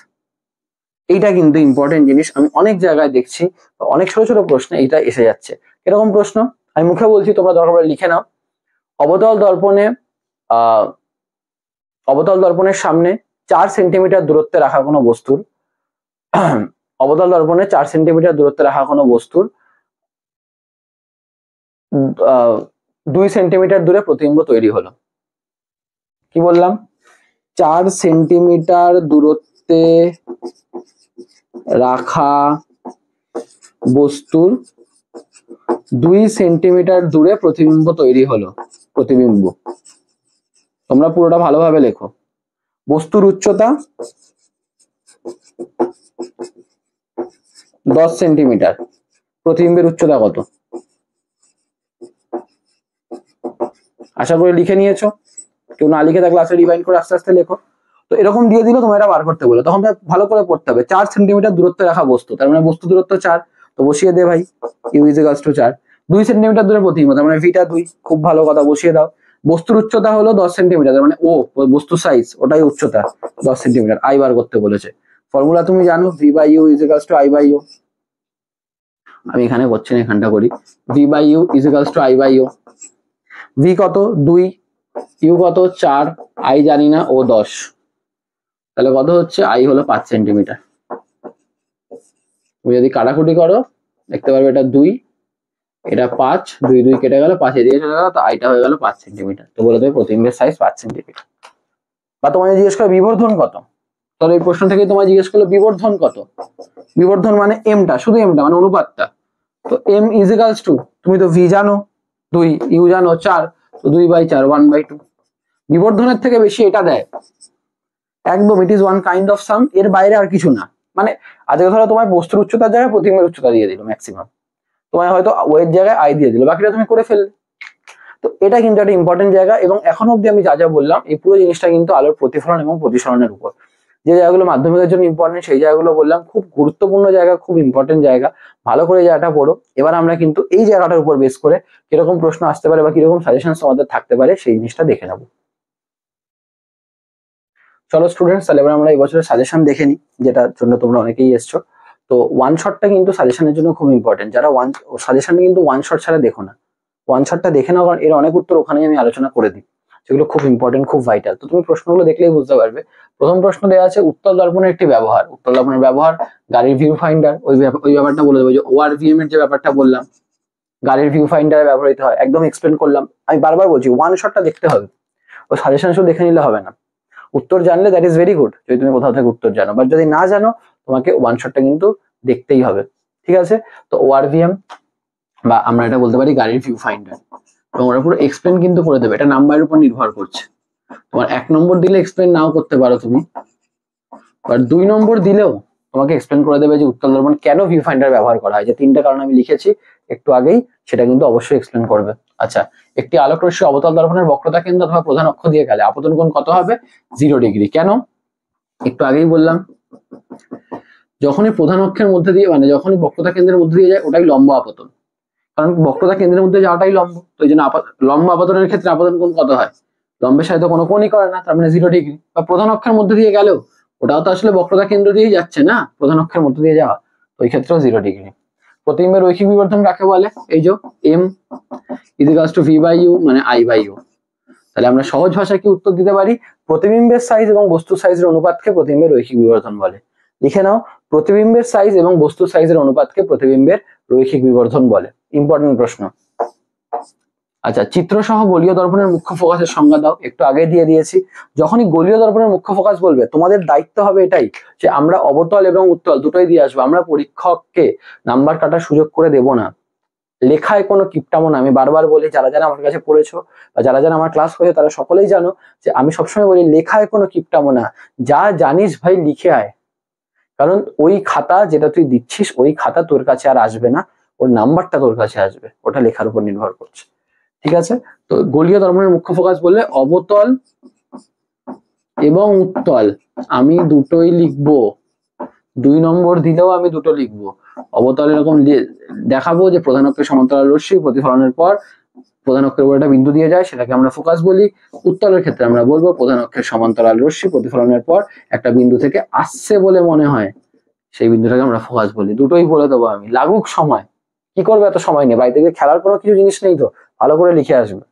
এইটা কিন্তু ইম্পর্টেন্ট জিনিস, আমি অনেক জায়গায় দেখছি, অনেক ছোট ছোট প্রশ্নে এইটা এসে যাচ্ছে। এরকম প্রশ্ন আমি মুখে বলছি, তোমরা দরকার পড়লে লিখে নাও। অবতল দর্পণের সামনে 4 সেন্টিমিটার দূরত্বে রাখা কোনো বস্তুর অবতল দর্পণে 4 সেন্টিমিটার দূরত্বে রাখা কোনো বস্তুর 2 সেন্টিমিটার দূরে প্রতিবিম্ব তৈরি হলো। কি বললাম? 4 সেন্টিমিটার দূরত্বে রাখা বস্তুর 2 সেন্টিমিটার দূরে প্রতিবিম্ব তৈরি হলো। প্রতিবিম্ব তোমরা পুরোটা ভালোভাবে লেখো। বস্তুর উচ্চতা 10 সেন্টিমিটার, প্রতিবিম্বের উচ্চতা কত? আশা করি লিখে নিয়েছো। কেউ না লিখে থাকলে আসলে রিভাইন্ড করে আস্তে আস্তে লেখো। তো এরকম দিয়ে দিল, তোমার এটা বার করতে বলো, তখন ভালো করে পড়তে হবে। 4 সেন্টিমিটার দূরত্বে রাখা বস্তু, তার মানে বস্তু দূরত্ব 4, তো বসিয়ে দে ভাই, U is equals to 4। 2 centimetre দূরে প্রতিবিম্ব, তার মানে ভিটা 2, খুব ভালো কথা, বসিয়ে দাও। বস্তুর উচ্চতা হলো 10 সেন্টিমিটার, তার মানে ও বস্তু সাইজ, ওটাই উচ্চতা 10 সেন্টিমিটার। আই বার করতে বলেছে, ফর্মুলা তুমি জানো, V by U is equals to I by U. আমি এখানে করছি না, এখানটা করি। V by U is equals to I by U. V কত? 2, ইউ কত? 4, আই জানি না, ও 10, তাহলে কত হচ্ছে? আই হলো 5 সেন্টিমিটার। তুমি যদি কাটাকুটি করো দেখতে পারবে এটা 2, এটা 5, 2 2 কেটে গেল, 5 এদিকে চলে গেল, তো আইটা হয়ে গেল 5 সেন্টিমিটার। তো বলে দেবে প্রতিবিম্বের সাইজ 5 সেন্টিমিটার। বা তোমায় জিজ্ঞেস করো বিবর্ধন কত, তাহলে এই প্রশ্ন থেকে তোমায় জিজ্ঞেস করলো বিবর্ধন কত। বিবর্ধন মানে এমটা, শুধু এমটা মানে অনুপাতটা। তো এম ইজ ইকুয়ালস টু, তুমি তো ভি জানো 2, ইউ জানো 4, তো 2/4, 1/2। বিবর্ধনের থেকে বেশি এটা দেয় একদম, it is one kind of some, এর বাইরে আর কিছু না। মানে আজকে ধরো তোমার বস্তুর উচ্চতার জায়গায় প্রতিবিম্বের উচ্চতা দিয়ে দিল ম্যাক্সিমাম, তোমার হয়তো ওয়ের জায়গায় আই দিয়ে দিল, বাকিটা তুমি করে ফেললে। তো এটা কিন্তু একটা ইম্পর্টেন্ট জায়গা, এবং এখন অব্দি আমি যা যা বললাম এই পুরো জিনিসটা কিন্তু আলোর প্রতিফলন এবং প্রতিসরণের উপর। যে জায়গাগুলো মাধ্যমিকের জন্য ইম্পর্টেন্ট সেই জায়গাগুলো বললাম, খুব গুরুত্বপূর্ণ জায়গা, খুব ইম্পর্টেন্ট জায়গা, ভালো করে জায়গাটা পড়ো। এবার আমরা কিন্তু এই জায়গাটার উপর বেস করে কিরকম প্রশ্ন আসতে পারে বা কিরকম সাজেশন তোমাদের থাকতে পারে সেই জিনিসটা দেখে নেবো। চলো স্টুডেন্টস, তাহলে এবার আমরা এই বছরের সাজেশন দেখে নিই, যেটার জন্য তোমরা অনেকেই এসছো। তো ওয়ান শটটা কিন্তু সাজেশনের জন্য খুব ইম্পর্টেন্ট। যারা সাজেশন কিন্তু ওয়ান শট ছাড়া দেখো না, ওয়ান শটটা দেখে নাও, কারণ এর অনেক উত্তর ওখানেই আমি আলোচনা করে দিই, যেগুলো খুব ইম্পর্টেন্ট, খুব ভাইটাল। তো তুমি প্রশ্নগুলো দেখলেই বুঝতে পারবে। প্রথম প্রশ্ন দেওয়া আছে উত্তল দর্পণের একটি ব্যবহার। উত্তল দর্পণের ব্যবহার, গাড়ির ভিউ ফাইন্ডার, ওই ব্যাপারটা বলে দেবো, যে ওআরভিএম এর যে ব্যাপারটা বললাম, গাড়ির ভিউ ফাইন্ডারে ব্যবহৃত হয়, একদম এক্সপ্লেন করলাম। আমি বারবার বলছি ওয়ান শটটা দেখতে হবে, ওই সাজেশন শুধু দেখে নিলে হবে না। উত্তর জানলে দ্যাট ইজ ভেরি গুড, যদি তুমি কোথাও থেকে উত্তর জানো, বাট যদি না জানো তোমাকে ওয়ান শটটা কিন্তু দেখতেই হবে, ঠিক আছে? তো ওআরভিএম, বা আমরা এটা বলতে পারি গাড়ির ভিউ ফাইন্ডার, এবং ওরা পুরো এক্সপ্লেন কিন্তু করে দেবে, এটা নাম্বারের উপর নির্ভর করছে। তোমার 1 নম্বর দিলে এক্সপ্লেন নাও করতে পারো তুমি, বাট 2 নম্বর দিলেও তোমাকে এক্সপ্লেন করে দেবে যে উত্তল দর্পণ কেন ভিউ ফাইন্ডার ব্যবহার করা হয়, যে 3টা কারণ আমি লিখেছি একটু আগেই, সেটা কিন্তু অবশ্যই এক্সপ্লেন করবে। আচ্ছা, একটি আলোকরশ্মি অবতল দর্পণের বক্রতা কেন্দ্র অথবা প্রধান অক্ষ দিয়ে গেলে আপতন কোণ কত হবে? 0 ডিগ্রি। কেন? একটু আগেই বললাম, যখনই প্রধান অক্ষের মধ্যে দিয়ে, মানে যখনই বক্রতা কেন্দ্রের মধ্যে দিয়ে যায়, ওটাই লম্ব আপতন, কারণ বক্রতা কেন্দ্রের মধ্যে যাওয়াটাই লম্ব। তো এই জন্য লম্ব আপতনের ক্ষেত্রে আপতন কোণ কত হয়? লম্বের সাথে কোনো কোণই করে না, তার মানে 0 ডিগ্রি। বা প্রধান অক্ষের মধ্যে দিয়ে গেলেও ওটাও তো আসলে বক্রতা কেন্দ্র দিয়েই যাচ্ছে না, প্রধান অক্ষের মধ্যে দিয়ে যাওয়া, তো ওই ক্ষেত্রেও 0 ডিগ্রি। প্রতিবিম্বের রৈখিক বিবর্ধন কাকে বলে? এই যে M is equals to V by U, মানে আই বাই ইউ। তাহলে আমরা সহজ ভাষায় কি উত্তর দিতে পারি? প্রতিবিম্বের সাইজ এবং বস্তুর সাইজের অনুপাতকে প্রতিবিম্বের রৈখিক বিবর্ধন বলে। লিখে নাও, প্রতিবিম্বের সাইজ এবং বস্তুর সাইজের অনুপাতকে প্রতিবিম্বের রৈখিক বিবর্ধন বলে। ইম্পর্টেন্ট প্রশ্ন। আচ্ছা, চিত্রসহ গোলীয় দর্পণের মুখ্য ফোকাসের সংজ্ঞা দাও। একটু আগে দিয়ে দিয়েছি। যখনই গোলীয় দর্পণের মুখ্য ফোকাস বলবে, তোমাদের দায়িত্ব হবে এটাই, যে আমরা অবতল এবং উত্তল দুটোই দিয়ে আসবো। আমরা পরীক্ষককে নাম্বার কাটার সুযোগ করে দেব না। লেখায় কোনো কিপটামো না। আমি বারবার বলি, যারা যারা আমার কাছে পড়েছো বা যারা যারা আমার ক্লাস করেছো তারা সকলেই জানো যে আমি সবসময় বলি লেখায় কোনো কিপটামো না, যা জানিস ভাই লিখে আয়। কারণ ওই খাতা যেটা তুই দিচ্ছিস, ওই খাতা তোর কাছে আর আসবে না, ওর নাম্বারটা তোর কাছে আসবে, ওটা লেখার উপর নির্ভর করছে, ঠিক আছে? তো গোলীয় দর্পণের মুখ্য ফোকাস বললে অবতল এবং উত্তল আমি দুটোই লিখবো। 2 নম্বর দিলেও আমি দুটো লিখবো। অবতল এরকম দেখাবো যে প্রধান অক্ষের সমান্তরাল রশ্মি প্রতিফলনের পর প্রধান অক্ষের উপর একটা বিন্দু দিয়ে যায়, সেটাকে আমরা ফোকাস বলি। উত্তলের ক্ষেত্রে আমরা বলবো প্রধান অক্ষের সমান্তরাল রশ্মি প্রতিফলনের পর একটা বিন্দু থেকে আসছে বলে মনে হয়, সেই বিন্দুটাকে আমরা ফোকাস বলি। দুটোই বলে দেবো আমি, লাগুক সময়। কি করবে এত সময় নেই, বাড়িতে গিয়ে খেলার কোনো কিছু জিনিস নেই তো, ভালো করে লিখে আসবে।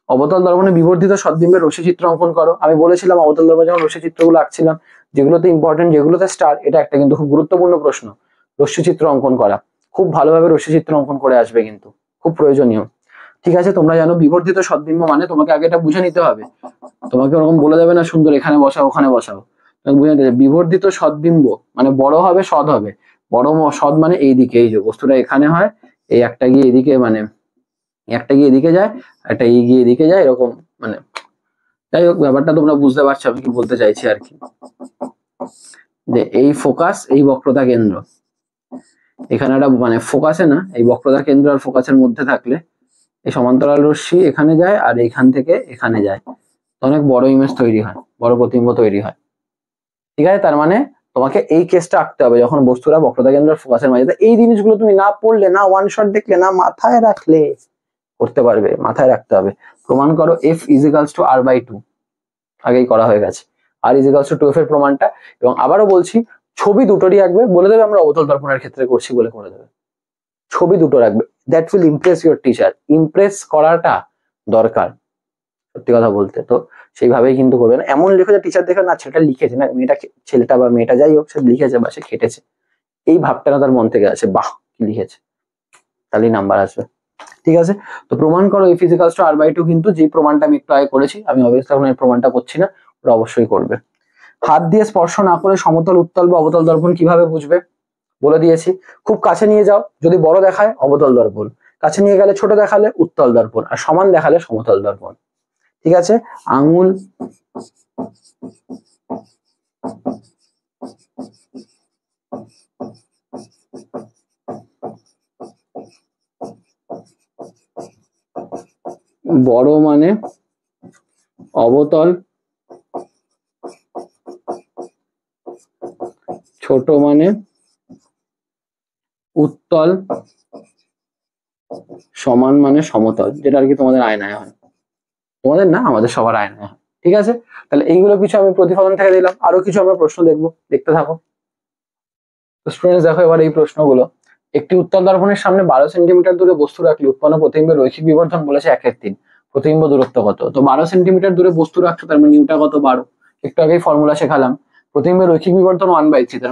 অবতল দর্পণে বিবর্ধিত সদ্বিম্বের রশ্মি চিত্র অঙ্কন করো। আমি বলেছিলাম অবতল দর্পণে যখন রশ্মি চিত্রগুলো আঁকছিলাম, যেগুলোতে ইম্পর্টেন্ট, যেগুলোতে স্টার, এটা একটা কিন্তু খুব গুরুত্বপূর্ণ প্রশ্ন, রশ্মিচিত্র অঙ্কন করা। খুব ভালোভাবে রশ্মিচিত্র অঙ্কন করে আসবে, কিন্তু খুব প্রয়োজনীয়। ঠিক আছে, তোমরা জানো বিবর্ধিত সদ্বিম্ব মানে, তোমাকে আগে এটা বুঝে নিতে হবে। তোমাকে ওরকম বলে দেবে না সুন্দর এখানে বসাও ওখানে বসাও, বুঝে নিতে হবে বিবর্ধিত সদ্বিম্ব মানে বড় হবে সদ হবে। বড় সদ মানে এইদিকে, এই যে বস্তুটা এখানে হয়, এই একটা গিয়ে এদিকে, মানে একটা গিয়ে এদিকে যায়, একটা গিয়ে এদিকে যায়, এরকম মানে। যাই হোক, ব্যাপারটা তোমরা বুঝতে পারছো আমি কি বলতে চাইছি আর কি। যে এই ফোকাস, এই বক্রতা কেন্দ্র, এখানে একটা মানে ফোকাসে না, এই বক্রতা কেন্দ্র আর ফোকাসের মধ্যে থাকলে এই সমান্তরাল রশ্মি এখানে যায় আর এইখান থেকে এখানে যায়, অনেক বড় ইমেজ তৈরি হয়, বড় প্রতিবিম্ব তৈরি হয়। ঠিক আছে, তার মানে তোমাকে এই কেসটা আঁকতে হবে যখন বস্তুরা বক্রতা কেন্দ্র আর ফোকাসের মাঝে। এই জিনিসগুলো তুমি না পড়লে, না ওয়ান শট দেখলে, না মাথায় রাখলে করতে পারবে, মাথায় রাখতে হবে। প্রমাণ করো f ইজিক্যালস টু r/2, আগেই করা হয়ে গেছে। r ইজিক্যালস টু 2f এর প্রমাণটা। এবং আবারও বলছি, ছবি দুটোরই আঁকবে, বলে দেবে আমরা অবতল দর্পণের ক্ষেত্রে করছি বলে করে দেবে। ছবি দুটো রাখবে, that will Impress your teacher. Impress করাটা দরকার, সত্যি কথা বলতে। তো সেইভাবেই কিন্তু করবে না, এমন লিখে যে টিচার দেখে না ছেলেটা লিখেছে, না মেয়েটা, ছেলেটা বা মেয়েটা যাই হোক, সে লিখেছে বা সে খেটেছে, এই ভাবটা না তার মন থেকে আসে, বাহ কি লিখেছে, তাহলেই নাম্বার আসবে। ঠিক আছে, তো প্রমাণ করো f ইজিক্যালস টু r/2, কিন্তু যে প্রমাণটা আমি একটু আগে করেছি, আমি অবশ্যই এখন এই প্রমাণটা করছি না, ওরা অবশ্যই করবে। হাত দিয়ে স্পর্শ না করে সমতল, উত্তল বা অবতল দর্পণ কিভাবে বুঝবে বলে দিয়েছি। খুব কাছে নিয়ে যাও, যদি বড় দেখায় অবতল দর্পণ, কাছে নিয়ে গেলে ছোট দেখালে উত্তল দর্পণ, আর সমান দেখালে সমতল দর্পণ। ঠিক আছে, আঙুল বড় মানে অবতল, ছোট মানে উত্তল, সমান মানে সমতল, যেটা আর কি তোমাদের আয়নায় হয়, তোমাদের না আমাদের সবার আয়নায় হয়। ঠিক আছে, তাহলে এইগুলো কিছু আমি প্রতিফলন থেকে দিলাম, আরো কিছু আমরা প্রশ্ন দেখবো, দেখতে থাকো। তো স্টুডেন্টস দেখো এবার এই প্রশ্নগুলো। একটি উত্তল দর্পণের সামনে 12 সেন্টিমিটার দূরে বস্তু রাখলে উৎপন্ন প্রতিবিম্বের রৈখিক বিবর্ধন বলেছে 1/3। প্রতিবিম্ব দূরত্ব কত? তো 12 সেন্টিমিটার দূরে বস্তু রাখছো, তার মানে নিউটা কত? 12। একটু আগেই ফর্মুলা শেখালাম, প্রতিবিম্বের রৈখিক বিবর্ধন 1/3, তার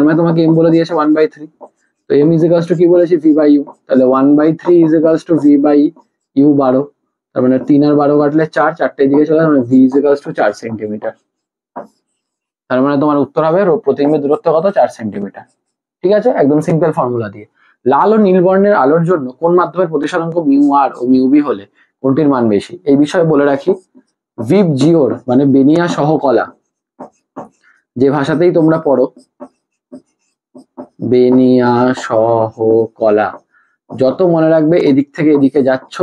মানে তোমাকে এম বলে দিয়েছে 1/3। তো এম ইজিক্যালস টু কি বলেছি? v/u। তাহলে 1/3 ইজিক্যালস টু v/u 12, তার মানে 3 আর 12 কাটলে 4, 4টের দিকে চলে, মানে v ইজিক্যালস টু 4 সেন্টিমিটার। তার মানে তোমার উত্তর হবে প্রতিবিম্বের দূরত্ব কত? 4 সেন্টিমিটার। ঠিক আছে, একদম সিম্পল ফর্মুলা দিয়ে। লাল ও নীল বর্ণের আলোর জন্য কোন মাধ্যমের প্রতিসরাঙ্ক μr ও μb হলে কোনটির মান বেশি? এই বিষয়ে বলে রাখি, ভিপ জিওর মানে বেনিয়া সহকলা, যে ভাষাতেই তোমরা পড়ো, বেনিয়া সহকলা, যত মনে রাখবে এদিক থেকে এদিকে যাচ্ছ,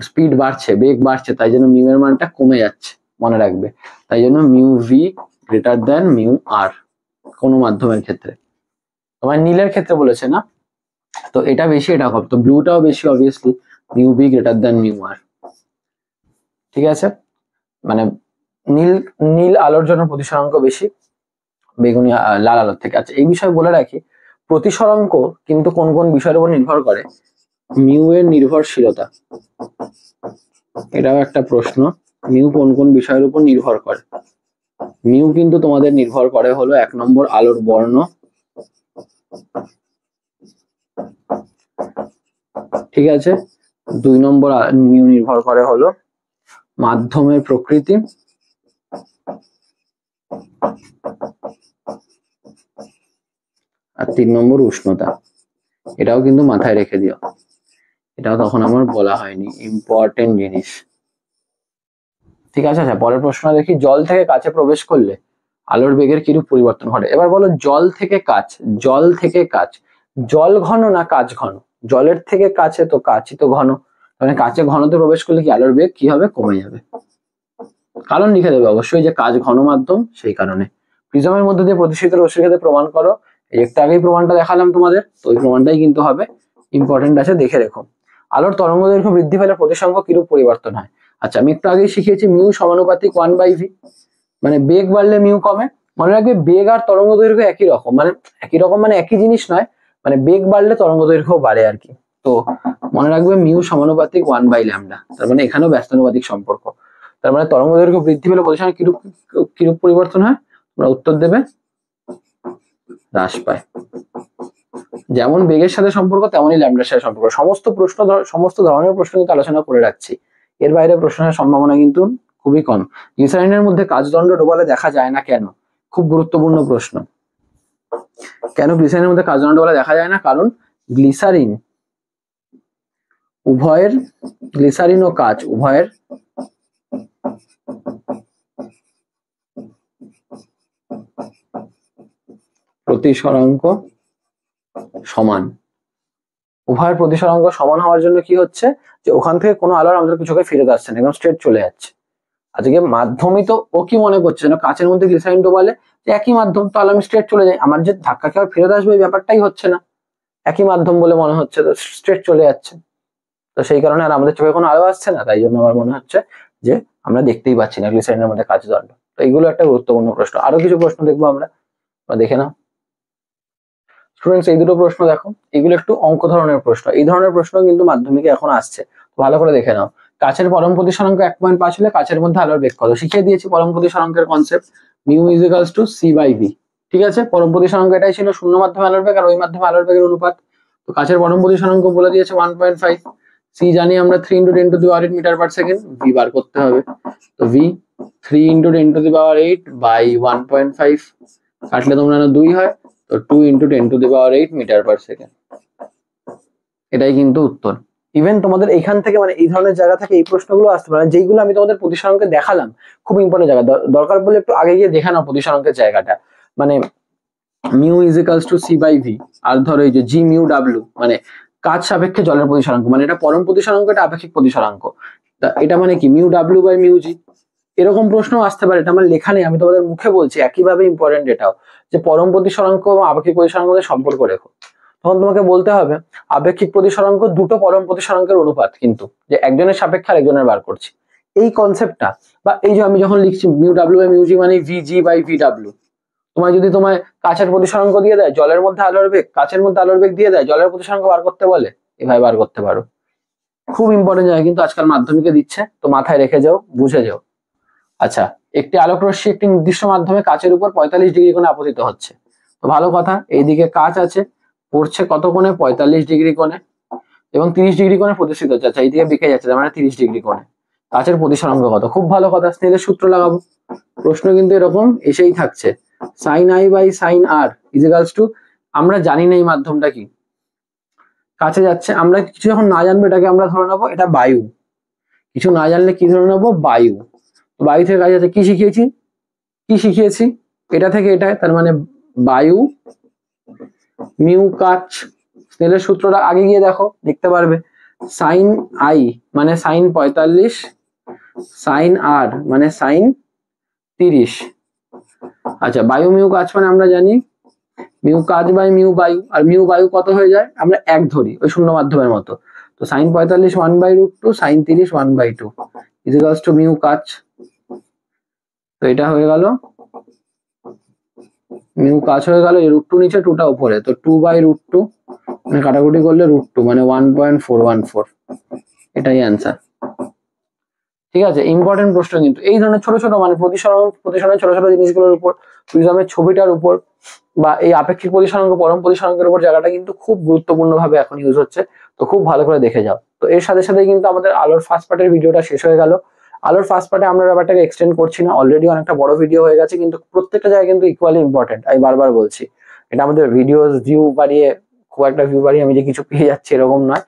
স্পিড বাড়ছে, বেগ বাড়ছে, তাই জন্য মিউ এর মানটা কমে যাচ্ছে, মনে রাখবে। তাই জন্য mu V greater than mu R, কোন মাধ্যমের ক্ষেত্রে। তোমার নীলের ক্ষেত্রে বলেছে না, তো এটা বেশি, এটা কম, তো ব্লুটাও বেশি obviously, mu B greater than mu R. ঠিক আছে, মানে নীল নীল আলোর জন্য প্রতিসরাঙ্ক বেশি বেগুনি লাল আলোর থেকে। আচ্ছা, এই বিষয়ে বলে রাখি, প্রতিসরাঙ্ক কিন্তু কোন কোন বিষয়ের উপর নির্ভর করে? মিউ এর নির্ভরশীলতা, এটাও একটা প্রশ্ন, মিউ কোন কোন বিষয়ের উপর নির্ভর করে? মিউ কিন্তু তোমাদের নির্ভর করে হলো 1 নম্বর আলোর বর্ণ, ঠিক আছে, 2 নম্বর মিউ নির্ভর করে হলো মাধ্যমের প্রকৃতি, আর 3 নম্বর উষ্ণতা। এটাও কিন্তু মাথায় রেখে দিও, এটাও তখন আমার বলা হয়নি, ইম্পর্টেন্ট জিনিস। ঠিক আছে, আচ্ছা পরের প্রশ্ন দেখি, জল থেকে কাছে প্রবেশ করলে আলোর বেগের কিরূপ পরিবর্তন ঘটে? এবার বলো, জল থেকে কাচ, জল থেকে কাচ, জল ঘন না কাচ ঘন? জলের থেকে কাছে তো কাচই তো ঘন, মানে কাছে ঘনতে প্রবেশ করলে কি আলোর বেগ কি হবে? কমে যাবে। কারণ লিখে দেবে অবশ্যই, যে কাচ ঘন মাধ্যম, সেই কারণে। প্রিজমের মধ্যে দিয়ে প্রতিষ্ঠিত রশ্মির ক্ষেত্রে প্রমাণ করো। এই একটু আগেই প্রমাণটা দেখালাম তোমাদের, তো ওই প্রমাণটাই কিন্তু হবে, ইম্পর্টেন্ট আছে, দেখে রেখো। আলোর তরঙ্গ দৈর্ঘ্য বৃদ্ধি পেলে প্রতিসরাঙ্ক কিরূপ পরিবর্তন হয়? আচ্ছা, আমি একটু আগেই শিখিয়েছি মিউ সমানুপাতিক 1/v, মানে বেগ বাড়লে মিউ কমে। মনে রাখবে, বেগ আর তরঙ্গ দৈর্ঘ্য একই রকম, মানে একই রকম মানে একই জিনিস নয়, মানে বেগ বাড়লে তরঙ্গ দৈর্ঘ্য বাড়ে আর কি। তো মনে রাখবে মিউ সমানুপাতিক 1/λ, তার মানে এখানেও ব্যস্তানুপাতিক সম্পর্ক। তার মানে তরঙ্গ দৈর্ঘ্য বৃদ্ধি পেলে প্রতিসরাঙ্ক কিরূপ কিরূপ পরিবর্তন হয়? তোমরা উত্তর দেবে হ্রাস পায়। যেমন বেগের সাথে সম্পর্ক তেমনই ল্যামডার সাথে সম্পর্ক। সমস্ত ধরনের প্রশ্ন কিন্তু আলোচনা করে রাখছি, এর বাইরে প্রশ্নের সম্ভাবনা কিন্তু খুবই কম। গ্লিসারিনের মধ্যে কাচদণ্ড ডোবালে দেখা যায় না কেন? খুব গুরুত্বপূর্ণ প্রশ্ন। কেন গ্লিসারিনের মধ্যে কাচদণ্ড ডোবালে দেখা যায় না? কারণ গ্লিসারিন ও কাচ উভয়ের প্রতিসরাঙ্ক সমান। উভয়ের প্রতিসরাঙ্ক সমান হওয়ার জন্য কি হচ্ছে, যে ওখান থেকে কোনো আলো আমাদের চোখে ফিরে আসছে না, একদম স্ট্রেট চলে যাচ্ছে। আজকে মাধ্যমই তো ও কি মনে করছে যেন কাচের মধ্যে গ্লিসারিন ডোবালে যে একই মাধ্যম, তাহলে আমি স্ট্রেট চলে যাই, আমার যে ধাক্কা খেয়ে ফেরত আসবে এই ব্যাপারটাই হচ্ছে না, একই মাধ্যম বলে মনে হচ্ছে, তো স্ট্রেট চলে যাচ্ছে। তো সেই কারণে আর আমাদের চোখে কোনো আলো আসছে না, তাই জন্য আমার মনে হচ্ছে যে আমরা দেখতেই পাচ্ছি না গ্লিসারিনের মধ্যে কাচদণ্ড। তো এইগুলো একটা গুরুত্বপূর্ণ প্রশ্ন। আরো কিছু প্রশ্ন দেখবো আমরা, দেখে নাও স্টুডেন্টস। এই দুটো প্রশ্ন দেখো, এগুলো একটু অঙ্ক ধরনের প্রশ্ন, এই ধরনের প্রশ্ন কিন্তু মাধ্যমিকে এখন আসছে, ভালো করে দেখে নাও। কাচের পরম প্রতিসরাঙ্ক 1.5 হলে কাচের মধ্যে আলোর বেগ কত? শিখিয়ে দিয়েছি পরম প্রতিসরাঙ্কের concept, mu is equals to C by V. ঠিক আছে, পরম প্রতিসরাঙ্ক এটাই ছিল, শূন্য মাধ্যমে আলোর বেগ আর ওই মাধ্যমে আলোর বেগের অনুপাত। তো কাচের পরম প্রতিসরাঙ্ক বলে দিয়েছে 1.5, সি জানি আমরা 3 × 10⁸ মিটার পার সেকেন্ড, ভি বার করতে হবে। তো ভি 3 × 10⁸ বাই 1.5, কাটলে তোমরা 2 হয়, তো 2 × 10⁸ মিটার পার সেকেন্ড, এটাই কিন্তু উত্তর। ইভেন তোমাদের এখান থেকে মানে এই ধরনের জায়গা থেকে এই প্রশ্নগুলো আসতে পারে, যেইগুলো আমি তোমাদের প্রতিসরাঙ্কে দেখালাম, খুব ইম্পর্টেন্ট জায়গা, দরকার বলে একটু আগে গিয়ে দেখে নাও প্রতিসরাঙ্কের জায়গাটা। মানে mu is equals to C by V, আর ধরো এই যে জি মিউ ডাব্লিউ, মানে কাচ সাপেক্ষে জলের প্রতিসরাঙ্ক, মানে এটা পরম প্রতিসরাঙ্ক, এটা আপেক্ষিক প্রতিসরাঙ্ক। তা এটা মানে কি মিউ ডাব্লিউ বাই মিউ জি, এরকম প্রশ্ন আসতে পারে। এটা আমার লেখা নেই, আমি তোমাদের মুখে বলছি। একইভাবে ইম্পর্টেন্ট এটাও, যে পরম প্রতিসরাঙ্ক এবং আপেক্ষিক প্রতিসরাঙ্কের মধ্যে সম্পর্ক রেখো। তখন তোমাকে বলতে হবে আপেক্ষিক প্রতিসরাঙ্ক দুটো পরম প্রতিসরাঙ্কের অনুপাত, কিন্তু যে একজনের সাপেক্ষে আর একজনের বার করছি, এই কনসেপ্টটা। বা এই যে আমি যখন লিখছি mu W by mu G মানে V G by V W, তোমায় যদি তোমায় কাচের প্রতিসরাঙ্ক দিয়ে দেয়, জলের মধ্যে আলোর বেগ, কাচের মধ্যে আলোর বেগ দিয়ে দেয়, জলের প্রতিসরাঙ্ক বার করতে বলে, এভাবে বার করতে পারো। খুব ইম্পর্টেন্ট জায়গা কিন্তু আজকাল মাধ্যমিকে দিচ্ছে, তো মাথায় রেখে যাও, বুঝে যাও। আচ্ছা, একটি আলোক রশ্মি একটি নির্দিষ্ট মাধ্যমে কাচের উপর 45 ডিগ্রি কোণে আপতিত হচ্ছে। তো ভালো কথা, এইদিকে কাচ আছে, পড়ছে কত কোণে? 45 ডিগ্রি কোণে, এবং 30 ডিগ্রি কোণে প্রতিষ্ঠিত হচ্ছে। আচ্ছা, এইদিকে বেঁকে যাচ্ছে, মানে 30 ডিগ্রি কোণে। কাচের প্রতিসরাঙ্ক কত? খুব ভালো কথা, স্নেলের সূত্র লাগাবো। প্রশ্ন কিন্তু এরকম এসেই থাকছে, sine I by sine R is equals to, আমরা জানি না এই মাধ্যমটা কি, কাছে যাচ্ছে, আমরা কিছু যখন না জানবো এটাকে আমরা ধরে নেবো এটা বায়ু, কিছু না জানলে কি ধরে নেবো? বায়ু। বায়ু থেকে কাজ আছে, কি শিখিয়েছি এটা থেকে এটা, তার মানে বায়ু মিউ কাচ। স্নেলের সূত্রটা আগে গিয়ে দেখো, দেখতে পারবে। সাইন আই মানে সাইন 45, সাইন আর মানে সাইন 30। আচ্ছা, বায়ু মিউ কাচ মানে আমরা জানি মিউ কাচ বাই মিউ বায়ু, আর মিউ বায়ু কত হয়ে যায়? আমরা 1 ধরি, ওই শূন্য মাধ্যমের মতো। তো sine 45 1/√2, sine 30 1/2 is equals to mu কাচ। তো এটা হয়ে গেল মিউ কাচ হয়ে গেল, এই √2 নিচে, 2টা উপরে, তো 2/√2, মানে কাটাকুটি করলে √2 মানে 1.414, এটাই অ্যান্সার। ঠিক আছে, ইম্পর্টেন্ট প্রশ্ন কিন্তু এই ধরনের ছোট ছোট, মানে প্রতিসরণের ছোট ছোট জিনিসগুলোর উপর, প্রিজমের ছবিটার উপর, বা এই আপেক্ষিক প্রতিসরাঙ্ক পরম প্রতিসরাঙ্কের উপর জায়গাটা কিন্তু খুব গুরুত্বপূর্ণ ভাবে এখন ইউজ হচ্ছে। তো খুব ভালো করে দেখে যাও। তো এর সাথে সাথে কিন্তু আমাদের আলোর ফার্স্ট পার্টের ভিডিওটা শেষ হয়ে গেল। আলোর ফার্স্ট পার্টে আমরা ব্যাপারটাকে এক্সটেন্ড করছি না, অলরেডি অনেকটা বড় ভিডিও হয়ে গেছে, কিন্তু প্রত্যেকটা জায়গায় কিন্তু ইকুয়ালি ইম্পর্টেন্ট, আমি বারবার বলছি। এটা আমাদের ভিডিওস ভিউ বাড়িয়ে, খুব একটা ভিউ বাড়িয়ে আমি যে কিছু পেয়ে যাচ্ছি এরকম নয়,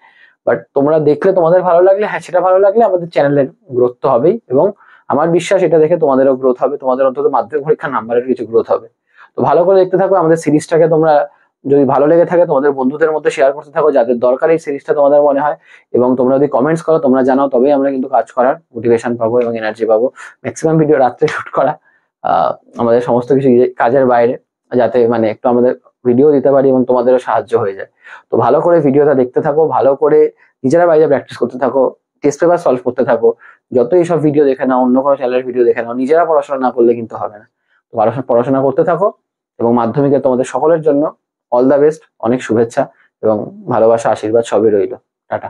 বাট তোমরা দেখলে তোমাদের ভালো লাগলে, হ্যাঁ সেটা ভালো লাগলে আমাদের চ্যানেলের গ্রোথ তো হবেই, এবং আমার বিশ্বাস এটা দেখে তোমাদেরও গ্রোথ হবে, তোমাদের অন্তত মাধ্যমিক পরীক্ষার নাম্বারের কিছু গ্রোথ হবে। তো ভালো করে দেখতে থাকো আমাদের সিরিজটাকে, তোমরা যদি ভালো লেগে থাকে তোমাদের বন্ধুদের মধ্যে শেয়ার করতে থাকো, যাদের দরকার এই সিরিজটা তোমাদের মনে হয়, এবং তোমরা যদি কমেন্টস করো, তোমরা জানাও, তবেই আমরা কিন্তু কাজ করার মোটিভেশন পাবো এবং এনার্জি পাবো। ম্যাক্সিমাম ভিডিও রাত্রে শুট করা, আমাদের সমস্ত কিছু কাজের বাইরে, যাতে মানে একটু আমাদের ভিডিও দিতে পারি এবং তোমাদেরও সাহায্য হয়ে যায়। তো ভালো করে ভিডিওটা দেখতে থাকো, ভালো করে নিজেরা বাইরে প্র্যাকটিস করতে থাকো, টেস্ট পেপার সলভ করতে থাকো। যত এইসব ভিডিও দেখে নাও, অন্য কোনো চ্যানেলের ভিডিও দেখে নাও, নিজেরা পড়াশোনা না করলে কিন্তু হবে না। তো পড়াশোনা করতে থাকো, এবং মাধ্যমিকে তোমাদের সকলের জন্য অল দ্য বেস্ট, অনেক শুভেচ্ছা এবং ভালোবাসা, আশীর্বাদ সবই রইল। টাটা।